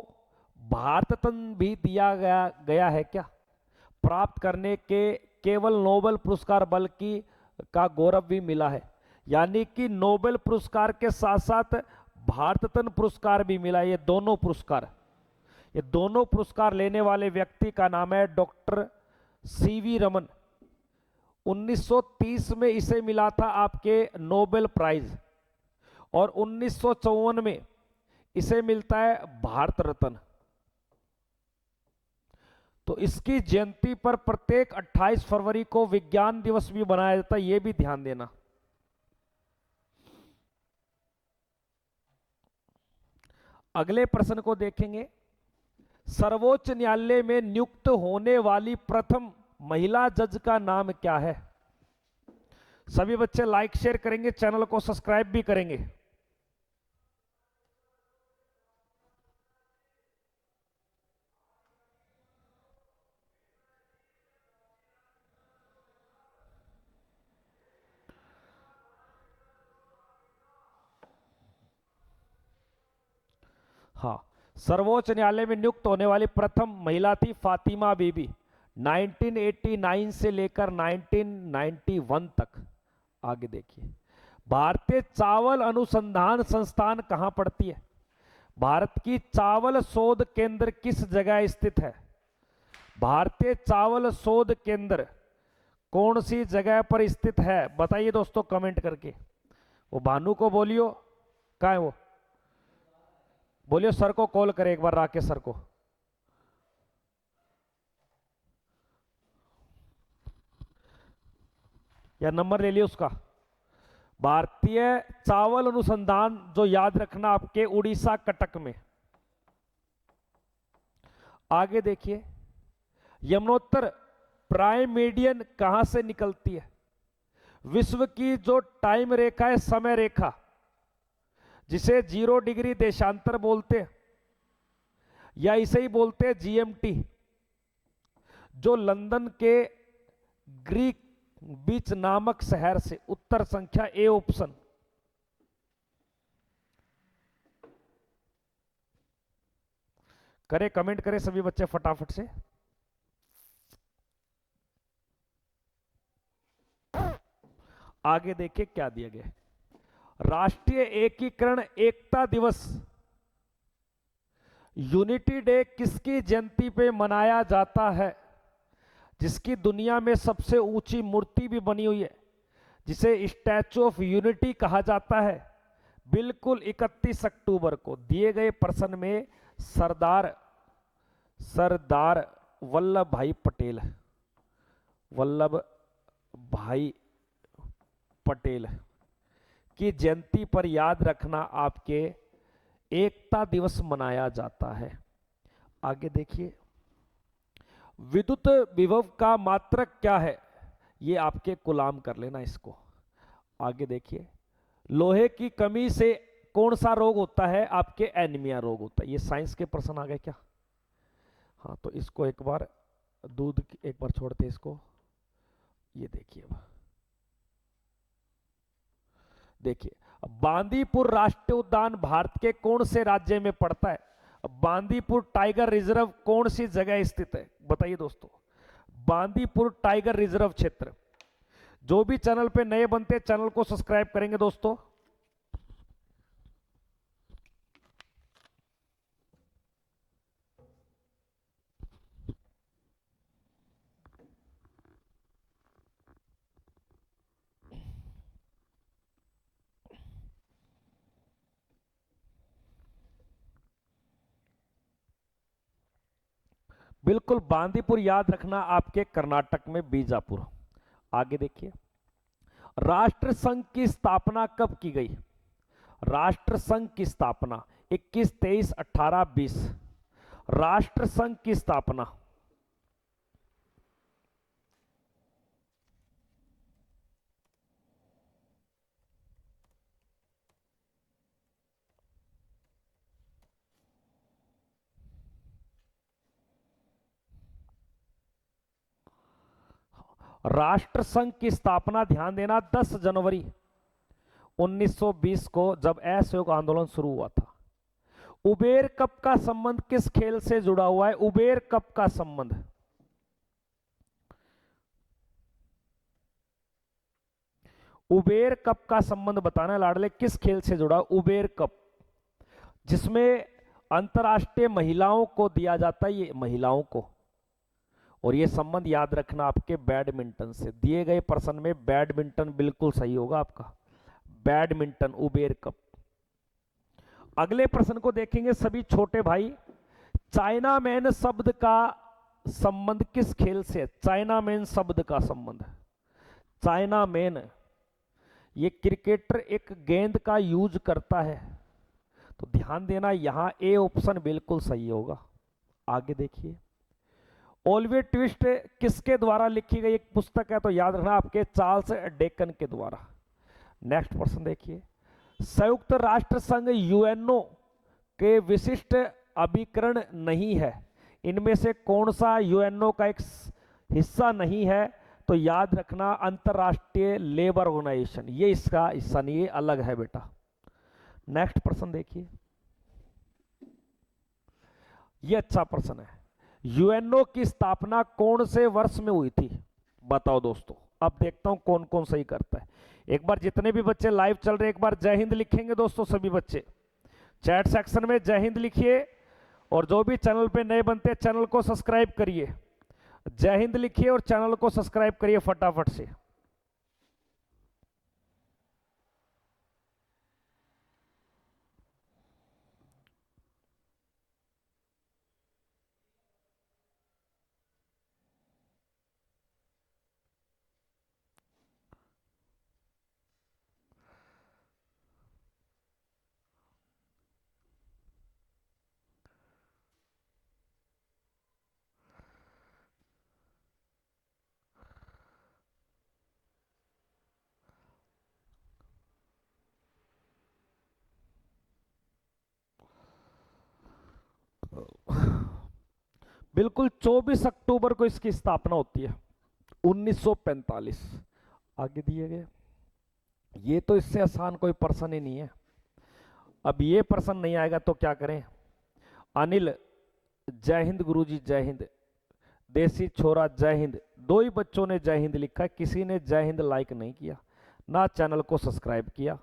भारत रत्न भी दिया गया है क्या? प्राप्त करने के केवल नोबेल पुरस्कार बल्कि का गौरव भी मिला है। यानी कि नोबेल पुरस्कार के साथ साथ भारत रत्न पुरस्कार भी मिला। ये दोनों पुरस्कार लेने वाले व्यक्ति का नाम है डॉक्टर सीवी रमन। 1930 में इसे मिला था आपके नोबेल प्राइज और 1954 में इसे मिलता है भारत रत्न। तो इसकी जयंती पर प्रत्येक 28 फरवरी को विज्ञान दिवस भी मनाया जाता है, यह भी ध्यान देना। अगले प्रश्न को देखेंगे, सर्वोच्च न्यायालय में नियुक्त होने वाली प्रथम महिला जज का नाम क्या है? सभी बच्चे लाइक शेयर करेंगे, चैनल को सब्सक्राइब भी करेंगे। हाँ, सर्वोच्च न्यायालय में नियुक्त होने वाली प्रथम महिला थी फातिमा बीबी, 1989 से लेकर 1991 तक। आगे देखिए, भारतीय चावल अनुसंधान संस्थान कहां पड़ती है? भारत की चावल शोध केंद्र किस जगह स्थित है? भारतीय चावल शोध केंद्र कौन सी जगह पर स्थित है? बताइए दोस्तों कमेंट करके। वो भानु को बोलियो, कहाँ है वो? बोलियो सर को कॉल करे एक बार, राकेश सर को। या नंबर ले लियो उसका। भारतीय चावल अनुसंधान, जो याद रखना आपके उड़ीसा कटक में। आगे देखिए, यमुनोत्तर प्राइम मेडियन कहां से निकलती है? विश्व की जो टाइम रेखा है, समय रेखा, जिसे 0 डिग्री देशांतर बोलते हैं या इसे ही बोलते हैं जीएमटी, जो लंदन के ग्रीक बीच नामक शहर से, उत्तर संख्या ए ऑप्शन। करे कमेंट करें सभी बच्चे फटाफट से। आगे देखिए क्या दिया गया। राष्ट्रीय एकीकरण एकता दिवस, यूनिटी डे किसकी जयंती पे मनाया जाता है? जिसकी दुनिया में सबसे ऊंची मूर्ति भी बनी हुई है, जिसे स्टैचू ऑफ यूनिटी कहा जाता है। बिल्कुल 31 अक्टूबर को। दिए गए प्रश्न में सरदार वल्लभ भाई पटेल, वल्लभ भाई पटेल की जयंती पर याद रखना आपके एकता दिवस मनाया जाता है। आगे देखिए, विद्युत विभव का मात्रक क्या है? ये आपके गुलाम कर लेना इसको। आगे देखिए, लोहे की कमी से कौन सा रोग होता है? आपके एनीमिया रोग होता है। ये साइंस के प्रश्न आ गए क्या? हाँ, तो इसको एक बार दूध एक बार छोड़ते इसको। ये देखिए, देखिए बांदीपुर राष्ट्रीय उद्यान भारत के कौन से राज्य में पड़ता है? बांदीपुर टाइगर रिजर्व कौन सी जगह स्थित है? बताइए दोस्तों। बांदीपुर टाइगर रिजर्व क्षेत्र। जो भी चैनल पे नए बनते हैं, चैनल को सब्सक्राइब करेंगे दोस्तों। बिल्कुल, बांदीपुर याद रखना आपके कर्नाटक में, बीजापुर। आगे देखिए, राष्ट्र संघ की स्थापना कब की गई? राष्ट्र संघ की स्थापना 21, 23, 18, 20। राष्ट्र संघ की स्थापना राष्ट्र संघ की स्थापना, ध्यान देना, 10 जनवरी 1920 को, जब असहयोग आंदोलन शुरू हुआ था। उबेर कप का संबंध किस खेल से जुड़ा हुआ है? उबेर कप का संबंध, उबेर कप का संबंध बताना लाडले, किस खेल से जुड़ा? उबेर कप, जिसमें अंतरराष्ट्रीय महिलाओं को दिया जाता है, ये महिलाओं को। और ये संबंध याद रखना आपके बैडमिंटन से। दिए गए प्रश्न में बैडमिंटन बिल्कुल सही होगा आपका, बैडमिंटन, उबेर कप। अगले प्रश्न को देखेंगे सभी छोटे भाई। चाइना मैन शब्द का संबंध किस खेल से है? चाइना मैन शब्द का संबंध, चाइना मैन, ये क्रिकेटर एक गेंद का यूज करता है, तो ध्यान देना यहां ए ऑप्शन बिल्कुल सही होगा। आगे देखिए, ओलिवर ट्विस्ट किसके द्वारा लिखी गई एक पुस्तक है? तो याद रखना आपके चार्ल्स डिकेंस के द्वारा। नेक्स्ट प्रश्न देखिए, संयुक्त राष्ट्र संघ यूएनओ के विशिष्ट अभिकरण नहीं है, इनमें से कौन सा यूएनओ का एक हिस्सा नहीं है? तो याद रखना अंतरराष्ट्रीय लेबर ऑर्गेनाइजेशन, ये इसका हिस्सा नहीं है, अलग है बेटा। नेक्स्ट प्रश्न देखिए, ये अच्छा प्रश्न है। यूएनओ की स्थापना कौन से वर्ष में हुई थी? बताओ दोस्तों। अब देखता हूं कौन कौन सही करता है। एक बार जितने भी बच्चे लाइव चल रहे, एक बार जय हिंद लिखेंगे दोस्तों सभी बच्चे। चैट सेक्शन में जय हिंद लिखिए, और जो भी चैनल पे नए बनते हैं चैनल को सब्सक्राइब करिए। जय हिंद लिखिए और चैनल को सब्सक्राइब करिए फटाफट से। बिल्कुल 24 अक्टूबर को इसकी स्थापना होती है 1945। आगे दिए गए, ये तो इससे आसान कोई प्रश्न ही नहीं है। अब ये प्रश्न नहीं आएगा तो क्या करें। अनिल जय हिंद गुरुजी जय हिंद। देसी छोरा जय हिंद। दो ही बच्चों ने जय हिंद लिखा है, किसी ने जय हिंद लाइक नहीं किया, ना चैनल को सब्सक्राइब किया।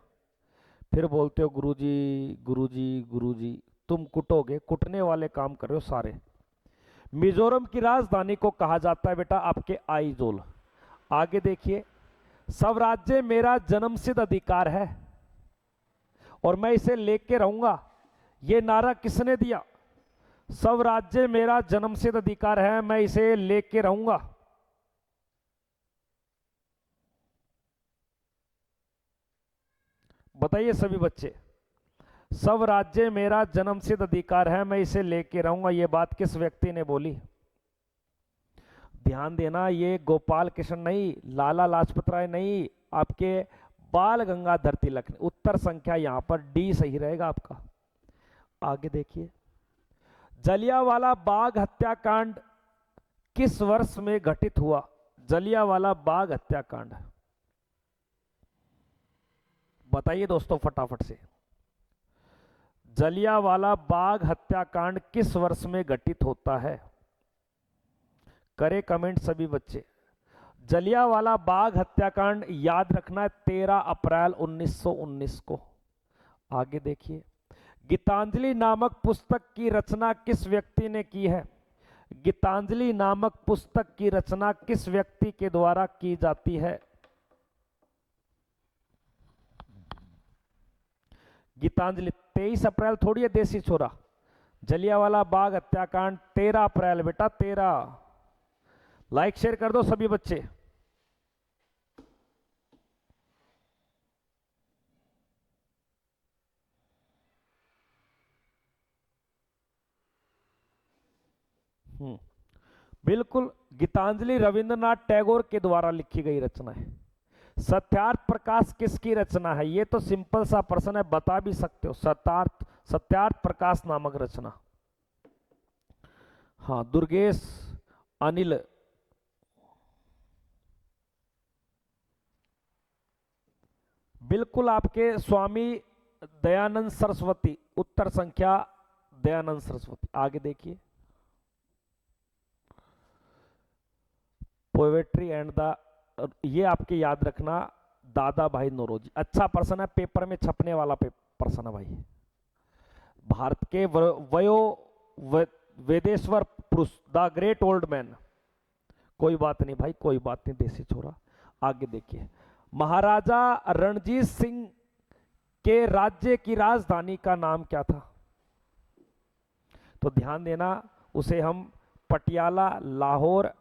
फिर बोलते हो गुरुजी गुरुजी गुरुजी, तुम कुटोगे, कुटने वाले काम कर रहे हो सारे। मिजोरम की राजधानी को कहा जाता है बेटा आपके आइजोल। आगे देखिए, स्वराज्य मेरा जन्मसिद्ध अधिकार है और मैं इसे लेके रहूंगा, ये नारा किसने दिया। स्वराज्य मेरा जन्मसिद्ध अधिकार है, मैं इसे लेके रहूंगा। बताइए सभी बच्चे, स्वराज्य मेरा जन्मसिद्ध अधिकार है, मैं इसे लेके रहूंगा, ये बात किस व्यक्ति ने बोली। ध्यान देना, ये गोपाल कृष्ण नहीं, लाला लाजपत राय नहीं, आपके बाल गंगाधर तिलक ने। उत्तर संख्या यहां पर डी सही रहेगा आपका। आगे देखिए, जलियांवाला बाग हत्याकांड किस वर्ष में घटित हुआ। जलियांवाला बाग हत्याकांड बताइए दोस्तों फटाफट से। जलियांवाला बाग हत्याकांड किस वर्ष में घटित होता है, करें कमेंट सभी बच्चे। जलियांवाला बाग हत्याकांड याद रखना है 13 अप्रैल 1919 को। आगे देखिए, गीतांजलि नामक पुस्तक की रचना किस व्यक्ति ने की है। गीतांजलि नामक पुस्तक की रचना किस व्यक्ति के द्वारा की जाती है। गीतांजलि 23 अप्रैल थोड़ी है देसी छोरा। जलियांवाला बाग हत्याकांड 13 अप्रैल बेटा, 13। लाइक शेयर कर दो सभी बच्चे। बिल्कुल, गीतांजलि रविंद्रनाथ टैगोर के द्वारा लिखी गई रचना है। सत्यार्थ प्रकाश किसकी रचना है, ये तो सिंपल सा प्रश्न है, बता भी सकते हो। सत्यार्थ प्रकाश नामक रचना, हाँ, दुर्गेश अनिल। बिल्कुल आपके स्वामी दयानंद सरस्वती, उत्तर संख्या दयानंद सरस्वती। आगे देखिए, पोएट्री एंड द, ये आपके याद रखना, दादा भाई नौरोजी। अच्छा प्रश्न है, पेपर में छपने वाला प्रश्न है भाई। भारत के वेदेश्वर पुरुष, द ग्रेट ओल्ड मैन। कोई बात नहीं भाई, कोई बात नहीं देसी छोरा। आगे देखिए, महाराजा रणजीत सिंह के राज्य की राजधानी का नाम क्या था। तो ध्यान देना, उसे हम पटियाला, लाहौर,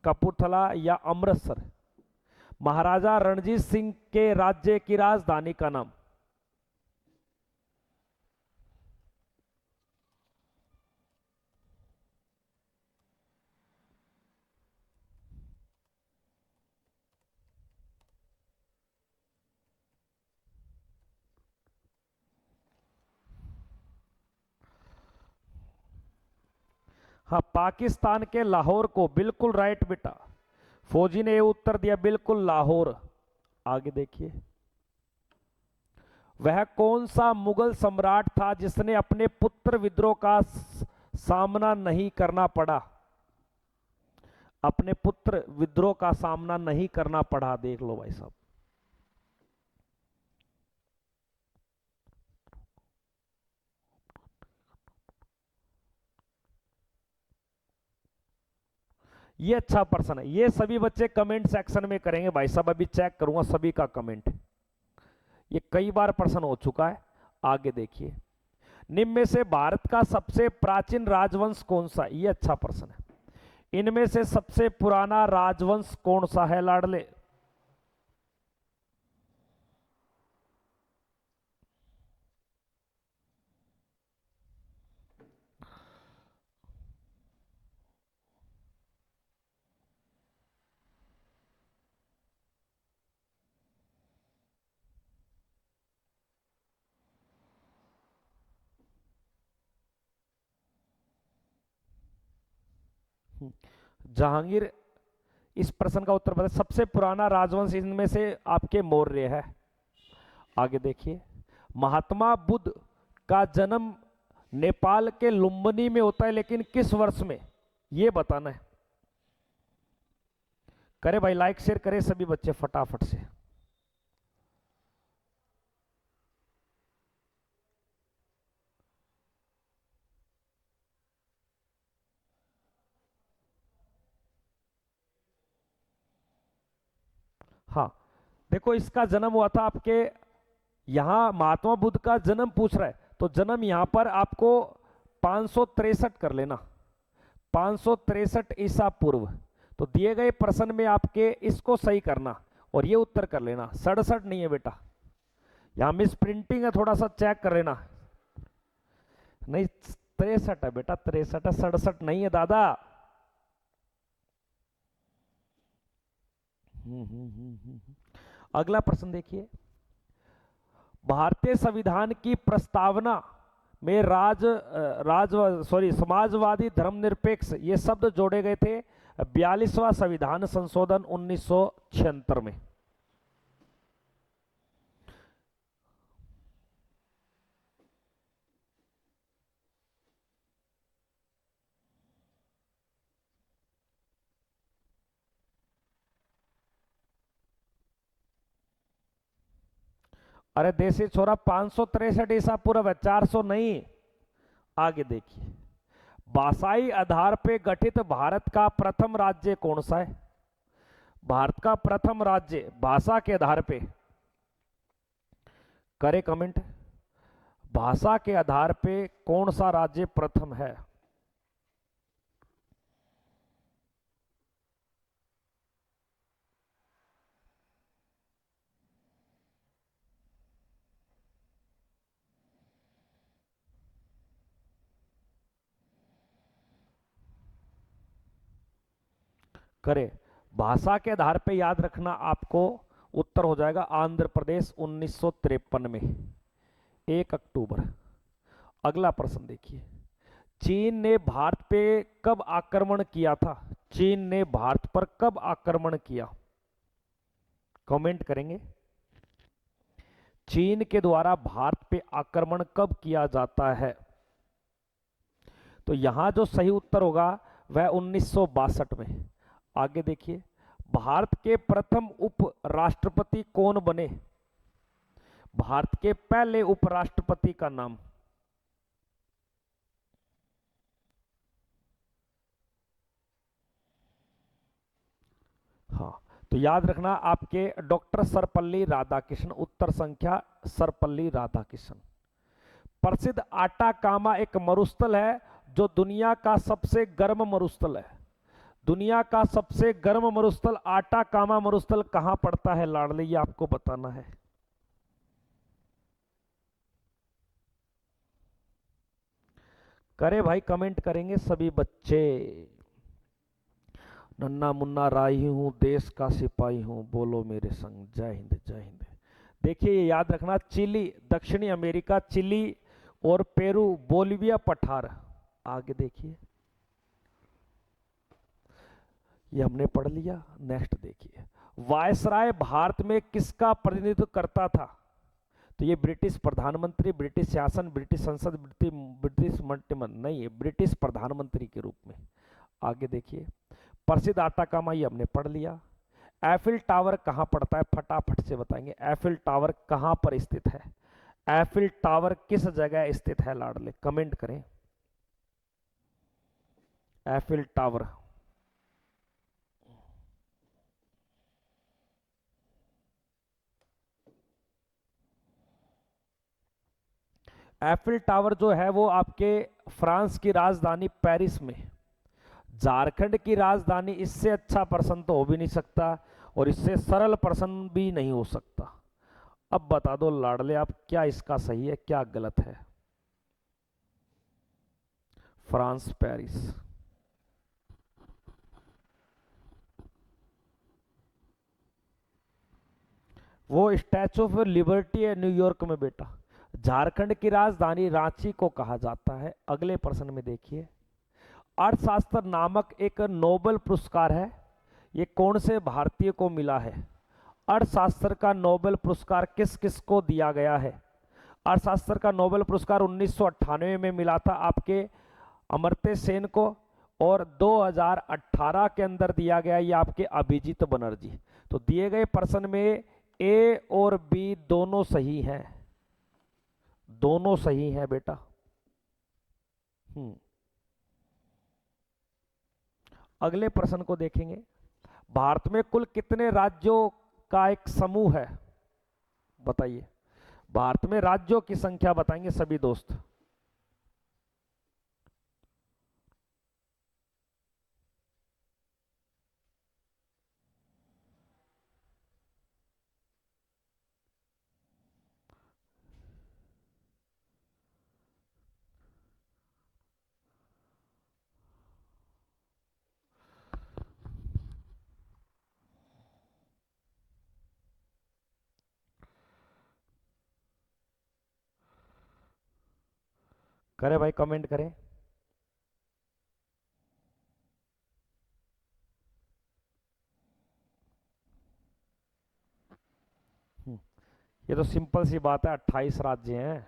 कपूरथला या अमृतसर। महाराजा रणजीत सिंह के राज्य की राजधानी का नाम। हाँ, पाकिस्तान के लाहौर को, बिल्कुल राइट बेटा। फौजी ने ये उत्तर दिया, बिल्कुल लाहौर। आगे देखिए, वह कौन सा मुगल सम्राट था जिसने अपने पुत्र विद्रोह का सामना नहीं करना पड़ा। अपने पुत्र विद्रोह का सामना नहीं करना पड़ा, देख लो भाई साहब। ये अच्छा प्रश्न है, ये सभी बच्चे कमेंट सेक्शन में करेंगे भाई साहब, अभी चेक करूंगा सभी का कमेंट। ये कई बार प्रश्न हो चुका है। आगे देखिए, निम्न में से भारत का सबसे प्राचीन राजवंश कौन सा? ये अच्छा प्रश्न है। इनमें से सबसे पुराना राजवंश कौन सा है लाडले? जहांगीर, इस प्रश्न का उत्तर बताए। सबसे पुराना राजवंश इनमें से आपके मौर्य है। आगे देखिए, महात्मा बुद्ध का जन्म नेपाल के लुम्बिनी में होता है, लेकिन किस वर्ष में? ये बताना है। करे भाई, लाइक शेयर करें सभी बच्चे फटाफट से। हाँ, देखो इसका जन्म हुआ था आपके, यहां महात्मा बुद्ध का जन्म पूछ रहा है, तो जन्म यहां पर आपको 563 कर लेना, 563 ईसा पूर्व। तो दिए गए प्रश्न में आपके इसको सही करना और ये उत्तर कर लेना। 67 नहीं है बेटा, यहां मिस प्रिंटिंग है, थोड़ा सा चेक कर लेना। नहीं 63 है बेटा, 63 है, 67 नहीं है दादा। अगला प्रश्न देखिए, भारतीय संविधान की प्रस्तावना में समाजवादी धर्मनिरपेक्ष ये शब्द जोड़े गए थे 42वां संविधान संशोधन 1976 में। अरे देसी छोरा, 563 ईसा पूर्व है, 400 नहीं। आगे देखिए, भाषाई आधार पे गठित भारत का प्रथम राज्य कौन सा है? भारत का प्रथम राज्य भाषा के आधार पे, करे कमेंट। भाषा के आधार पे कौन सा राज्य प्रथम है? करे, भाषा के आधार पे याद रखना आपको उत्तर हो जाएगा आंध्र प्रदेश 1953 में 1 अक्टूबर। अगला प्रश्न देखिए, चीन ने भारत पे कब आक्रमण किया था? चीन ने भारत पर कब आक्रमण किया? कमेंट करेंगे। चीन के द्वारा भारत पे आक्रमण कब किया जाता है? तो यहां जो सही उत्तर होगा वह 1962 में। आगे देखिए, भारत के प्रथम उपराष्ट्रपति कौन बने? भारत के पहले उपराष्ट्रपति का नाम? हाँ, तो याद रखना आपके डॉक्टर सर्वपल्ली राधाकृष्णन, उत्तर संख्या सर्वपल्ली राधाकृष्णन। प्रसिद्ध आटाकामा एक मरुस्थल है जो दुनिया का सबसे गर्म मरुस्थल है। दुनिया का सबसे गर्म मरुस्थल आटाकामा मरुस्थल कहां पड़ता है लाडले? ये आपको बताना है। करे भाई, कमेंट करेंगे सभी बच्चे। नन्ना मुन्ना राही हूं, देश का सिपाही हूं, बोलो मेरे संग जय हिंद जय हिंद। देखिए ये याद रखना, चिली दक्षिणी अमेरिका, चिली और पेरू, बोलिविया पठार। आगे देखिए, ये हमने पढ़ लिया। नेक्स्ट देखिए, वायसराय भारत में किसका प्रतिनिधित्व करता था? तो ये ब्रिटिश प्रधानमंत्री, ब्रिटिश शासन, ब्रिटिश संसद, ब्रिटिश मंत्रिमंडल नहीं है, ब्रिटिश प्रधानमंत्री के रूप में। आगे देखिए, प्रसिद्ध आटाकामा ये हमने पढ़ लिया। एफिल टावर कहां पड़ता है? फटाफट से बताएंगे, एफिल टावर कहां पर स्थित है? एफिल टावर किस जगह स्थित है लाडले? कमेंट करें। एफिल टावर एफिल टावर जो है वो आपके फ्रांस की राजधानी पेरिस में। झारखंड की राजधानी, इससे अच्छा प्रश्न तो हो भी नहीं सकता और इससे सरल प्रश्न भी नहीं हो सकता। अब बता दो लाडले आप, क्या इसका सही है क्या गलत है? France Paris. वो स्टैचू ऑफ लिबर्टी है न्यूयॉर्क में बेटा। झारखंड की राजधानी रांची को कहा जाता है। अगले प्रश्न में देखिए, अर्थशास्त्र नामक एक नोबेल पुरस्कार है, ये कौन से भारतीय को मिला है? अर्थशास्त्र का नोबेल पुरस्कार किस किस को दिया गया है? अर्थशास्त्र का नोबेल पुरस्कार 1998 में मिला था आपके अमर्त्य सेन को, और 2018 के अंदर दिया गया ये आपके अभिजीत बनर्जी। तो दिए गए प्रश्न में ए और बी दोनों सही हैं, दोनों सही हैं बेटा। अगले प्रश्न को देखेंगे, भारत में कुल कितने राज्यों का एक समूह है? बताइए, भारत में राज्यों की संख्या बताएंगे सभी दोस्त। करें भाई, कमेंट करें। ये तो सिंपल सी बात है, 28 राज्य हैं।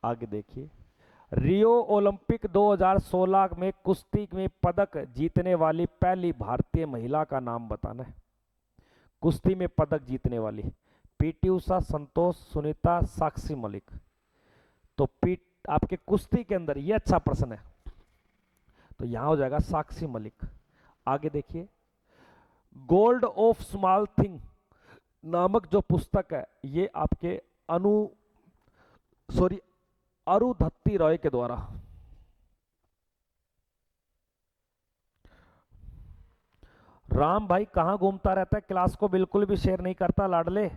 आगे देखिए, रियो ओलंपिक 2016 में कुश्ती में पदक जीतने वाली पहली भारतीय महिला का नाम बताना है। कुश्ती में पदक जीतने वाली, पीटी उषा, संतोष, सुनीता, साक्षी मलिक। तो आपके कुश्ती के अंदर ये अच्छा प्रश्न है, तो यहां हो जाएगा साक्षी मलिक। आगे देखिए, गोल्ड ऑफ स्मॉल थिंग नामक जो पुस्तक है ये आपके अरुंधति रॉय के द्वारा। राम भाई कहां घूमता रहता है, क्लास को बिल्कुल भी शेयर नहीं करता लाडले।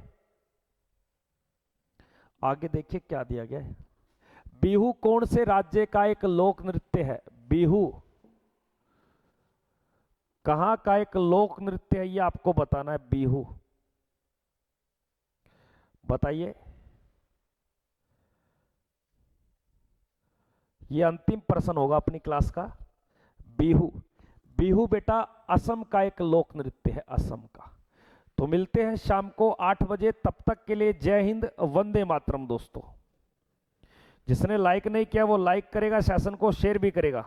आगे देखिए क्या दिया गया है, बिहू कौन से राज्य का एक लोक नृत्य है? बिहू कहां का एक लोक नृत्य है, ये आपको बताना है। बिहू बताइए, ये अंतिम प्रश्न होगा अपनी क्लास का। बिहू, बिहू बेटा असम का एक लोक नृत्य है, असम का। तो मिलते हैं शाम को 8 बजे, तब तक के लिए जय हिंद, वंदे मातरम दोस्तों। जिसने लाइक नहीं किया वो लाइक करेगा, सेशन को शेयर भी करेगा।